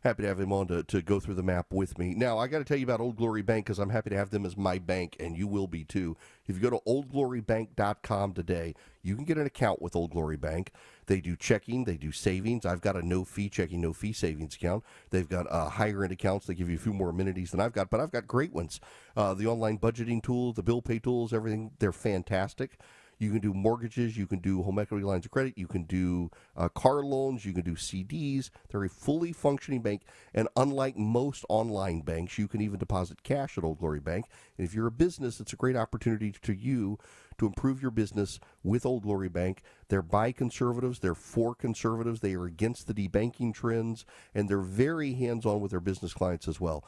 Happy to have him on to go through the map with me. Now, I got to tell you about Old Glory Bank because I'm happy to have them as my bank, and you will be too. If you go to oldglorybank.com today, you can get an account with Old Glory Bank. They do checking. They do savings. I've got a no-fee checking, no-fee savings account. They've got higher-end accounts. They give you a few more amenities than I've got, but I've got great ones. The online budgeting tools, the bill pay tools, everything, they're fantastic. You can do mortgages. You can do home equity lines of credit. You can do car loans. You can do CDs. They're a fully functioning bank, and unlike most online banks, you can even deposit cash at Old Glory Bank. And if you're a business, it's a great opportunity to you to improve your business with Old Glory Bank. They're by conservatives. They're for conservatives. They are against the debanking trends, and they're very hands-on with their business clients as well.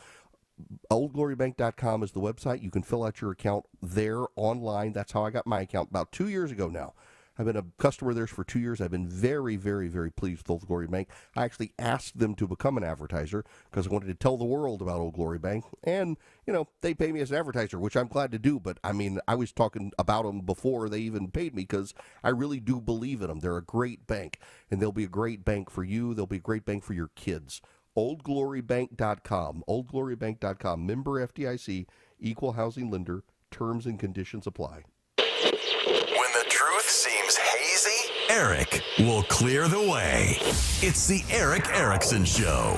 OldGloryBank.com is the website. You can fill out your account there online. That's how I got my account about 2 years ago now. I've been a customer of theirs for 2 years. I've been very, very, very pleased with Old Glory Bank. I actually asked them to become an advertiser because I wanted to tell the world about Old Glory Bank. And, they pay me as an advertiser, which I'm glad to do. But, I was talking about them before they even paid me because I really do believe in them. They're a great bank, and they'll be a great bank for you. They'll be a great bank for your kids. OldGloryBank.com. OldGloryBank.com. Member FDIC. Equal housing lender. Terms and conditions apply. When the truth seems hazy, Eric will clear the way. It's the Eric Erickson Show.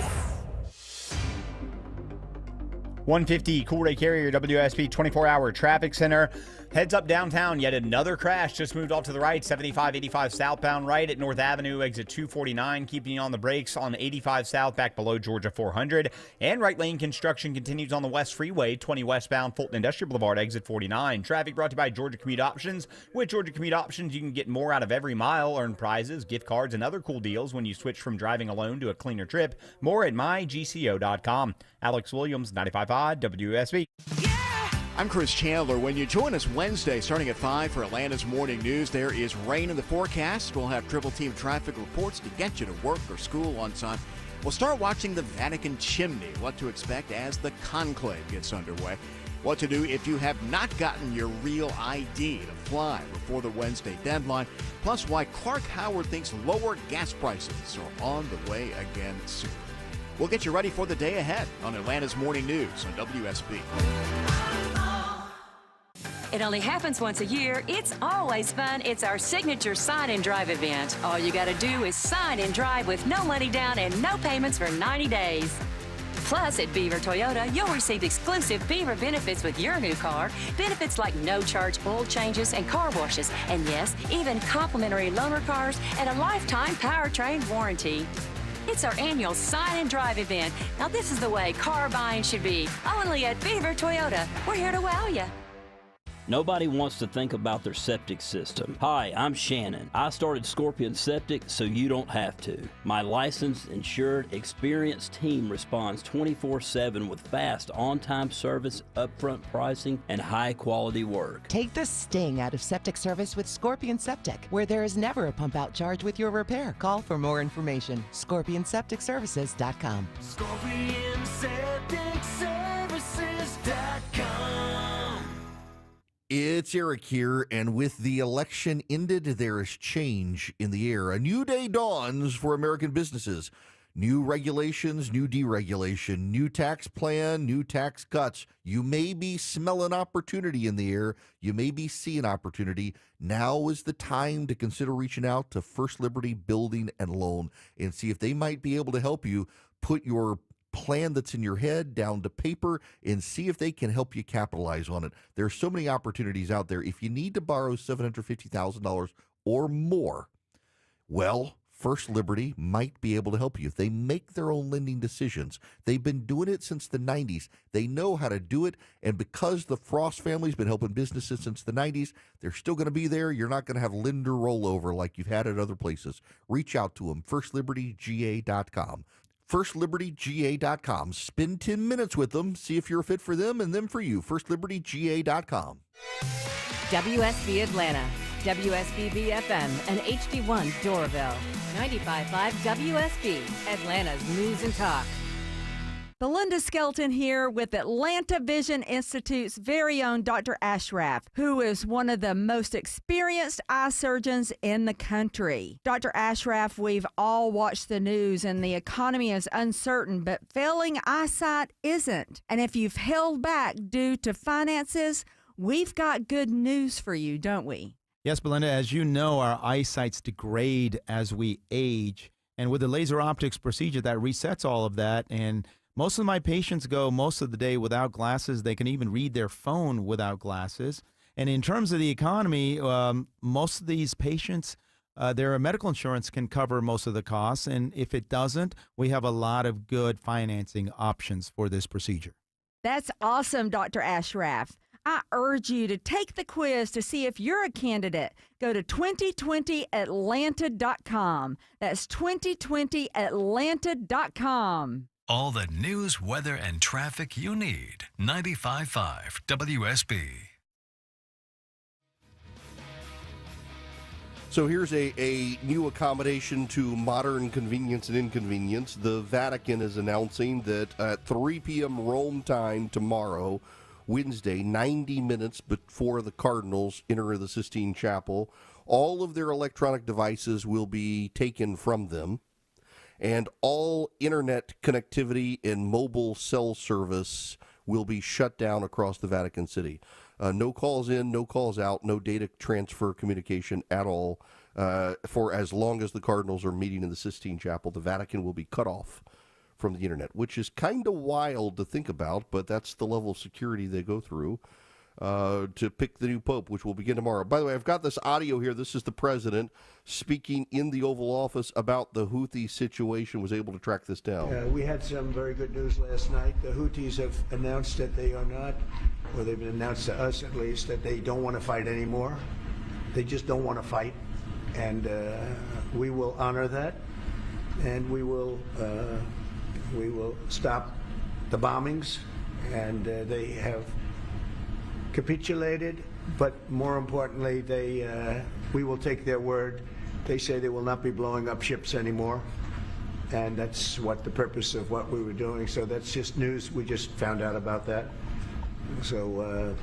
150 Coolray Carrier WSB 24-hour traffic center. Heads up downtown, yet another crash just moved off to the right, 75-85 southbound right at North Avenue, exit 249, keeping you on the brakes on 85 south back below Georgia 400. And right lane construction continues on the West Freeway, 20 westbound Fulton Industrial Boulevard, exit 49. Traffic brought to you by Georgia Commute Options. With Georgia Commute Options, you can get more out of every mile, earn prizes, gift cards, and other cool deals when you switch from driving alone to a cleaner trip. More at mygco.com. Alex Williams, 95.5 WSB. I'm Chris Chandler. When you join us Wednesday starting at 5 for Atlanta's Morning News, there is rain in the forecast. We'll have triple team traffic reports to get you to work or school on time. We'll start watching the Vatican chimney, what to expect as the conclave gets underway, what to do if you have not gotten your real ID to fly before the Wednesday deadline, plus why Clark Howard thinks lower gas prices are on the way again soon. We'll get you ready for the day ahead on Atlanta's Morning News on WSB. It only happens once a year. It's always fun. It's our signature Sign and Drive event. All you got to do is sign and drive with no money down and no payments for 90 days. Plus, at Beaver Toyota, you'll receive exclusive Beaver benefits with your new car. Benefits like no-charge oil changes and car washes. And yes, even complimentary loaner cars and a lifetime powertrain warranty. It's our annual Sign and Drive event. Now, this is the way car buying should be. Only at Beaver Toyota. We're here to wow you. Nobody wants to think about their septic system. Hi, I'm Shannon. I started Scorpion Septic so you don't have to. My licensed, insured, experienced team responds 24/7 with fast, on-time service, upfront pricing, and high-quality work. Take the sting out of septic service with Scorpion Septic, where there is never a pump-out charge with your repair. Call for more information. ScorpionSepticServices.com. ScorpionSepticServices.com. It's Eric here, and with the election ended, there is change in the air. A new day dawns for American businesses. New regulations, new deregulation, new tax plan, new tax cuts. You may be smelling opportunity in the air. You may be seeing opportunity. Now is the time to consider reaching out to First Liberty Building and Loan and see if they might be able to help you put your plan that's in your head down to paper and see if they can help you capitalize on it. There are so many opportunities out there. If you need to borrow $750,000 or more, well, First Liberty might be able to help you. They make their own lending decisions. They've been doing it since the 90s. They know how to do it, and because the Frost family's been helping businesses since the 90s, they're still going to be there. You're not going to have lender rollover like you've had at other places. Reach out to them, firstlibertyga.com. FirstLibertyGA.com. Spend 10 minutes with them, see if you're a fit for them and them for you. FirstLibertyGA.com. WSB Atlanta, WSB BFM, and HD1 Doraville. 95.5 WSB, Atlanta's News and Talk. Belinda Skelton here with Atlanta Vision Institute's very own Dr. Ashraf, who is one of the most experienced eye surgeons in the country. Dr. Ashraf, we've all watched the news and the economy is uncertain, but failing eyesight isn't. And if you've held back due to finances, we've got good news for you, don't we? Yes, Belinda, as you know, our eyesights degrade as we age. And with the laser optics procedure, that resets all of that. And most of my patients go most of the day without glasses. They can even read their phone without glasses. And in terms of the economy, most of these patients, their medical insurance can cover most of the costs. And if it doesn't, we have a lot of good financing options for this procedure. That's awesome, Dr. Ashraf. I urge you to take the quiz to see if you're a candidate. Go to 2020atlanta.com. That's 2020atlanta.com. All the news, weather, and traffic you need. 95.5 WSB. So here's a new accommodation to modern convenience and inconvenience. The Vatican is announcing that at 3 p.m. Rome time tomorrow, Wednesday, 90 minutes before the Cardinals enter the Sistine Chapel, all of their electronic devices will be taken from them, and all internet connectivity and mobile cell service will be shut down across the Vatican City. No calls in, no calls out, no data transfer communication at all. For as long as the Cardinals are meeting in the Sistine Chapel, the Vatican will be cut off from the internet, which is kind of wild to think about, but that's the level of security they go through to pick the new pope, which will begin tomorrow. By the way, I've got this audio here. This is the president speaking in the Oval Office about the Houthi situation, was able to track this down. We had some very good news last night. The Houthis have announced that they are not, or they've announced to us at least, that they don't want to fight anymore. They just don't want to fight. And we will honor that, and we will stop the bombings, and they have capitulated, but more importantly, we will take their word. They say they will not be blowing up ships anymore, and that's what the purpose of what we were doing. So that's just news. We just found out about that. So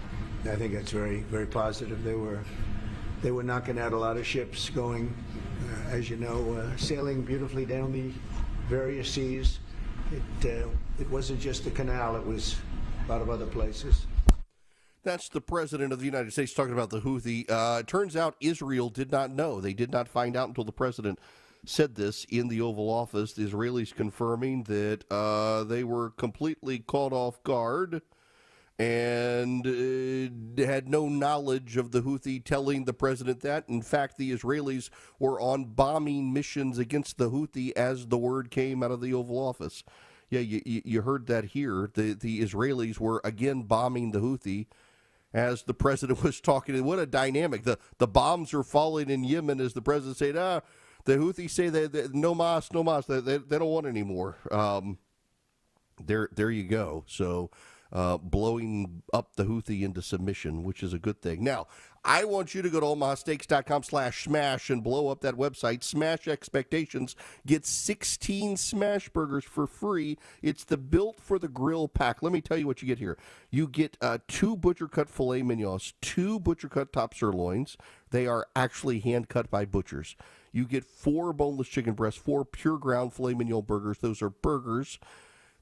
I think that's very, very positive. They were knocking out a lot of ships going, as you know, sailing beautifully down the various seas. It wasn't just the canal, it was a lot of other places. That's the president of the United States talking about the Houthi. It turns out Israel did not know. They did not find out until the president said this in the Oval Office. The Israelis confirming that they were completely caught off guard and had no knowledge of the Houthi telling the president that. In fact, the Israelis were on bombing missions against the Houthi as the word came out of the Oval Office. Yeah, you heard that here. The Israelis were again bombing the Houthi as the president was talking. What a dynamic. The bombs are falling in Yemen as the president said, the Houthis say that no mas, no mas. They don't want any more. There you go. So blowing up the Houthi into submission, which is a good thing. Now, I want you to go to omahasteaks.com/smash and blow up that website. Smash expectations. Get 16 smash burgers for free. It's the Built for the Grill pack. Let me tell you what you get here. You get 2 butcher-cut filet mignons, 2 butcher-cut top sirloins. They are actually hand-cut by butchers. You get 4 boneless chicken breasts, 4 pure ground filet mignon burgers. Those are burgers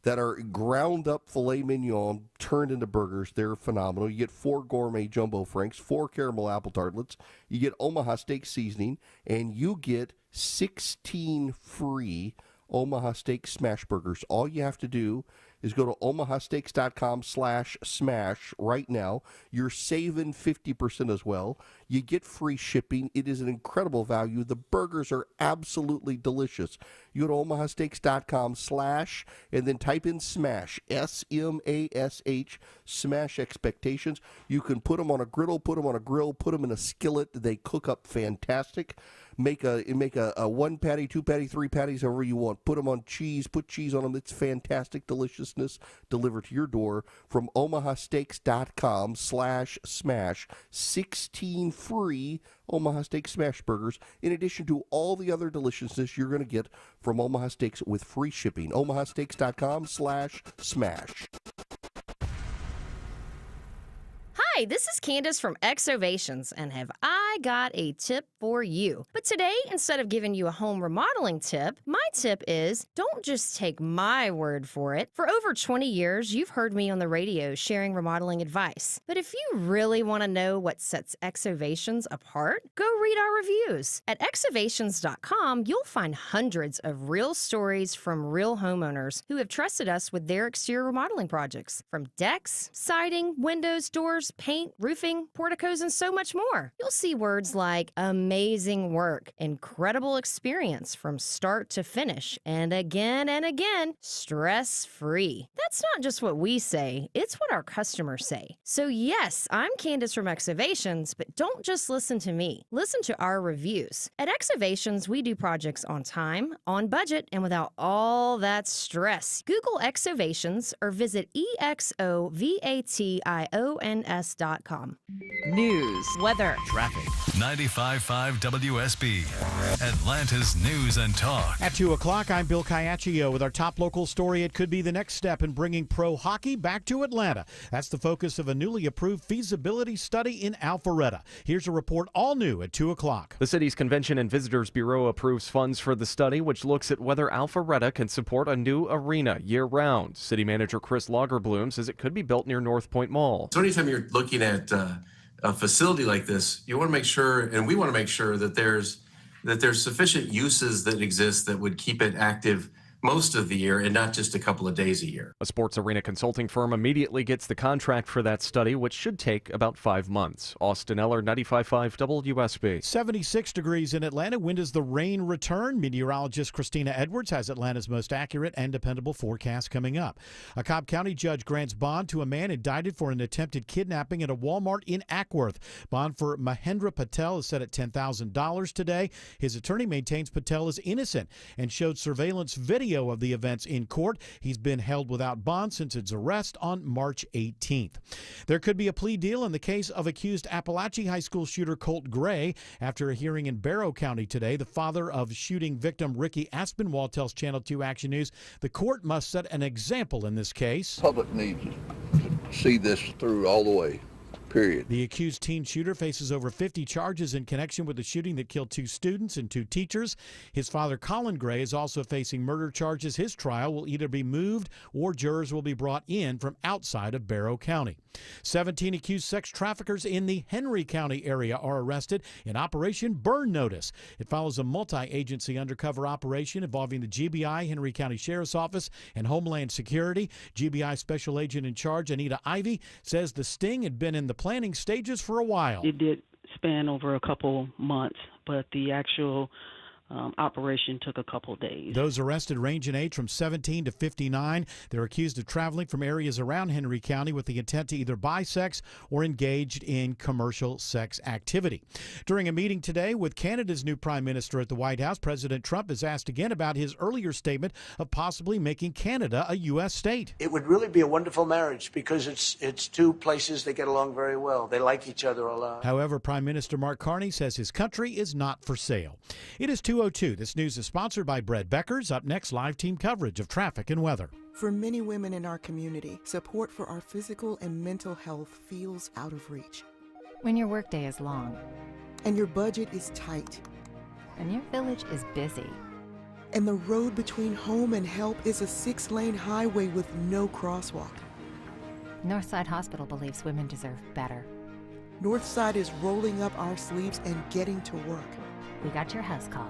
that are ground up filet mignon turned into burgers. They're phenomenal. You get 4 gourmet jumbo franks, 4 caramel apple tartlets. You get Omaha Steak seasoning, and you get 16 free Omaha Steak smash burgers. All you have to do is go to omahasteaks.com/smash right now. You're saving 50% as well. You get free shipping. It is an incredible value. The burgers are absolutely delicious. You go to omahasteaks.com/ and then type in smash, SMASH, smash expectations. You can put them on a griddle, put them on a grill, put them in a skillet. They cook up fantastic. Make a 1 patty, 2 patty, 3 patties, however you want. Put them on cheese. Put cheese on them. It's fantastic deliciousness delivered to your door from omahasteaks.com/smash. 16 free Omaha Steak smash burgers, in addition to all the other deliciousness you're going to get from Omaha Steaks with free shipping. omahasteaks.com/smash. Hi, this is Candace from Exovations, and have I got a tip for you. But today, instead of giving you a home remodeling tip, my tip is don't just take my word for it. For over 20 years, you've heard me on the radio sharing remodeling advice. But if you really want to know what sets Exovations apart, go read our reviews. At exovations.com, you'll find hundreds of real stories from real homeowners who have trusted us with their exterior remodeling projects. From decks, siding, windows, doors, paint, roofing, porticos, and so much more. You'll see words like amazing work, incredible experience from start to finish, and again, stress-free. That's not just what we say, it's what our customers say. So yes, I'm Candace from Exovations, but don't just listen to me. Listen to our reviews. At Exovations, we do projects on time, on budget, and without all that stress. Google Exovations or visit EXOVATIONS.com. News, weather, traffic. 95.5 WSB, Atlanta's News and Talk. At 2 o'clock, I'm Bill Caiaccio with our top local story. It could be the next step in bringing pro hockey back to Atlanta. That's the focus of a newly approved feasibility study in Alpharetta. Here's a report all new at 2 o'clock. The city's Convention and Visitors Bureau approves funds for the study, which looks at whether Alpharetta can support a new arena year-round. City Manager Chris Lagerbloom says it could be built near North Point Mall. So anytime you're looking at a facility like this, you want to make sure, and we want to make sure that there's sufficient uses that exist that would keep it active most of the year and not just a couple of days a year. A sports arena consulting firm immediately gets the contract for that study, which should take about 5 months. Austin Eller, 95.5 WSB. 76 degrees in Atlanta. When does the rain return? Meteorologist Christina Edwards has Atlanta's most accurate and dependable forecast coming up. A Cobb County judge grants bond to a man indicted for an attempted kidnapping at a Walmart in Ackworth. Bond for Mahendra Patel is set at $10,000 today. His attorney maintains Patel is innocent and showed surveillance video of the events in court. He's been held without bond since its arrest on March 18th. There could be a plea deal in the case of accused Appalachia High School shooter Colt Gray. After a hearing in Barrow County today, the father of shooting victim Ricky Aspinwall tells Channel 2 Action News the court must set an example in this case. Public needs to see this through all the way. Period. The accused teen shooter faces over 50 charges in connection with the shooting that killed 2 students and 2 teachers. His father, Colin Gray, is also facing murder charges. His trial will either be moved or jurors will be brought in from outside of Barrow County. 17 accused sex traffickers in the Henry County area are arrested in Operation Burn Notice. It follows a multi-agency undercover operation involving the GBI, Henry County Sheriff's Office, and Homeland Security. GBI Special Agent in charge, Anita Ivey, says the sting had been in the planning stages for a while. It did span over a couple months, but the actual operation took a couple of days. Those arrested range in age from 17 to 59. They're accused of traveling from areas around Henry County with the intent to either buy sex or engaged in commercial sex activity. During a meeting today with Canada's new Prime Minister at the White House, President Trump is asked again about his earlier statement of possibly making Canada a U.S. state. It would really be a wonderful marriage because it's two places that get along very well. They like each other a lot. However, Prime Minister Mark Carney says his country is not for sale. It is 2:02. This news is sponsored by Bread Beckers. Up next, live team coverage of traffic and weather. For many women in our community, support for our physical and mental health feels out of reach. When your workday is long. And your budget is tight. And your village is busy. And the road between home and help is a 6-lane highway with no crosswalk. Northside Hospital believes women deserve better. Northside is rolling up our sleeves and getting to work. We got your house call.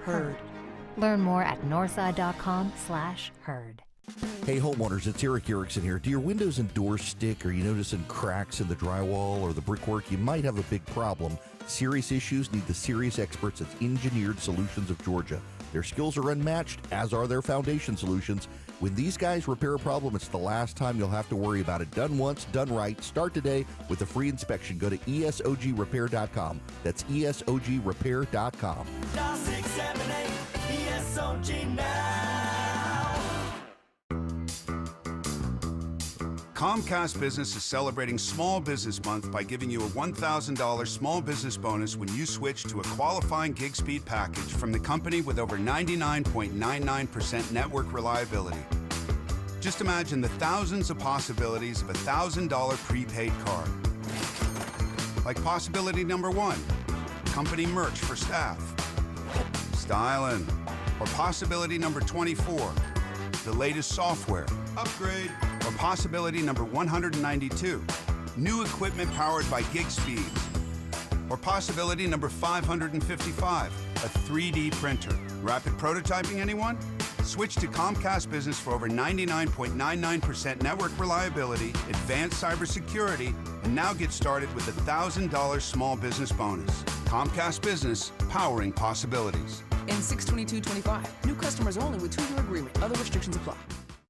Heard. Learn more at northside.com/heard. Hey homeowners, it's Eric Erickson here. Do your windows and doors stick? Are you noticing cracks in the drywall or the brickwork? You might have a big problem. Serious issues need the serious experts at Engineered Solutions of Georgia. Their skills are unmatched, as are their foundation solutions. When these guys repair a problem, it's the last time you'll have to worry about it. Done once, done right. Start today with a free inspection. Go to ESOGrepair.com. That's ESOGrepair.com. Dial 678 ESOG now. Comcast Business is celebrating Small Business Month by giving you a $1,000 small business bonus when you switch to a qualifying gig speed package from the company with over 99.99% network reliability. Just imagine the thousands of possibilities of a $1,000 prepaid card. Like possibility number 1, company merch for staff. Styling. Or possibility number 24, the latest software. Upgrade. Or possibility number 192, new equipment powered by gig speeds. Or possibility number 555, a 3D printer. Rapid prototyping, anyone? Switch to Comcast Business for over 99.99% network reliability, advanced cybersecurity, and now get started with a $1,000 small business bonus. Comcast Business, powering possibilities. In 6/22/25, new customers only with 2-year agreement. Other restrictions apply.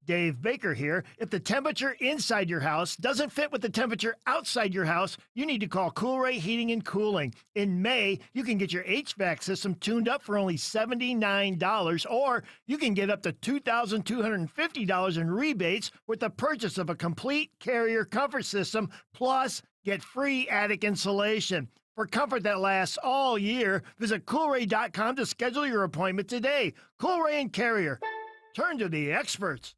Dave Baker here. If the temperature inside your house doesn't fit with the temperature outside your house, you need to call Coolray Heating and Cooling. In May, you can get your HVAC system tuned up for only $79, or you can get up to $2,250 in rebates with the purchase of a complete Carrier comfort system, plus get free attic insulation. For comfort that lasts all year, visit Coolray.com to schedule your appointment today. Coolray and Carrier. Turn to the experts.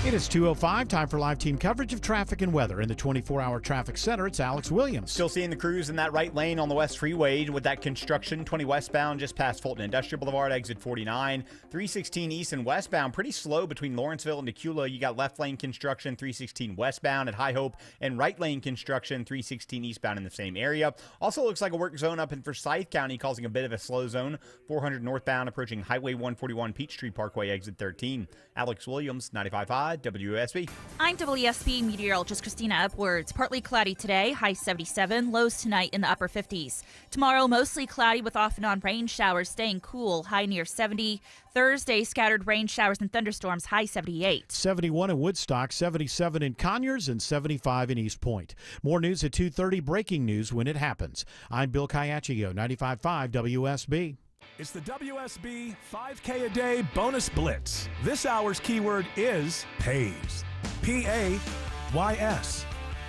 It is 2:05, time for live team coverage of traffic and weather. In the 24-hour traffic center, it's Alex Williams. Still seeing the crews in that right lane on the West Freeway with that construction. 20 westbound just past Fulton Industrial Boulevard, exit 49. 316 east and westbound, pretty slow between Lawrenceville and Decula. You got left lane construction, 316 westbound at High Hope, and right lane construction, 316 eastbound in the same area. Also looks like a work zone up in Forsyth County, causing a bit of a slow zone. 400 northbound approaching Highway 141 Peachtree Parkway, exit 13. Alex Williams, 95.5 WSB. I'm WSB meteorologist Christina Edwards. Partly cloudy today, high 77, lows tonight in the upper 50s. Tomorrow, mostly cloudy with off and on rain showers, staying cool, high near 70. Thursday, scattered rain showers and thunderstorms, high 78. 71 in Woodstock, 77 in Conyers, and 75 in East Point. More news at 2:30, breaking news when it happens. I'm Bill Caiaccio, 95.5 WSB. It's the WSB 5K a day bonus blitz. This hour's keyword is PAYS. PAYS.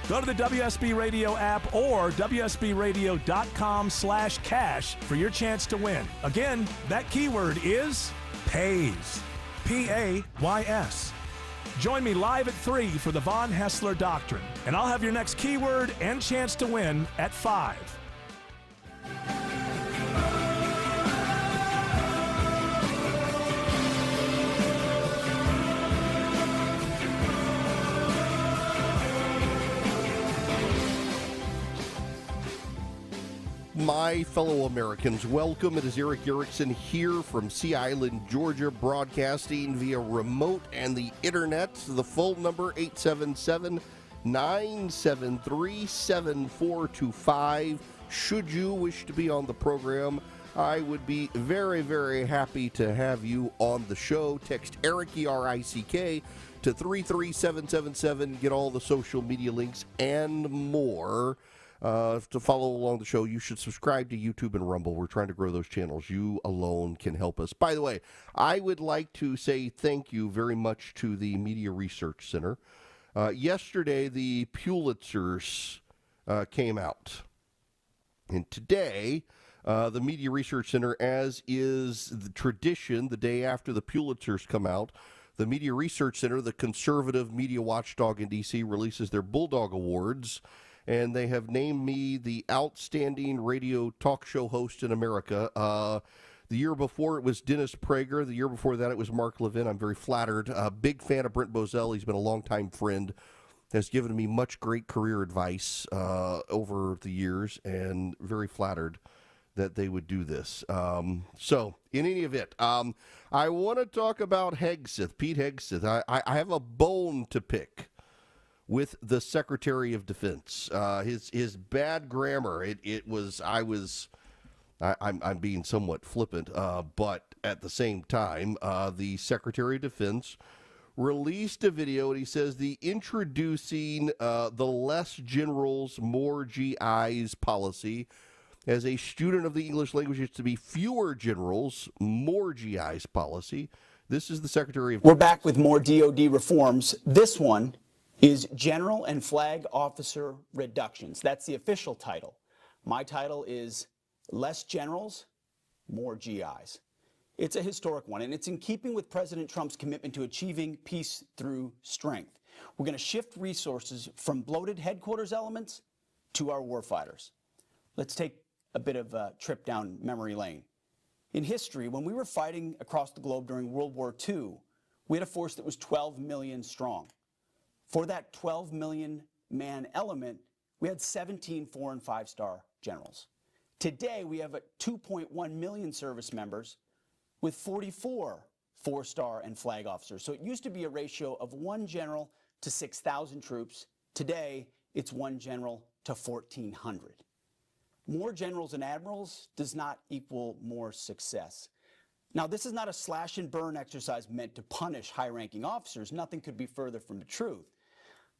Go to the WSB Radio app or WSBRadio.com/cash for your chance to win. Again, that keyword is PAYS. PAYS. Join me live at 3 for the Von Hessler Doctrine, and I'll have your next keyword and chance to win at 5. My fellow Americans, welcome. It is Eric Erickson here from Sea Island, Georgia, broadcasting via remote and the internet. The phone number, 877-973-7425. Should you wish to be on the program, I would be very, very happy to have you on the show. Text Eric, E-R-I-C-K, to 33777. Get all the social media links and more. To follow along the show, you should subscribe to YouTube and Rumble. We're trying to grow those channels. You alone can help us. By the way, I would like to say thank you very much to the Media Research Center. Yesterday, the Pulitzers came out. And today, the Media Research Center, as is the tradition, the day after the Pulitzers come out, the Media Research Center, the conservative media watchdog in D.C., releases their Bulldog Awards. And they have named me the outstanding radio talk show host in America. The year before, it was Dennis Prager. The year before that, it was Mark Levin. I'm very flattered. Big fan of Brent Bozell. He's been a longtime friend. Has given me much great career advice over the years, and very flattered that they would do this. So, in any event, I want to talk about Hegseth, Pete Hegseth. I have a bone to pick with the Secretary of Defense. His bad grammar, I'm being somewhat flippant, but at the same time, the Secretary of Defense released a video, and he says the introducing the less generals, more GIs policy. As a student of the English language, it's to be fewer generals, more GIs policy. This is the Secretary of We're back with more DOD reforms. This one is General and Flag Officer Reductions. That's the official title. My title is Less Generals, More GIs. It's a historic one, and it's in keeping with President Trump's commitment to achieving peace through strength. We're going to shift resources from bloated headquarters elements to our warfighters. Let's take a bit of a trip down memory lane. In history, when we were fighting across the globe during World War II, we had a force that was 12 million strong. For that 12 million man element, we had 17 4- and 5-star generals. Today, we have 2.1 million service members with 44 4-star and flag officers. So it used to be a ratio of 1 general to 6,000 troops. Today, it's 1 general to 1,400. More generals and admirals does not equal more success. Now, this is not a slash and burn exercise meant to punish high-ranking officers. Nothing could be further from the truth.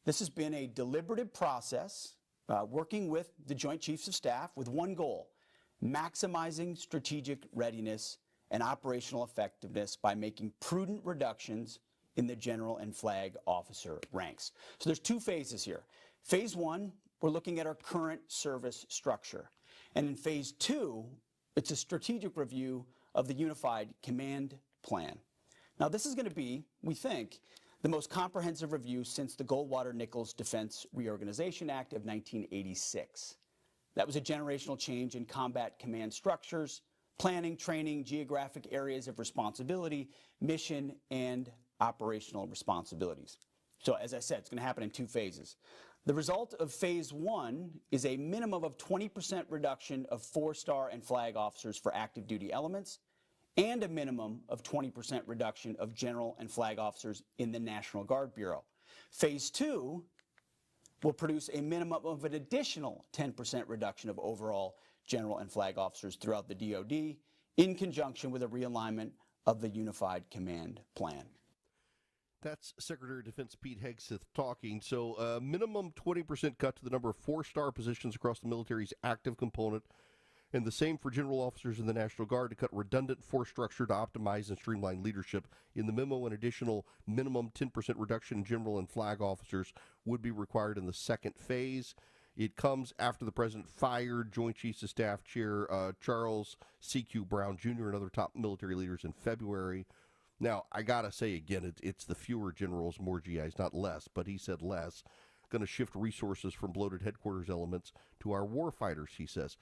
This has been a deliberative process, working with the Joint Chiefs of Staff with one goal: maximizing strategic readiness and operational effectiveness by making prudent reductions in the general and flag officer ranks. So there's 2 phases here. Phase 1, we're looking at our current service structure. And in phase 2, it's a strategic review of the Unified Command Plan. Now, this is going to be, we think, the most comprehensive review since the Goldwater-Nichols Defense Reorganization Act of 1986. That was a generational change in combat command structures, planning, training, geographic areas of responsibility, mission, and operational responsibilities. So, as I said, it's going to happen in 2 phases. The result of phase 1 is a minimum of 20% reduction of 4-star and flag officers for active duty elements, and a minimum of 20% reduction of general and flag officers in the National Guard Bureau. Phase 2 will produce a minimum of an additional 10% reduction of overall general and flag officers throughout the DoD, in conjunction with a realignment of the Unified Command Plan. That's Secretary of Defense Pete Hegseth talking. So minimum 20% cut to the number of 4-star positions across the military's active component, and the same for general officers in the National Guard to cut redundant force structure to optimize and streamline leadership. In the memo, an additional minimum 10% reduction in general and flag officers would be required in the second phase. It comes after the president fired Joint Chiefs of Staff Chair Charles C.Q. Brown Jr. and other top military leaders in February. Now, I got to say again, it's the fewer generals, more GIs, not less, but he said less. Going to shift resources from bloated headquarters elements to our warfighters, he says.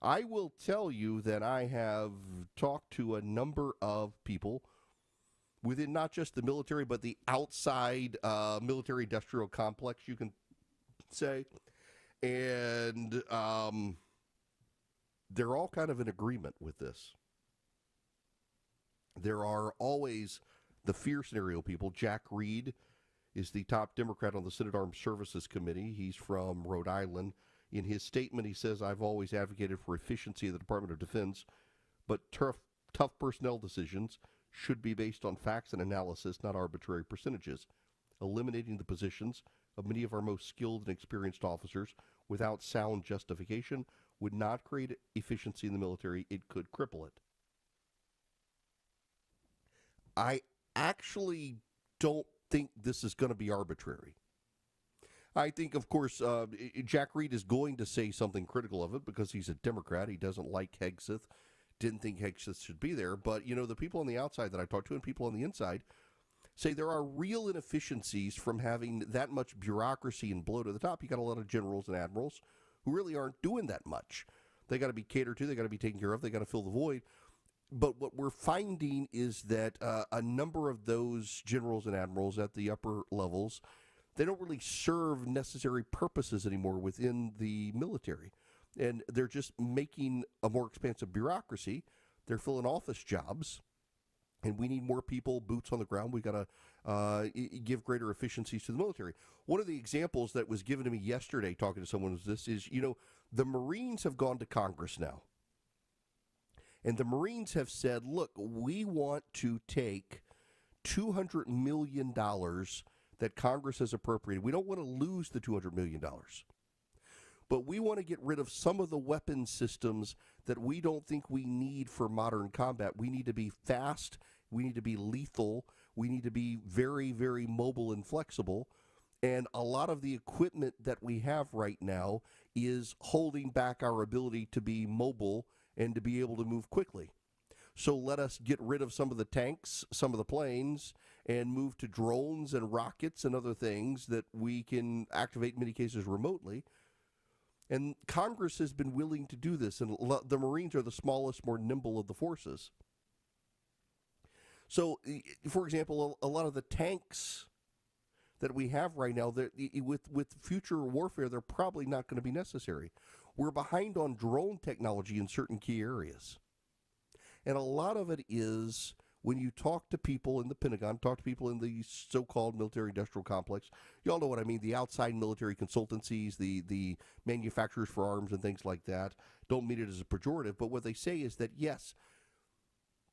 I will tell you that I have talked to a number of people within not just the military, but the outside military industrial complex, you can say. And they're all kind of in agreement with this. There are always the fear scenario people. Jack Reed is the top Democrat on the Senate Armed Services Committee. He's from Rhode Island. In his statement, he says, I've always advocated for efficiency of the Department of Defense But tough personnel decisions should be based on facts and analysis, not arbitrary percentages. Eliminating the positions of many of our most skilled and experienced officers without sound justification would not create efficiency in the military. It could cripple it. I actually don't think this is going to be arbitrary. I think, of course, Jack Reed is going to say something critical of it because he's a Democrat. He doesn't like Hegseth, didn't think Hegseth should be there. But, you know, the people on the outside that I talked to and people on the inside say there are real inefficiencies from having that much bureaucracy and blow to the top. You got a lot of generals and admirals who really aren't doing that much. They got to be catered to. They got to be taken care of. They got to fill the void. But what we're finding is that a number of those generals and admirals at the upper levels, they don't really serve necessary purposes anymore within the military. And they're just making a more expansive bureaucracy. They're filling office jobs. And we need more people, boots on the ground. We've got to give greater efficiencies to the military. One of the examples that was given to me yesterday, talking to someone, was this is, you know, the Marines have gone to Congress now. And the Marines have said, look, we want to take $200 million that Congress has appropriated. We don't want to lose the $200 million. But we want to get rid of some of the weapon systems that we don't think we need for modern combat. We need to be fast. We need to be lethal. We need to be very, very mobile and flexible. And a lot of the equipment that we have right now is holding back our ability to be mobile and to be able to move quickly. So let us get rid of some of the tanks, some of the planes, and move to drones and rockets and other things that we can activate in many cases remotely. And Congress has been willing to do this, and the Marines are the smallest, more nimble of the forces. So, for example, a lot of the tanks that we have right now, with future warfare, they're probably not going to be necessary. We're behind on drone technology in certain key areas. And a lot of it is when you talk to people in the Pentagon, talk to people in the so-called military-industrial complex, you all know what I mean, the outside military consultancies, the manufacturers for arms and things like that. Don't mean it as a pejorative, but what they say is that, yes,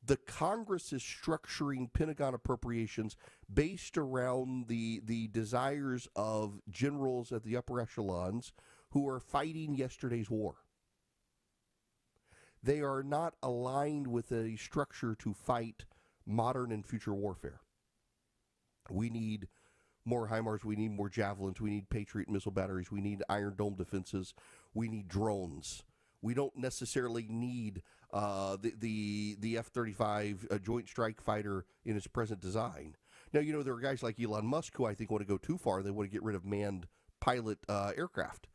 the Congress is structuring Pentagon appropriations based around the desires of generals at the upper echelons who are fighting yesterday's war. They are not aligned with a structure to fight modern and future warfare. We need more HIMARS, we need more Javelins, we need Patriot missile batteries, we need Iron Dome defenses, we need drones. We don't necessarily need the F-35 Joint Strike Fighter in its present design. Now, you know, there are guys like Elon Musk who I think want to go too far. They want to get rid of manned pilot aircraft.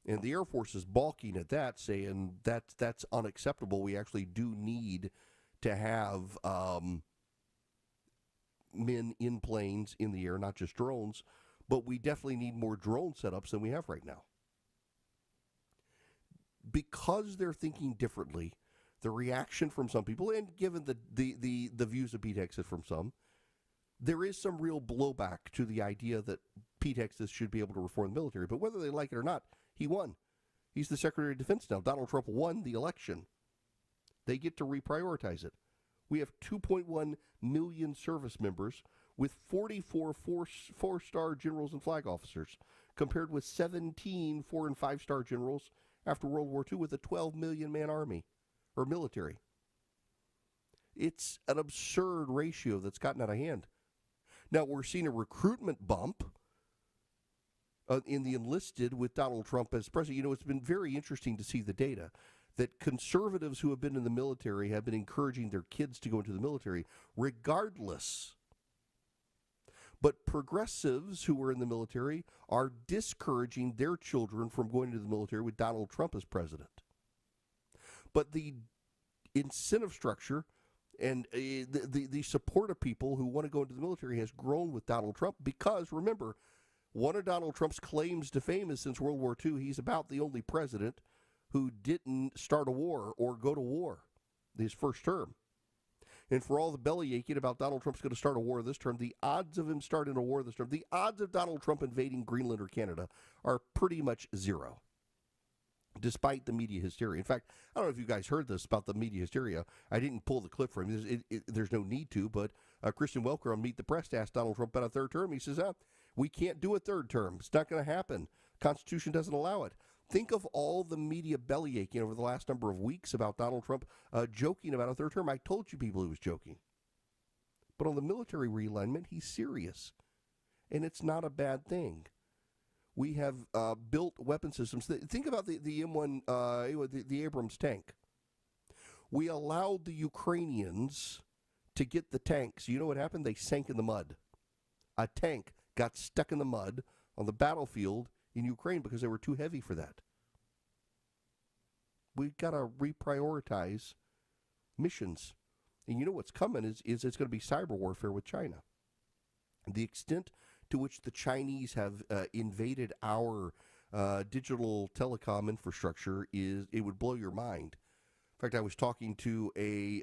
And the Air Force is balking at that, saying that's unacceptable. We actually do need to have men in planes in the air, not just drones, but we definitely need more drone setups than we have right now. Because they're thinking differently, the reaction from some people, and given the views of Pete Hegseth from some, there is some real blowback to the idea that Pete Hegseth should be able to reform the military. But whether they like it or not, he won. He's the Secretary of Defense now. Donald Trump won the election. They get to reprioritize it. We have 2.1 million service members with 44 four-star generals and flag officers, compared with 17 4- and 5-star generals after World War II with a 12 million man army or military. It's an absurd ratio that's gotten out of hand. Now, we're seeing a recruitment bump in the enlisted with Donald Trump as president. You know, it's been very interesting to see the data that conservatives who have been in the military have been encouraging their kids to go into the military regardless. But progressives who are in the military are discouraging their children from going into the military with Donald Trump as president. But the incentive structure and the support of people who want to go into the military has grown with Donald Trump because, remember, one of Donald Trump's claims to fame is since World War II, he's about the only president who didn't start a war or go to war his first term. And for all the belly aching about Donald Trump's going to start a war this term, the odds of him starting a war this term, the odds of Donald Trump invading Greenland or Canada are pretty much zero. despite the media hysteria. In fact, I don't know if you guys heard this about the media hysteria. I didn't pull the clip from him. There's no need to, but Christian Welker on Meet the Press asked Donald Trump about a third term. He says, we can't do a third term. It's not going to happen. Constitution doesn't allow it. Think of all the media bellyaching over the last number of weeks about Donald Trump joking about a third term. I told you people he was joking. But on the military realignment, he's serious. And it's not a bad thing. We have built weapon systems. Think about the M1, the Abrams tank. We allowed the Ukrainians to get the tanks. You know what happened? They sank in the mud. A tank got stuck in the mud on the battlefield in Ukraine because they were too heavy for that. We've got to reprioritize missions. And you know what's coming is it's going to be cyber warfare with China. The extent to which the Chinese have invaded our digital telecom infrastructure it would blow your mind. In fact, I was talking to a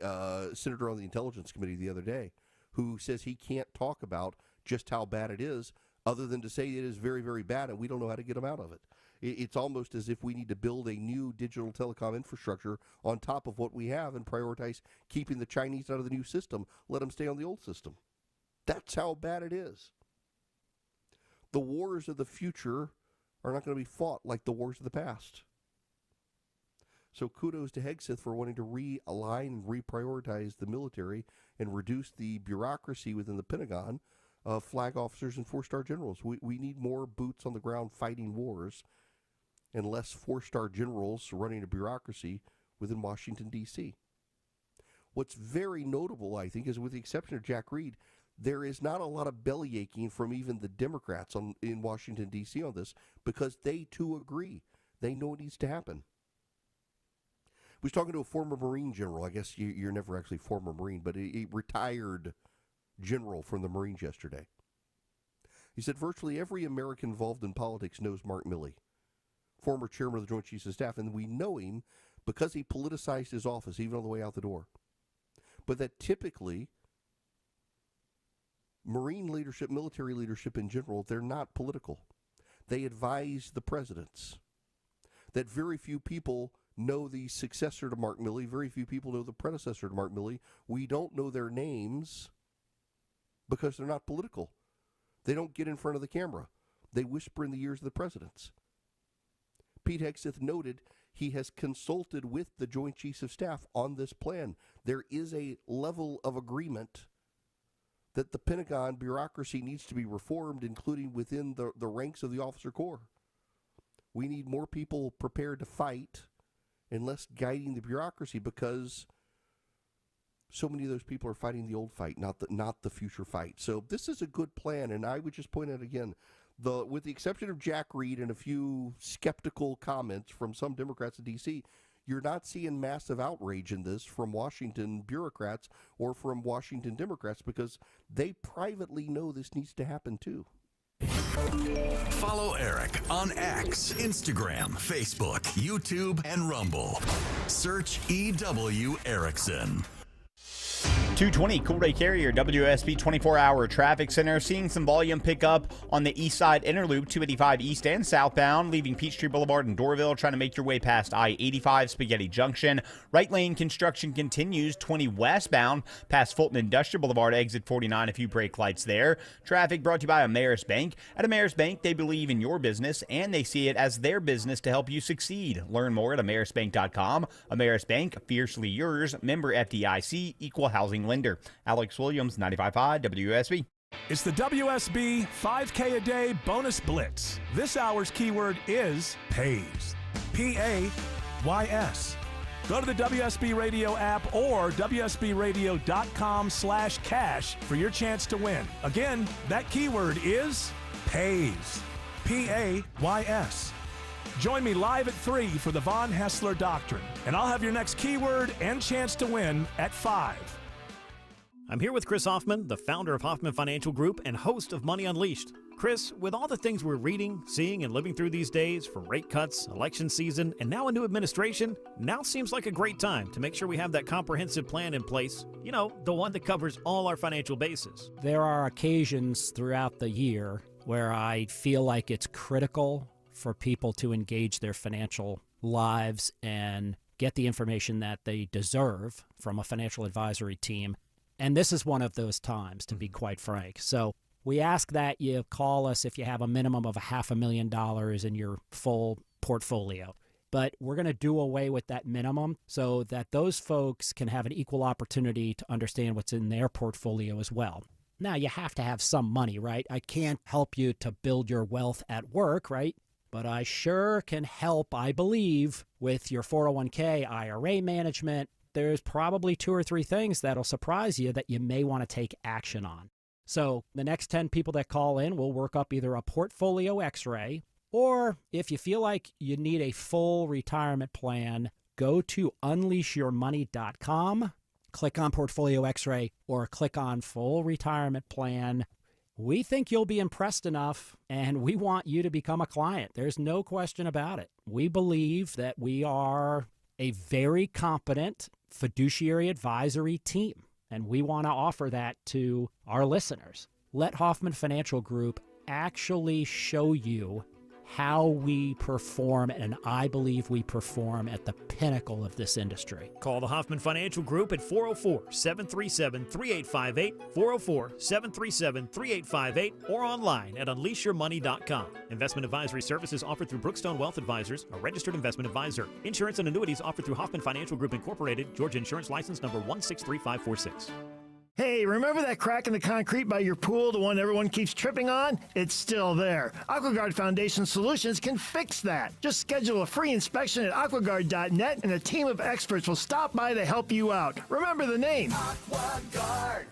senator on the Intelligence Committee the other day who says he can't talk about just how bad it is other than to say it is very, very bad and we don't know how to get them out of it. It's almost as if we need to build a new digital telecom infrastructure on top of what we have and prioritize keeping the Chinese out of the new system. Let them stay on the old system. That's how bad it is. The wars of the future are not going to be fought like the wars of the past. So kudos to Hegseth for wanting to realign and reprioritize the military and reduce the bureaucracy within the Pentagon of flag officers and four-star generals. We need more boots on the ground fighting wars and less four-star generals running a bureaucracy within Washington, D.C. What's very notable, I think, is with the exception of Jack Reed, there is not a lot of bellyaching from even the Democrats in Washington, D.C. on this because they, too, agree. They know it needs to happen. I was talking to a former Marine general. I guess you're never actually former Marine, but a retired general from the Marines yesterday. He said virtually every American involved in politics knows Mark Milley, former chairman of the Joint Chiefs of Staff, and we know him because he politicized his office even on the way out the door. But that typically Marine leadership, military leadership in general, they're not political. They advise the presidents. That very few people know the successor to Mark Milley. Very few people know the predecessor to Mark Milley. We don't know their names because they're not political. They don't get in front of the camera. They whisper in the ears of the presidents. Pete Hegseth noted he has consulted with the Joint Chiefs of Staff on this plan. There is a level of agreement that the Pentagon bureaucracy needs to be reformed, including within the ranks of the officer corps. We need more people prepared to fight and less guiding the bureaucracy because so many of those people are fighting the old fight, not the future fight. So this is a good plan, and I would just point out again, with the exception of Jack Reed and a few skeptical comments from some Democrats in D.C., you're not seeing massive outrage in this from Washington bureaucrats or from Washington Democrats because they privately know this needs to happen too. Follow Eric on X, Instagram, Facebook, YouTube, and Rumble. Search EW Erickson. 220 Cool Ray Carrier, WSB 24-hour traffic center. Seeing some volume pick up on the east side inner loop, 285 east and southbound, leaving Peachtree Boulevard in Doraville, trying to make your way past I-85 Spaghetti Junction. Right lane construction continues, 20 westbound, past Fulton Industrial Boulevard, exit 49, a few brake lights there. Traffic brought to you by Ameris Bank. At Ameris Bank, they believe in your business, and they see it as their business to help you succeed. Learn more at amerisbank.com. Ameris Bank, fiercely yours, member FDIC, equal housing lender. Alex Williams, 95.5 WSB. It's the WSB 5K a day bonus blitz. This hour's keyword is pays. P-A-Y-S. Go to the WSB Radio app or WSBradio.com/cash for your chance to win. Again, that keyword is pays. P-A-Y-S. Join me live at 3 for the Von Haessler Doctrine, and I'll have your next keyword and chance to win at 5. I'm here with Chris Hoffman, the founder of Hoffman Financial Group and host of Money Unleashed. Chris, with all the things we're reading, seeing, and living through these days, from rate cuts, election season, and now a new administration, now seems like a great time to make sure we have that comprehensive plan in place. You know, the one that covers all our financial bases. There are occasions throughout the year where I feel like it's critical for people to engage their financial lives and get the information that they deserve from a financial advisory team. And this is one of those times, to be quite frank. So we ask that you call us if you have a minimum of $500,000 in your full portfolio. But we're going to do away with that minimum so that those folks can have an equal opportunity to understand what's in their portfolio as well. Now, you have to have some money, right? I can't help you to build your wealth at work, right? But I sure can help, I believe, with your 401k, IRA management. There's probably 2 or 3 things that'll surprise you that you may want to take action on. So the next 10 people that call in will work up either a portfolio x-ray, or if you feel like you need a full retirement plan, go to unleashyourmoney.com, click on Portfolio X-ray, or click on Full Retirement Plan. We think you'll be impressed enough, and we want you to become a client. There's no question about it. We believe that we are a very competent fiduciary advisory team, and we want to offer that to our listeners. Let Hoffman Financial Group actually show you how we perform, and I believe we perform at the pinnacle of this industry. Call the Hoffman Financial Group at 404-737-3858, 404-737-3858, or online at unleashyourmoney.com. Investment advisory services offered through Brookstone Wealth Advisors, a registered investment advisor. Insurance and annuities offered through Hoffman Financial Group Incorporated, Georgia Insurance License number 163546. Hey, remember that crack in the concrete by your pool, the one everyone keeps tripping on? It's still there. AquaGuard Foundation Solutions can fix that. Just schedule a free inspection at aquaguard.net and a team of experts will stop by to help you out. Remember the name. AquaGuard.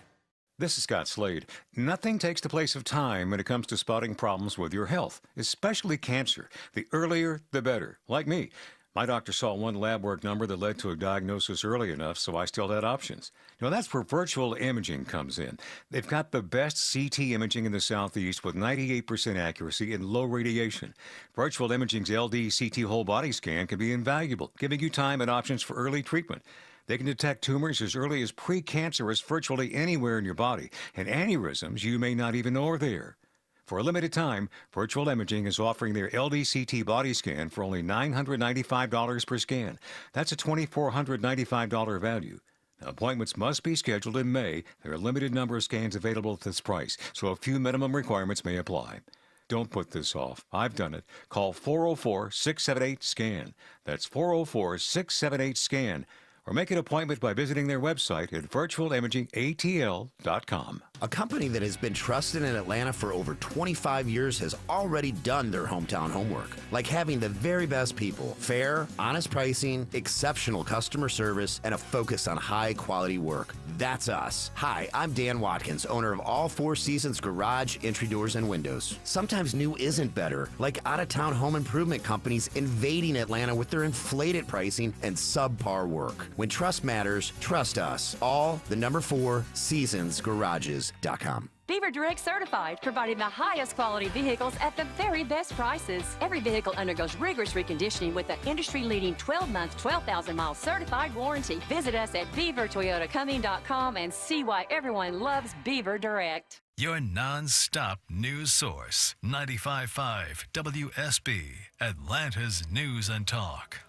This is Scott Slade. Nothing takes the place of time when it comes to spotting problems with your health, especially cancer. The earlier, the better. Like me. My doctor saw one lab work number that led to a diagnosis early enough, so I still had options. That's where virtual imaging comes in. They've got the best CT imaging in the Southeast with 98% accuracy and low radiation. Virtual Imaging's LD CT whole body scan can be invaluable, giving you time and options for early treatment. They can detect tumors as early as precancerous virtually anywhere in your body, and aneurysms you may not even know are there. For a limited time, Virtual Imaging is offering their LDCT body scan for only $995 per scan. That's a $2,495 value. Now, appointments must be scheduled in May. There are a limited number of scans available at this price, so a few minimum requirements may apply. Don't put this off. I've done it. Call 404-678-SCAN. That's 404-678-SCAN. Or make an appointment by visiting their website at virtualimagingatl.com. A company that has been trusted in Atlanta for over 25 years has already done their hometown homework, like having the very best people, fair, honest pricing, exceptional customer service, and a focus on high-quality work. That's us. Hi, I'm Dan Watkins, owner of All Four Seasons Garage, Entry Doors, and Windows. Sometimes new isn't better, like out-of-town home improvement companies invading Atlanta with their inflated pricing and subpar work. When trust matters, trust us. All the number 4 seasonsgarages.com. Beaver Direct Certified, providing the highest quality vehicles at the very best prices. Every vehicle undergoes rigorous reconditioning with an industry-leading 12-month, 12,000-mile certified warranty. Visit us at beavertoyotacumming.com and see why everyone loves Beaver Direct. Your non-stop news source, 95.5 WSB, Atlanta's News and Talk.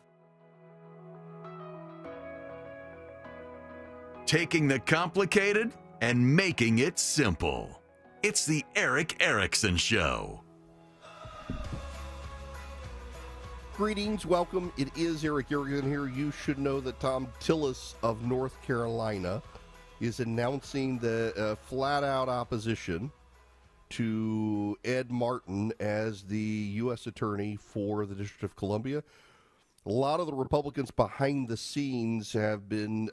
Taking the complicated and making it simple. It's the Erick Erickson Show. Greetings, welcome. It is Erick Erickson here. You should know that Tom Tillis of North Carolina is announcing the flat-out opposition to Ed Martin as the U.S. Attorney for the District of Columbia. A lot of the Republicans behind the scenes have been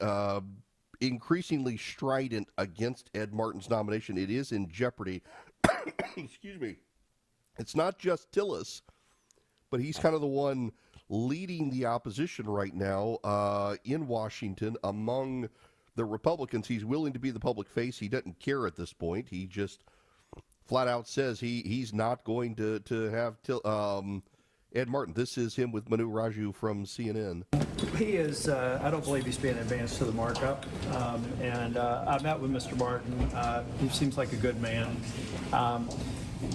increasingly strident against Ed Martin's nomination. It is in jeopardy. Excuse me. It's not just Tillis, but he's kind of the one leading the opposition right now in Washington among the Republicans. He's willing to be the public face. He doesn't care at this point. He just flat out says he's not going to have Ed Martin. This is him with Manu Raju from CNN. He is, I don't believe he's being advanced to the markup. I met with Mr. Martin. He seems like a good man.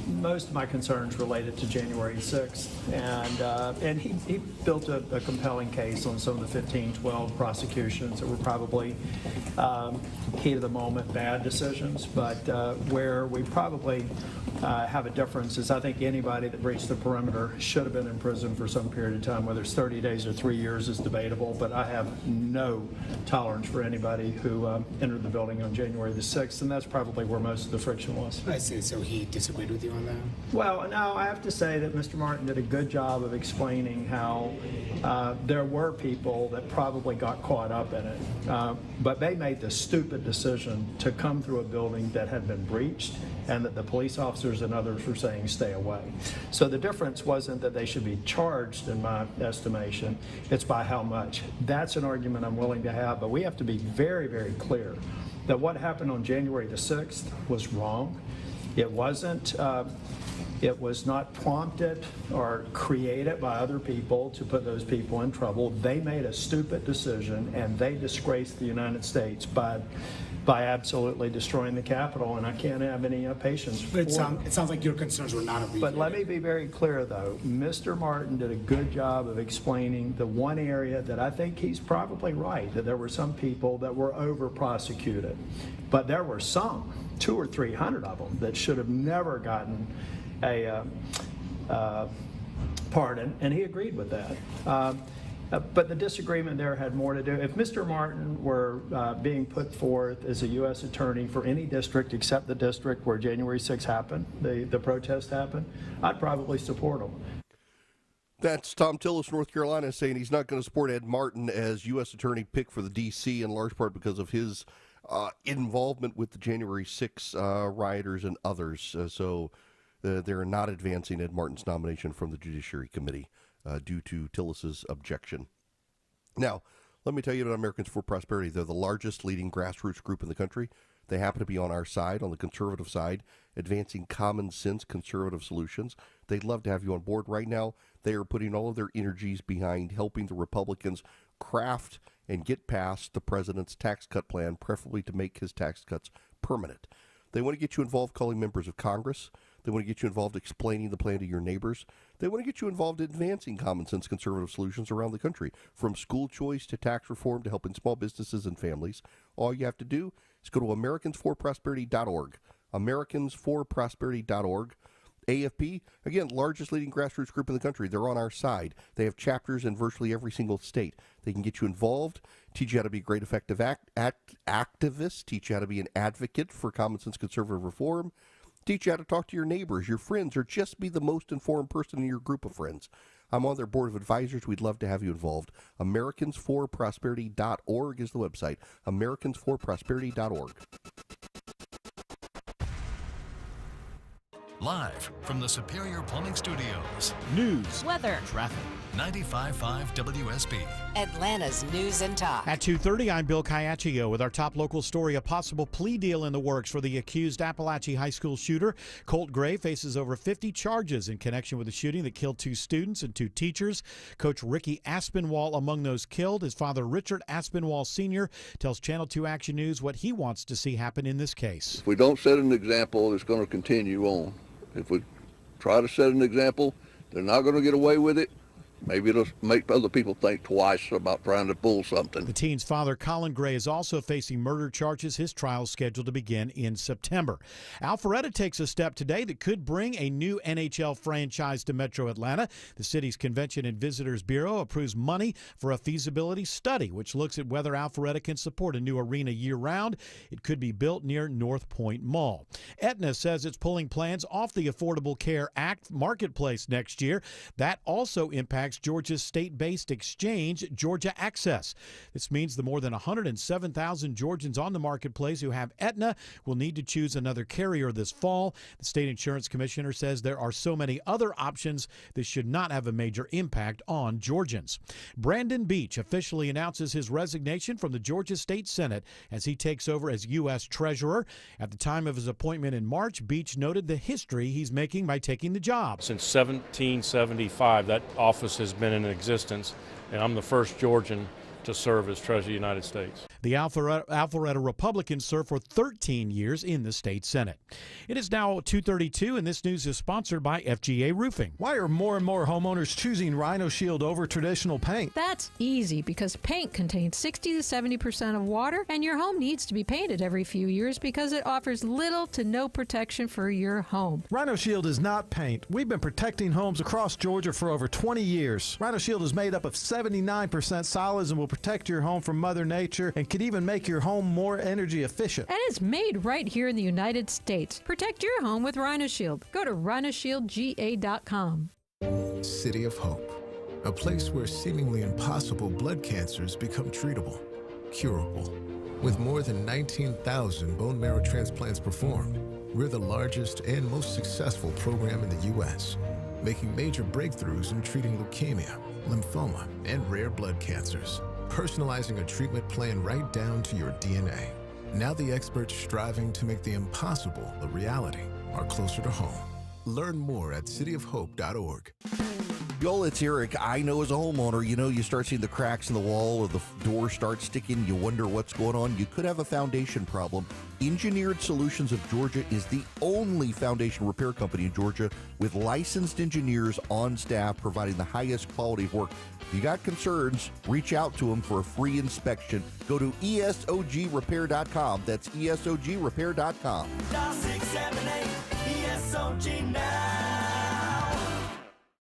Most of my concerns related to January 6th, and he built a compelling case on some of the 15-12 prosecutions that were probably heat of the moment bad decisions, but where we probably have a difference is I think anybody that breached the perimeter should have been in prison for some period of time, whether it's 30 days or 3 years is debatable, but I have no tolerance for anybody who entered the building on January the 6th, and that's probably where most of the friction was. I see. So he disagreed with you on that? Well, no, I have to say that Mr. Martin did a good job of explaining how there were people that probably got caught up in it, but they made the stupid decision to come through a building that had been breached and that the police officers and others were saying stay away. So the difference wasn't that they should be charged, in my estimation, it's by how much. That's an argument I'm willing to have, but we have to be very, very clear that what happened on January the 6th was wrong. It wasn't, it was not prompted or created by other people to put those people in trouble. They made a stupid decision and they disgraced the United States by absolutely destroying the Capitol, and I can't have any patience for But it sounds like your concerns were not alleviated. But let me be very clear, though. Mr. Martin did a good job of explaining the one area that I think he's probably right, that there were some people that were over-prosecuted. But there were some, 200 or 300 of them, that should have never gotten a pardon, and he agreed with that. But the disagreement there had more to do. If Mr. Martin were being put forth as a U.S. attorney for any district except the district where January 6th happened, the protest happened, I'd probably support him. That's Tom Tillis, North Carolina, saying he's not going to support Ed Martin as U.S. attorney picked for the D.C. in large part because of his involvement with the January 6 rioters and others. So they're not advancing Ed Martin's nomination from the Judiciary Committee due to Tillis's objection. Now, let me tell you about Americans for Prosperity. They're the largest leading grassroots group in the country. They happen to be on our side, on the conservative side, advancing common sense conservative solutions. They'd love to have you on board right now. They are putting all of their energies behind helping the Republicans craft and get past the president's tax cut plan, preferably to make his tax cuts permanent. They want to get you involved calling members of Congress. They want to get you involved explaining the plan to your neighbors. They want to get you involved advancing common sense conservative solutions around the country, from school choice to tax reform to helping small businesses and families. All you have to do is go to americansforprosperity.org. americansforprosperity.org. AFP, again, largest leading grassroots group in the country. They're on our side. They have chapters in virtually every single state. They can get you involved, teach you how to be a great effective activist, teach you how to be an advocate for common sense conservative reform, teach you how to talk to your neighbors, your friends, or just be the most informed person in your group of friends. I'm on their board of advisors. We'd love to have you involved. Americansforprosperity.org is the website. Americansforprosperity.org. Live from the Superior Plumbing Studios. News, weather, traffic. 95.5 WSB. Atlanta's News and Talk. At 2:30, I'm Bill Caiaccio with our top local story. A possible plea deal in the works for the accused Appalachia High School shooter. Colt Gray faces over 50 charges in connection with the shooting that killed 2 students and 2 teachers. Coach Ricky Aspinwall among those killed. His father, Richard Aspinwall Sr., tells Channel 2 Action News what he wants to see happen in this case. If we don't set an example, it's going to continue on. If we try to set an example, they're not going to get away with it. Maybe it'll make other people think twice about trying to pull something. The teen's father, Colin Gray, is also facing murder charges. His trial is scheduled to begin in September. Alpharetta takes a step today that could bring a new NHL franchise to Metro Atlanta. The city's Convention and Visitors Bureau approves money for a feasibility study, which looks at whether Alpharetta can support a new arena year-round. It could be built near North Point Mall. Aetna says it's pulling plans off the Affordable Care Act marketplace next year. That also impacts Georgia's state-based exchange, Georgia Access. This means the more than 107,000 Georgians on the marketplace who have Aetna will need to choose another carrier this fall. The state insurance commissioner says there are so many other options this should not have a major impact on Georgians. Brandon Beach officially announces his resignation from the Georgia State Senate as he takes over as U.S. Treasurer. At the time of his appointment in March, Beach noted the history he's making by taking the job. Since 1775, that office has been in existence, and I'm the first Georgian to serve as Treasurer of the United States. The Alpharetta Republicans served for 13 years in the state Senate. It is now 2:32, and this news is sponsored by FGA Roofing. Why are more and more homeowners choosing Rhino Shield over traditional paint? That's easy because paint contains 60 to 70% of water, and your home needs to be painted every few years because it offers little to no protection for your home. Rhino Shield is not paint. We've been protecting homes across Georgia for over 20 years. Rhino Shield is made up of 79% solids and will protect your home from Mother Nature and could even make your home more energy efficient. And it's made right here in the United States. Protect your home with Rhino Shield. Go to rhinoshieldga.com. City of Hope, a place where seemingly impossible blood cancers become treatable, curable. With more than 19,000 bone marrow transplants performed, we're the largest and most successful program in the U.S., making major breakthroughs in treating leukemia, lymphoma, and rare blood cancers, personalizing a treatment plan right down to your DNA. Now the experts striving to make the impossible a reality are closer to home. Learn more at cityofhope.org. Y'all, it's Eric. I know as a homeowner, you start seeing the cracks in the wall or the door start sticking. You wonder what's going on. You could have a foundation problem. Engineered Solutions of Georgia is the only foundation repair company in Georgia with licensed engineers on staff providing the highest quality of work. If you got concerns, reach out to them for a free inspection. Go to ESOGrepair.com. That's ESOGrepair.com. Dial 678 ESOG now.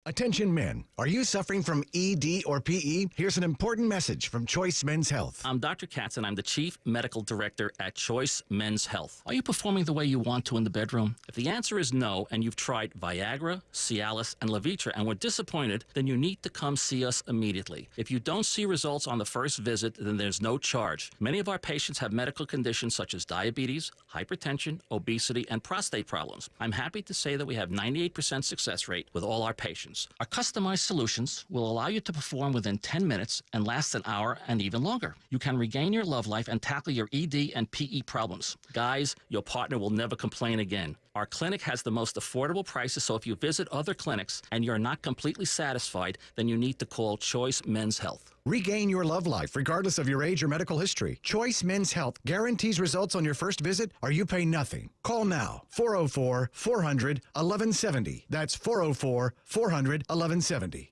Attention men, are you suffering from ED or PE? Here's an important message from Choice Men's Health. I'm Dr. Katz, and I'm the Chief Medical Director at Choice Men's Health. Are you performing the way you want to in the bedroom? If the answer is no, and you've tried Viagra, Cialis, and Levitra and were disappointed, then you need to come see us immediately. If you don't see results on the first visit, then there's no charge. Many of our patients have medical conditions such as diabetes, hypertension, obesity, and prostate problems. I'm happy to say that we have 98% success rate with all our patients. Our customized solutions will allow you to perform within 10 minutes and last an hour and even longer. You can regain your love life and tackle your ED and PE problems. Guys, your partner will never complain again. Our clinic has the most affordable prices, so if you visit other clinics and you're not completely satisfied, then you need to call Choice Men's Health. Regain your love life regardless of your age or medical history. Choice Men's Health guarantees results on your first visit or you pay nothing. Call now, 404-400-1170. That's 404-400-1170.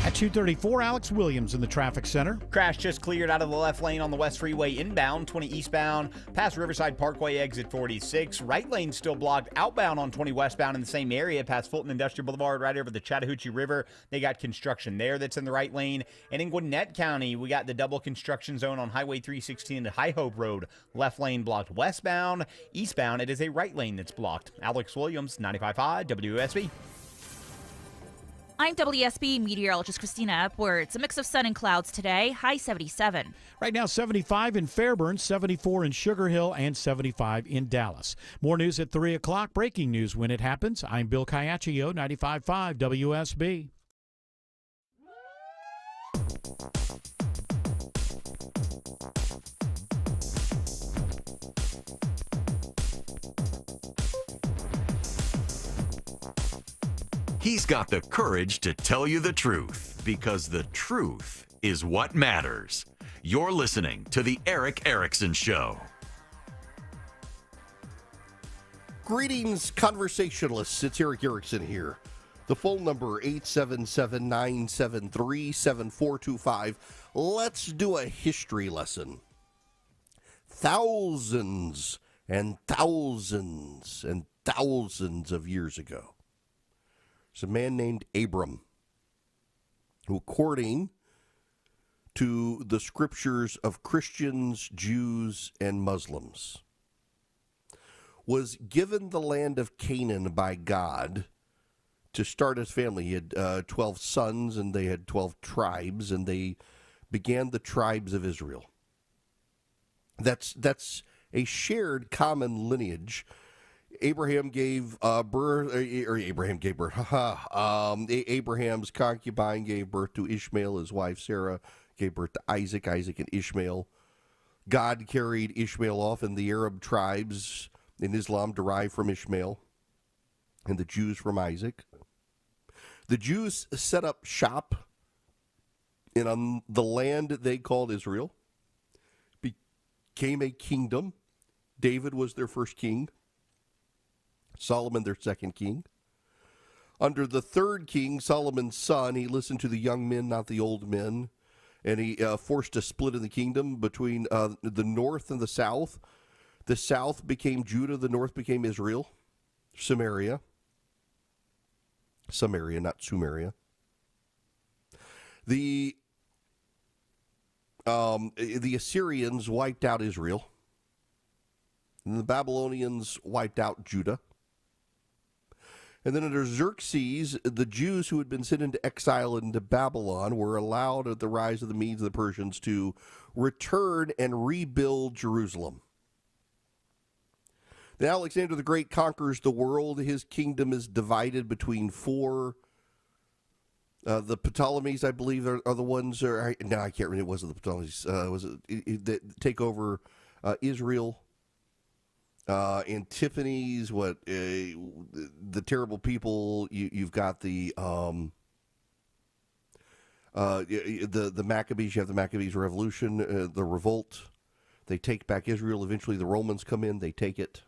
At 2:34, Alex Williams in the traffic center. Crash just cleared out of the left lane on the West Freeway inbound, 20 eastbound, past Riverside Parkway, exit 46. Right lane still blocked outbound on 20 westbound in the same area, past Fulton Industrial Boulevard, right over the Chattahoochee River. They got construction there that's in the right lane. And in Gwinnett County, we got the double construction zone on Highway 316 at High Hope Road. Left lane blocked westbound. Eastbound, it is a right lane that's blocked. Alex Williams, 95.5 WSB. I'm WSB meteorologist Christina Edwards. A mix of sun and clouds today, high 77. Right now, 75 in Fairburn, 74 in Sugar Hill, and 75 in Dallas. More news at 3 o'clock. Breaking news when it happens. I'm Bill Caiaccio, 95.5 WSB. He's got the courage to tell you the truth, because the truth is what matters. You're listening to The Eric Erickson Show. Greetings, conversationalists. It's Eric Erickson here. The phone number, 877-973-7425. Let's do a history lesson. Thousands and thousands and thousands of years ago, there's a man named Abram who, according to the scriptures of Christians, Jews, and Muslims, was given the land of Canaan by God to start his family. He had 12 sons, and they had 12 tribes, and they began the tribes of Israel. That's a shared common lineage. Abraham's concubine gave birth to Ishmael. His wife Sarah gave birth to Isaac and Ishmael. God carried Ishmael off, and the Arab tribes in Islam derived from Ishmael, and the Jews from Isaac. The Jews set up shop and on the land they called Israel, became a kingdom. David was their first king. Solomon their second king. Under the third king, Solomon's son, he listened to the young men, not the old men, and he forced a split in the kingdom between the north and the south. The south became Judah, the north became Israel, Samaria, not Sumeria. The Assyrians wiped out Israel, and the Babylonians wiped out Judah. And then under Xerxes, the Jews who had been sent into exile into Babylon were allowed at the rise of the Medes and the Persians to return and rebuild Jerusalem. Then Alexander the Great conquers the world. His kingdom is divided between four. The Ptolemies, I believe, are the ones. I can't remember. It wasn't the Ptolemies. Was it that take over Israel? Antiphanes, the terrible people. You've got the Maccabees. You have the Maccabees revolution, the revolt. They take back Israel. Eventually, the Romans come in. They take it.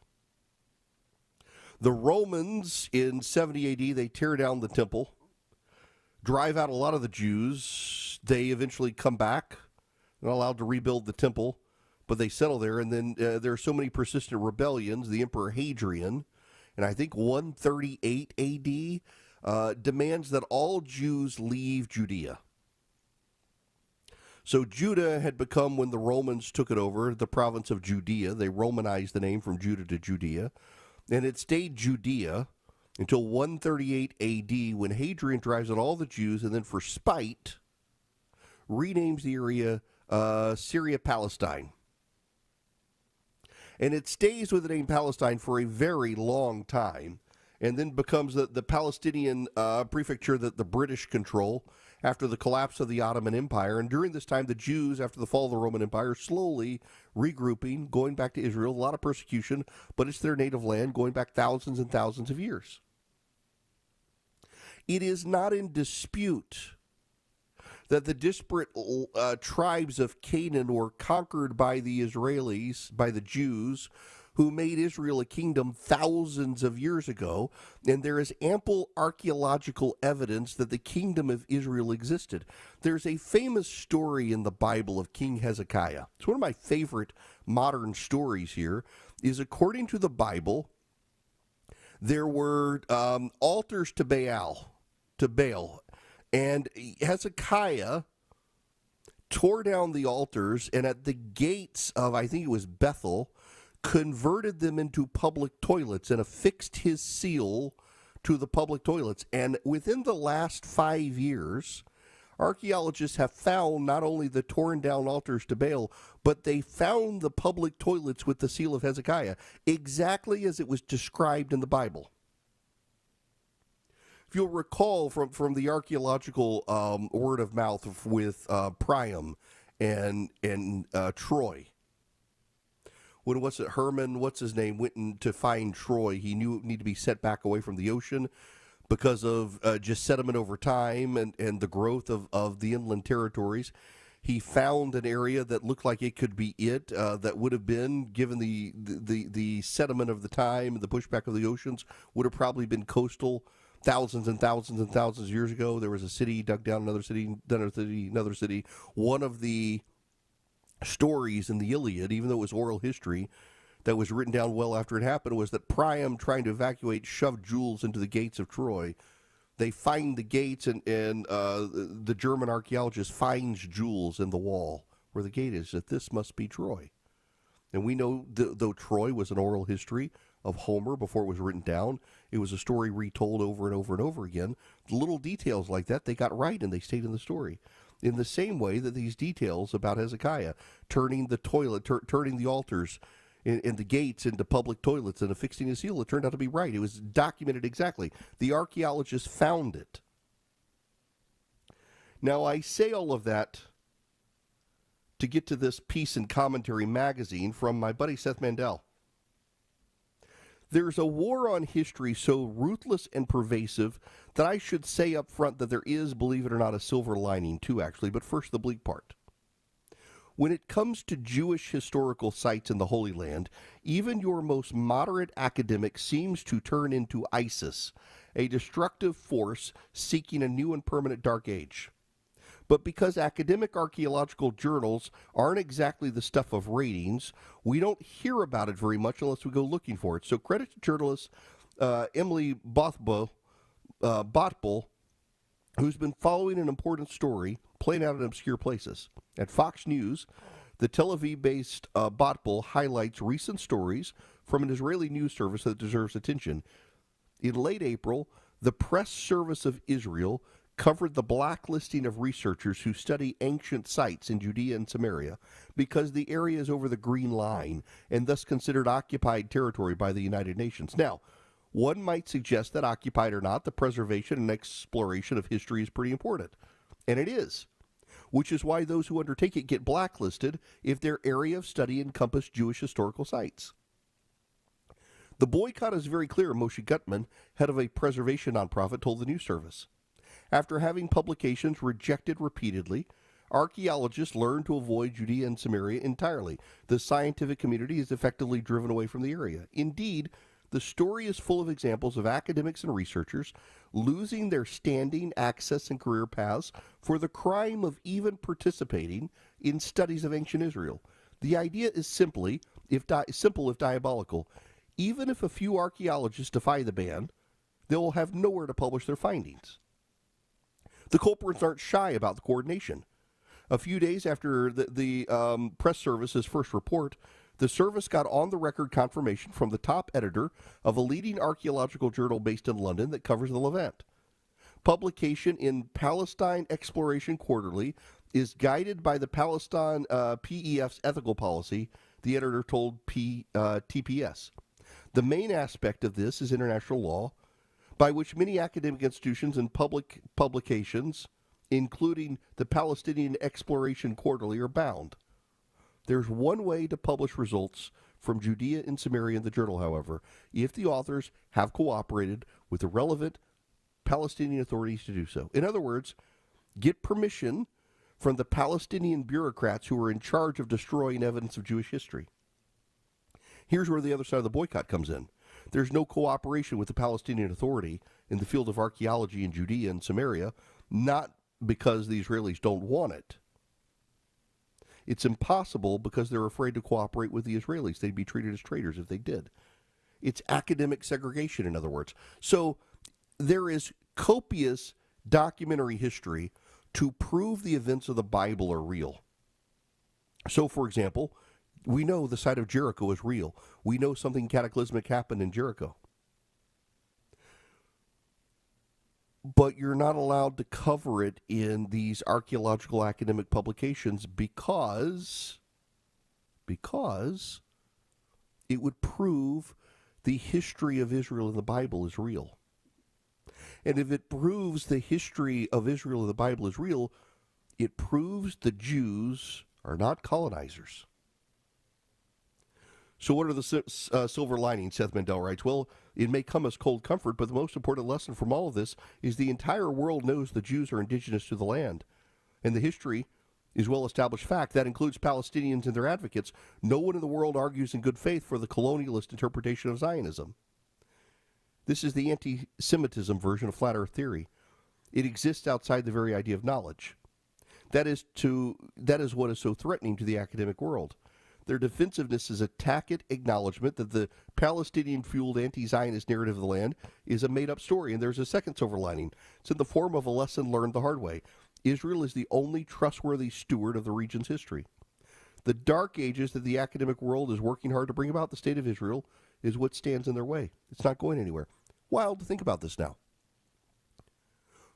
The Romans in 70 AD, they tear down the temple, drive out a lot of the Jews. They eventually come back. They're not allowed to rebuild the temple, but they settle there. And then there are so many persistent rebellions. The Emperor Hadrian, in I think 138 AD, demands that all Jews leave Judea. So Judah had become, when the Romans took it over, the province of Judea. They Romanized the name from Judah to Judea. And it stayed Judea until 138 AD, when Hadrian drives out all the Jews and then, for spite, renames the area Syria Palestine. And it stays with the name Palestine for a very long time, and then becomes the Palestinian prefecture that the British control after the collapse of the Ottoman Empire. And during this time, the Jews, after the fall of the Roman Empire, slowly regrouping, going back to Israel. A lot of persecution, but it's their native land, going back thousands and thousands of years. It is not in dispute that the disparate tribes of Canaan were conquered by the Israelis, by the Jews, who made Israel a kingdom thousands of years ago, and there is ample archaeological evidence that the kingdom of Israel existed. There's a famous story in the Bible of King Hezekiah. It's one of my favorite modern stories here, is according to the Bible, there were altars to Baal, and Hezekiah tore down the altars, and at the gates of, I think it was Bethel, converted them into public toilets and affixed his seal to the public toilets. And within the last 5 years, archaeologists have found not only the torn down altars to Baal, but they found the public toilets with the seal of Hezekiah, exactly as it was described in the Bible. If you'll recall from the archaeological word of mouth with Priam and Troy, Herman, what's his name, went in to find Troy. He knew it needed to be set back away from the ocean because of just sediment over time and the growth of the inland territories. He found an area that looked like it could be that would have been, given the sediment of the time, the pushback of the oceans, would have probably been coastal thousands and thousands and thousands of years ago. There was a city, dug down another city, another city. One of the stories in the Iliad, even though it was oral history, that was written down well after it happened, was that Priam, trying to evacuate, shoved jewels into the gates of Troy. They find the gates, and the German archaeologist finds jewels in the wall where the gate is, that this must be Troy. And we know, though Troy was an oral history of Homer before it was written down, it was a story retold over and over and over again. Little details like that, they got right, and they stayed in the story. In the same way that these details about Hezekiah, turning the toilet, turning the altars and the gates into public toilets and affixing a seal, it turned out to be right. It was documented exactly. The archaeologists found it. Now, I say all of that to get to this Peace and Commentary magazine from my buddy Seth Mandel. There's a war on history so ruthless and pervasive that I should say up front that there is, believe it or not, a silver lining too, actually. But first, the bleak part. When it comes to Jewish historical sites in the Holy Land, even your most moderate academic seems to turn into ISIS, a destructive force seeking a new and permanent dark age. But because academic archaeological journals aren't exactly the stuff of ratings, we don't hear about it very much unless we go looking for it. So credit to journalist Emily Bothwell, who's been following an important story playing out in obscure places. At Fox News, the Tel Aviv-based Bothwell highlights recent stories from an Israeli news service that deserves attention. In late April, the Press Service of Israel covered the blacklisting of researchers who study ancient sites in Judea and Samaria because the area is over the Green Line and thus considered occupied territory by the United Nations. Now, one might suggest that occupied or not, the preservation and exploration of history is pretty important. And it is, which is why those who undertake it get blacklisted if their area of study encompass Jewish historical sites. The boycott is very clear, Moshe Gutman, head of a preservation nonprofit, told the news service. After having publications rejected repeatedly, archaeologists learned to avoid Judea and Samaria entirely. The scientific community is effectively driven away from the area. Indeed, the story is full of examples of academics and researchers losing their standing, access, and career paths for the crime of even participating in studies of ancient Israel. The idea is simple if diabolical. Even if a few archaeologists defy the ban, they will have nowhere to publish their findings. The culprits aren't shy about the coordination. A few days after the press service's first report, the service got on-the-record confirmation from the top editor of a leading archaeological journal based in London that covers the Levant. Publication in Palestine Exploration Quarterly is guided by the Palestine PEF's ethical policy, the editor told TPS. The main aspect of this is international law, by which many academic institutions and public publications, including the Palestinian Exploration Quarterly, are bound. There's one way to publish results from Judea and Samaria in the journal, however, if the authors have cooperated with the relevant Palestinian authorities to do so. In other words, get permission from the Palestinian bureaucrats who are in charge of destroying evidence of Jewish history. Here's where the other side of the boycott comes in. There's no cooperation with the Palestinian Authority in the field of archaeology in Judea and Samaria, not because the Israelis don't want it. It's impossible because they're afraid to cooperate with the Israelis. They'd be treated as traitors if they did. It's academic segregation, in other words. So there is copious documentary history to prove the events of the Bible are real. So, for example, we know the site of Jericho is real. We know something cataclysmic happened in Jericho. But you're not allowed to cover it in these archaeological academic publications because it would prove the history of Israel in the Bible is real. And if it proves the history of Israel in the Bible is real, it proves the Jews are not colonizers. So what are the silver linings, Seth Mandel writes? Well, it may come as cold comfort, but the most important lesson from all of this is the entire world knows the Jews are indigenous to the land. And the history is well-established fact. That includes Palestinians and their advocates. No one in the world argues in good faith for the colonialist interpretation of Zionism. This is the anti-Semitism version of flat earth theory. It exists outside the very idea of knowledge. That is what is so threatening to the academic world. Their defensiveness is a tacit acknowledgement that the Palestinian-fueled anti-Zionist narrative of the land is a made-up story, and there's a second silver lining. It's in the form of a lesson learned the hard way. Israel is the only trustworthy steward of the region's history. The dark ages that the academic world is working hard to bring about the state of Israel is what stands in their way. It's not going anywhere. Wild to think about this now.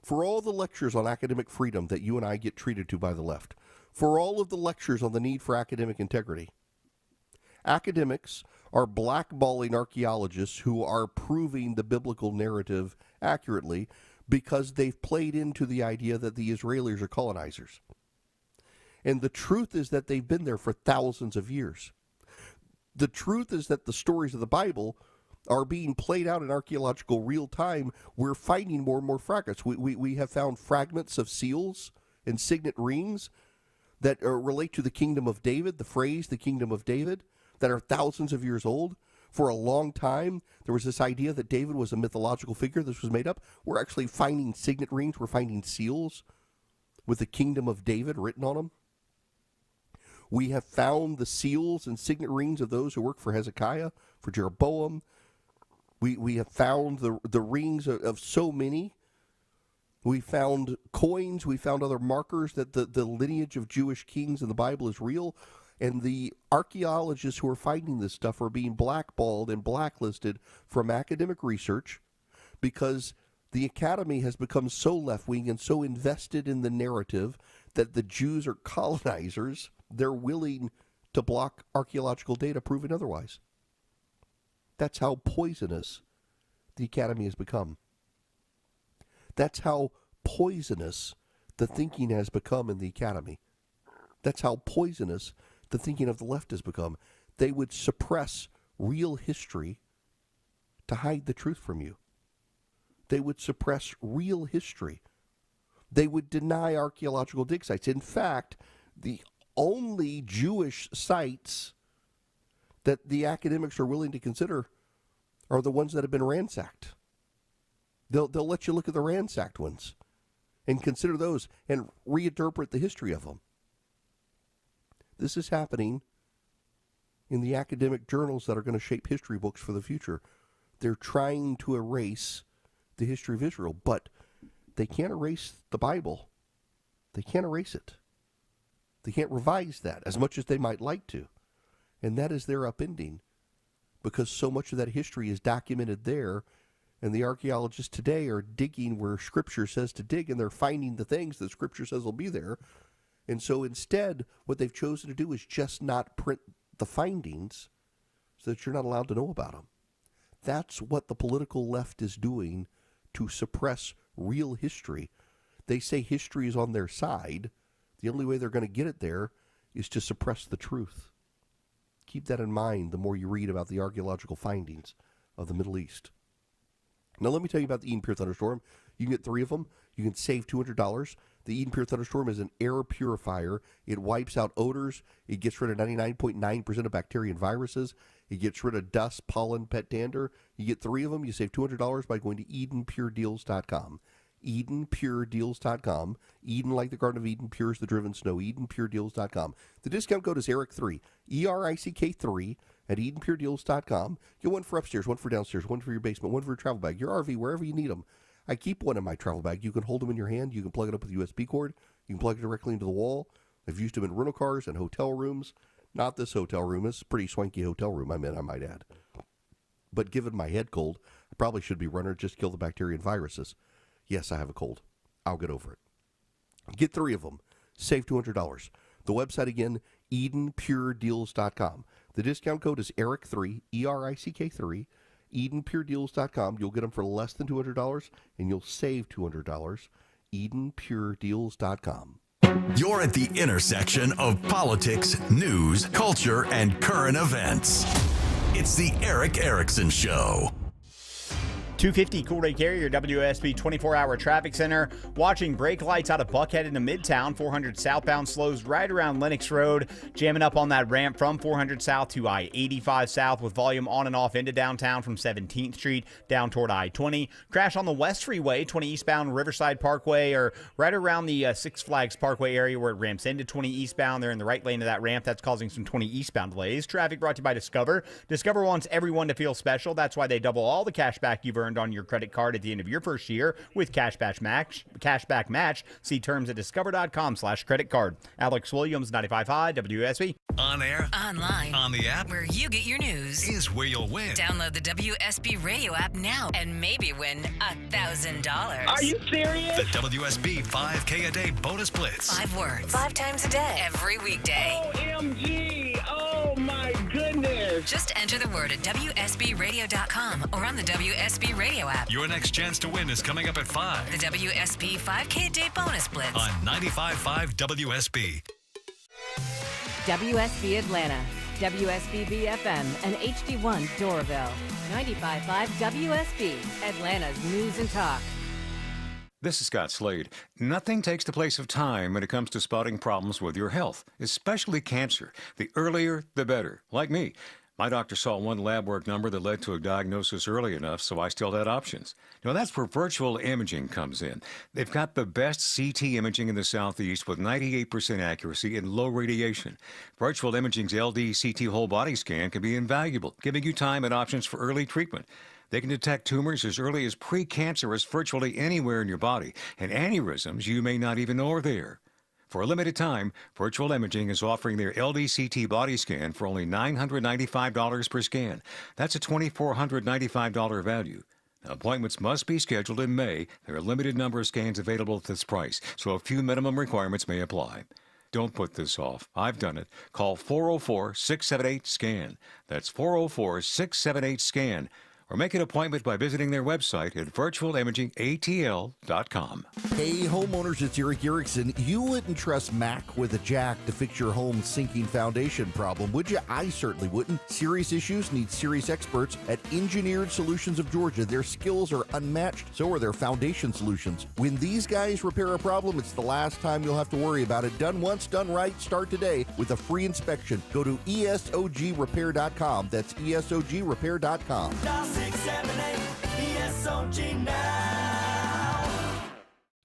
For all the lectures on academic freedom that you and I get treated to by the left, for all of the lectures on the need for academic integrity, academics are blackballing archaeologists who are proving the biblical narrative accurately because they've played into the idea that the Israelis are colonizers. And the truth is that they've been there for thousands of years. The truth is that the stories of the Bible are being played out in archaeological real time. We're finding more and more fragments. We have found fragments of seals and signet rings that relate to the kingdom of David, the phrase the kingdom of David, that are thousands of years old. For a long time, there was this idea that David was a mythological figure. This was made up. We're actually finding signet rings. We're finding seals with the kingdom of David written on them. We have found the seals and signet rings of those who worked for Hezekiah, for Jeroboam. We have found the rings of so many. We found coins. We found other markers that the lineage of Jewish kings in the Bible is real. And the archaeologists who are finding this stuff are being blackballed and blacklisted from academic research because the academy has become so left-wing and so invested in the narrative that the Jews are colonizers. They're willing to block archaeological data proving otherwise. That's how poisonous the academy has become. That's how poisonous the thinking has become in the academy. That's how poisonous the thinking of the left has become. They would suppress real history to hide the truth from you. They would suppress real history. They would deny archaeological dig sites. In fact, the only Jewish sites that the academics are willing to consider are the ones that have been ransacked. They'll let you look at the ransacked ones and consider those and reinterpret the history of them. This is happening in the academic journals that are going to shape history books for the future. They're trying to erase the history of Israel, but they can't erase the Bible. They can't erase it. They can't revise that as much as they might like to. And that is their upending, because so much of that history is documented there, and the archaeologists today are digging where Scripture says to dig, and they're finding the things that Scripture says will be there. And so instead, what they've chosen to do is just not print the findings so that you're not allowed to know about them. That's what the political left is doing to suppress real history. They say history is on their side. The only way they're going to get it there is to suppress the truth. Keep that in mind the more you read about the archaeological findings of the Middle East. Now let me tell you about the Eden Pure Thunderstorm. You can get 3 of them. You can save $200. The Eden Pure Thunderstorm is an air purifier. It wipes out odors. It gets rid of 99.9% of bacteria and viruses. It gets rid of dust, pollen, pet dander. You get 3 of them. You save $200 by going to EdenPureDeals.com. EdenPureDeals.com. Eden like the Garden of Eden, pure as the driven snow. EdenPureDeals.com. The discount code is ERIC3, ERICK3 at EdenPureDeals.com. Get one for upstairs, one for downstairs, one for your basement, one for your travel bag, your RV, wherever you need them. I keep one in my travel bag. You can hold them in your hand. You can plug it up with a USB cord. You can plug it directly into the wall. I've used them in rental cars and hotel rooms. Not this hotel room. This is a pretty swanky hotel room, I might add. But given my head cold, I probably should be running just to kill the bacteria and viruses. Yes, I have a cold. I'll get over it. Get 3 of them. Save $200. The website again, EdenPureDeals.com. The discount code is ERIC3, ERICK3. EdenPureDeals.com. You'll get them for less than $200, and you'll save $200. EdenPureDeals.com. You're at the intersection of politics, news, culture, and current events. It's the Eric Erickson Show. 250 Cool Day Carrier, WSB 24-hour traffic center. Watching brake lights out of Buckhead into Midtown. 400 southbound slows right around Lennox Road. Jamming up on that ramp from 400 south to I-85 south with volume on and off into downtown from 17th Street down toward I-20. Crash on the West Freeway, 20 eastbound Riverside Parkway, or right around the Six Flags Parkway area where it ramps into 20 eastbound. They're in the right lane of that ramp. That's causing some 20 eastbound delays. Traffic brought to you by Discover. Discover wants everyone to feel special. That's why they double all the cash back you've earned on your credit card at the end of your first year with Cashback Match. See terms at discover.com/credit card. Alex Williams, 95.5 WSB. On air, Online, on the app, where you get your news, is where you'll win. Download the WSB radio app now and maybe win $1,000. Are you serious? The WSB 5K a day bonus blitz. 5 words, 5 times a day, every weekday. OMG! Oh my goodness! Just enter the word at WSBradio.com or on the WSB radio app. Your next chance to win is coming up at 5. The WSB 5K Day Bonus Blitz. On 95.5 WSB. WSB Atlanta. WSB-FM and HD1 Doraville. 95.5 WSB, Atlanta's News and Talk. This is Scott Slade. Nothing takes the place of time when it comes to spotting problems with your health, especially cancer. The earlier, the better. Like me. My doctor saw one lab work number that led to a diagnosis early enough, so I still had options. Now, that's where virtual imaging comes in. They've got the best CT imaging in the Southeast with 98% accuracy and low radiation. Virtual imaging's LD CT whole body scan can be invaluable, giving you time and options for early treatment. They can detect tumors as early as precancerous virtually anywhere in your body, and aneurysms you may not even know are there. For a limited time, Virtual Imaging is offering their LDCT body scan for only $995 per scan. That's a $2,495 value. Now, appointments must be scheduled in May. There are a limited number of scans available at this price, so a few minimum requirements may apply. Don't put this off. I've done it. Call 404-678-SCAN. That's 404-678-SCAN. Or make an appointment by visiting their website at virtualimagingatl.com. Hey, homeowners, it's Eric Erickson. You wouldn't trust Mac with a jack to fix your home's sinking foundation problem, would you? I certainly wouldn't. Serious issues need serious experts at Engineered Solutions of Georgia. Their skills are unmatched, so are their foundation solutions. When these guys repair a problem, it's the last time you'll have to worry about it. Done once, done right. Start today with a free inspection. Go to ESOGrepair.com. That's ESOGrepair.com. 678 ESOG now.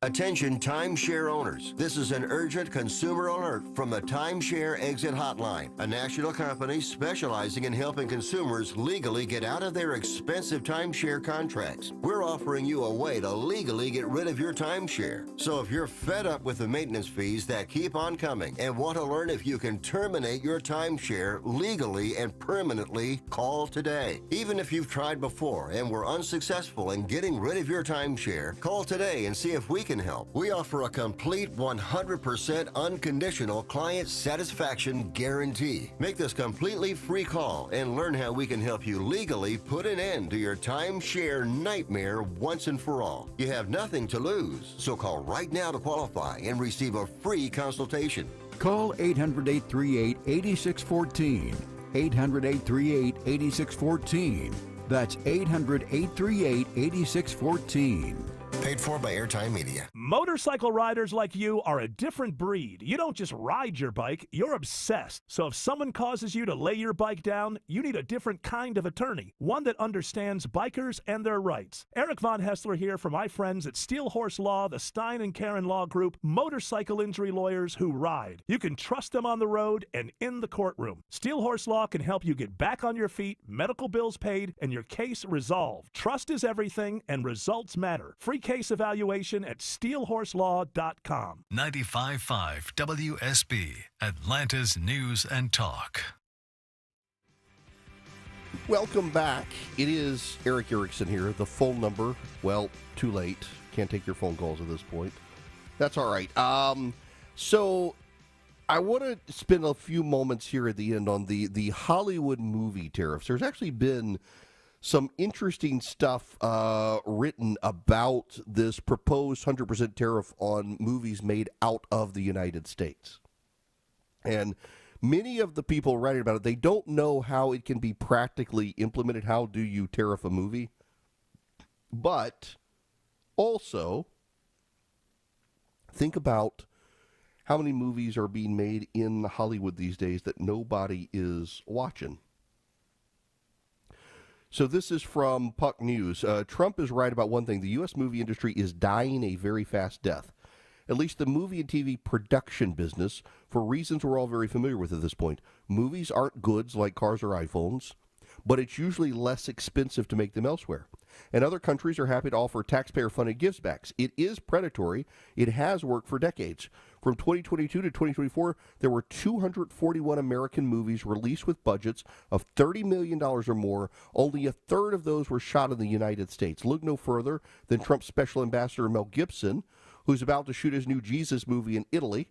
Attention timeshare owners. This is an urgent consumer alert from the Timeshare Exit Hotline, a national company specializing in helping consumers legally get out of their expensive timeshare contracts. We're offering you a way to legally get rid of your timeshare. So if you're fed up with the maintenance fees that keep on coming and want to learn if you can terminate your timeshare legally and permanently, call today. Even if you've tried before and were unsuccessful in getting rid of your timeshare, call today and see if we can help. We offer a complete 100% unconditional client satisfaction guarantee. Make this completely free call and learn how we can help you legally put an end to your timeshare nightmare once and for all. You have nothing to lose, so call right now to qualify and receive a free consultation. Call 800-838-8614. 800-838-8614. That's 800-838-8614. Paid for by Airtime Media. Motorcycle riders like you are a different breed. You don't just ride your bike, you're obsessed. So if someone causes you to lay your bike down, you need a different kind of attorney, one that understands bikers and their rights. Eric Von Hessler here for my friends at Steel Horse Law, the Stein and Karen Law Group, motorcycle injury lawyers who ride. You can trust them on the road and in the courtroom. Steel Horse Law can help you get back on your feet, medical bills paid, and your case resolved. Trust is everything, and results matter. Free case evaluation at steelhorselaw.com. 95.5 WSB, Atlanta's News and Talk. Welcome back. It is Eric Erickson here. The phone number, well, too late. Can't take your phone calls at this point. That's all right. So I want to spend a few moments here at the end on the Hollywood movie tariffs. There's actually been some interesting stuff written about this proposed 100% tariff on movies made out of the United States. And many of the people writing about it, they don't know how it can be practically implemented. How do you tariff a movie? But also, think about how many movies are being made in Hollywood these days that nobody is watching. So this is from Puck News. Trump is right about one thing. The U.S. movie industry is dying a very fast death. At least the movie and TV production business, for reasons we're all very familiar with at this point. Movies aren't goods like cars or iPhones, but it's usually less expensive to make them elsewhere. And other countries are happy to offer taxpayer-funded givebacks. It is predatory. It has worked for decades. From 2022 to 2024, there were 241 American movies released with budgets of $30 million or more. Only a third of those were shot in the United States. Look no further than Trump's special ambassador Mel Gibson, who's about to shoot his new Jesus movie in Italy,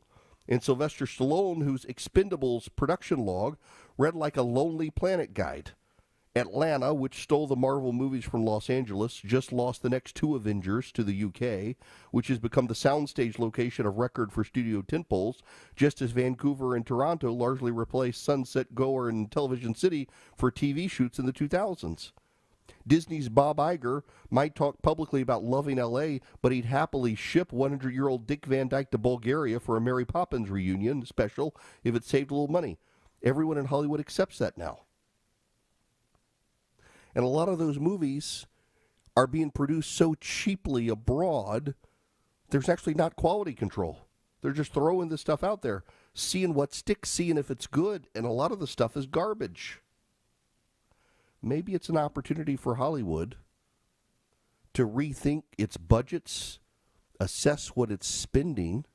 and Sylvester Stallone, whose Expendables production log read like a Lonely Planet guide. Atlanta, which stole the Marvel movies from Los Angeles, just lost the next 2 Avengers to the UK, which has become the soundstage location of record for studio tentpoles, just as Vancouver and Toronto largely replaced Sunset Goer and Television City for TV shoots in the 2000s. Disney's Bob Iger might talk publicly about loving L.A., but he'd happily ship 100-year-old Dick Van Dyke to Bulgaria for a Mary Poppins reunion special if it saved a little money. Everyone in Hollywood accepts that now. And a lot of those movies are being produced so cheaply abroad, there's actually not quality control. They're just throwing this stuff out there, seeing what sticks, seeing if it's good, and a lot of the stuff is garbage. Maybe it's an opportunity for Hollywood to rethink its budgets, assess what it's spending,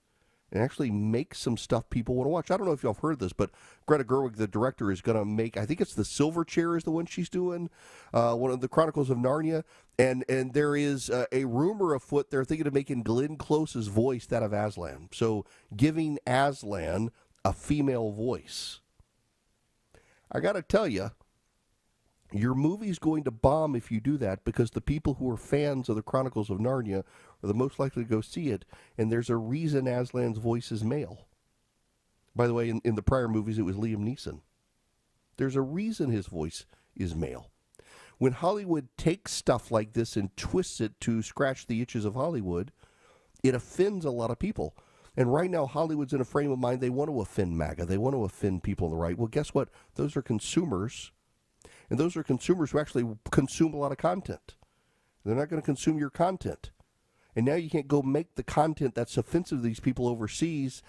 and actually make some stuff people want to watch. I don't know if y'all have heard this, but Greta Gerwig, the director, is going to make, I think it's The Silver Chair is the one she's doing, one of the Chronicles of Narnia, and there is a rumor afoot they're thinking of making Glenn Close's voice that of Aslan. So giving Aslan a female voice. I got to tell you, your movie's going to bomb if you do that, because the people who are fans of the Chronicles of Narnia are the most likely to go see it, and there's a reason Aslan's voice is male. By the way, in the prior movies, it was Liam Neeson. There's a reason his voice is male. When Hollywood takes stuff like this and twists it to scratch the itches of Hollywood, it offends a lot of people. And right now, Hollywood's in a frame of mind, they want to offend MAGA. They want to offend people on the right. Well, guess what? Those are consumers. And those are consumers who actually consume a lot of content. They're not going to consume your content. And now you can't go make the content that's offensive to these people overseas,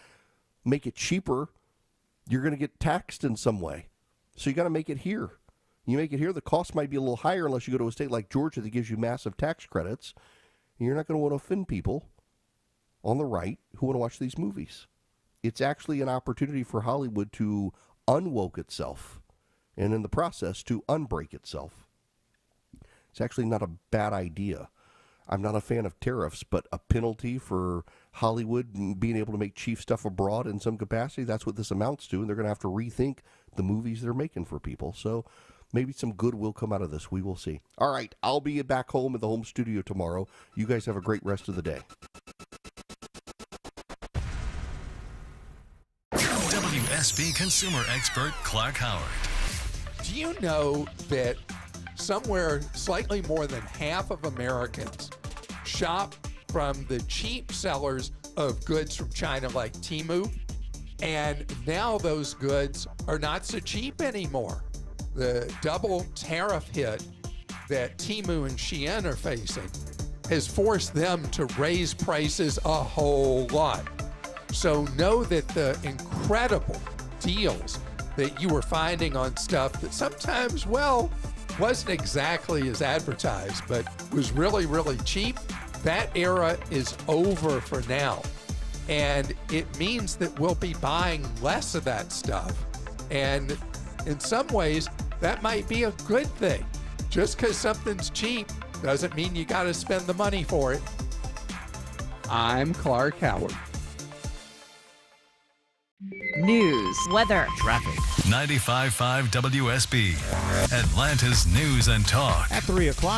make it cheaper. You're going to get taxed in some way. So you got to make it here. You make it here, the cost might be a little higher unless you go to a state like Georgia that gives you massive tax credits. You're not going to want to offend people on the right who want to watch these movies. It's actually an opportunity for Hollywood to unwoke itself, and in the process to unbreak itself. It's actually not a bad idea. I'm not a fan of tariffs, but a penalty for Hollywood being able to make cheap stuff abroad in some capacity, that's what this amounts to, and they're going to have to rethink the movies they're making for people. So maybe some good will come out of this. We will see. All right, I'll be back home in the home studio tomorrow. You guys have a great rest of the day. WSB consumer expert Clark Howard. Do you know that somewhere slightly more than half of Americans shop from the cheap sellers of goods from China like Temu? And now those goods are not so cheap anymore. The double tariff hit that Temu and Shein are facing has forced them to raise prices a whole lot. So know that the incredible deals that you were finding on stuff that sometimes, well, wasn't exactly as advertised, but was really, really cheap, that era is over for now. And it means that we'll be buying less of that stuff. And in some ways, that might be a good thing. Just because something's cheap doesn't mean you got to spend the money for it. I'm Clark Howard. News, weather, traffic. 95.5 WSB, Atlanta's News and Talk. At 3 o'clock.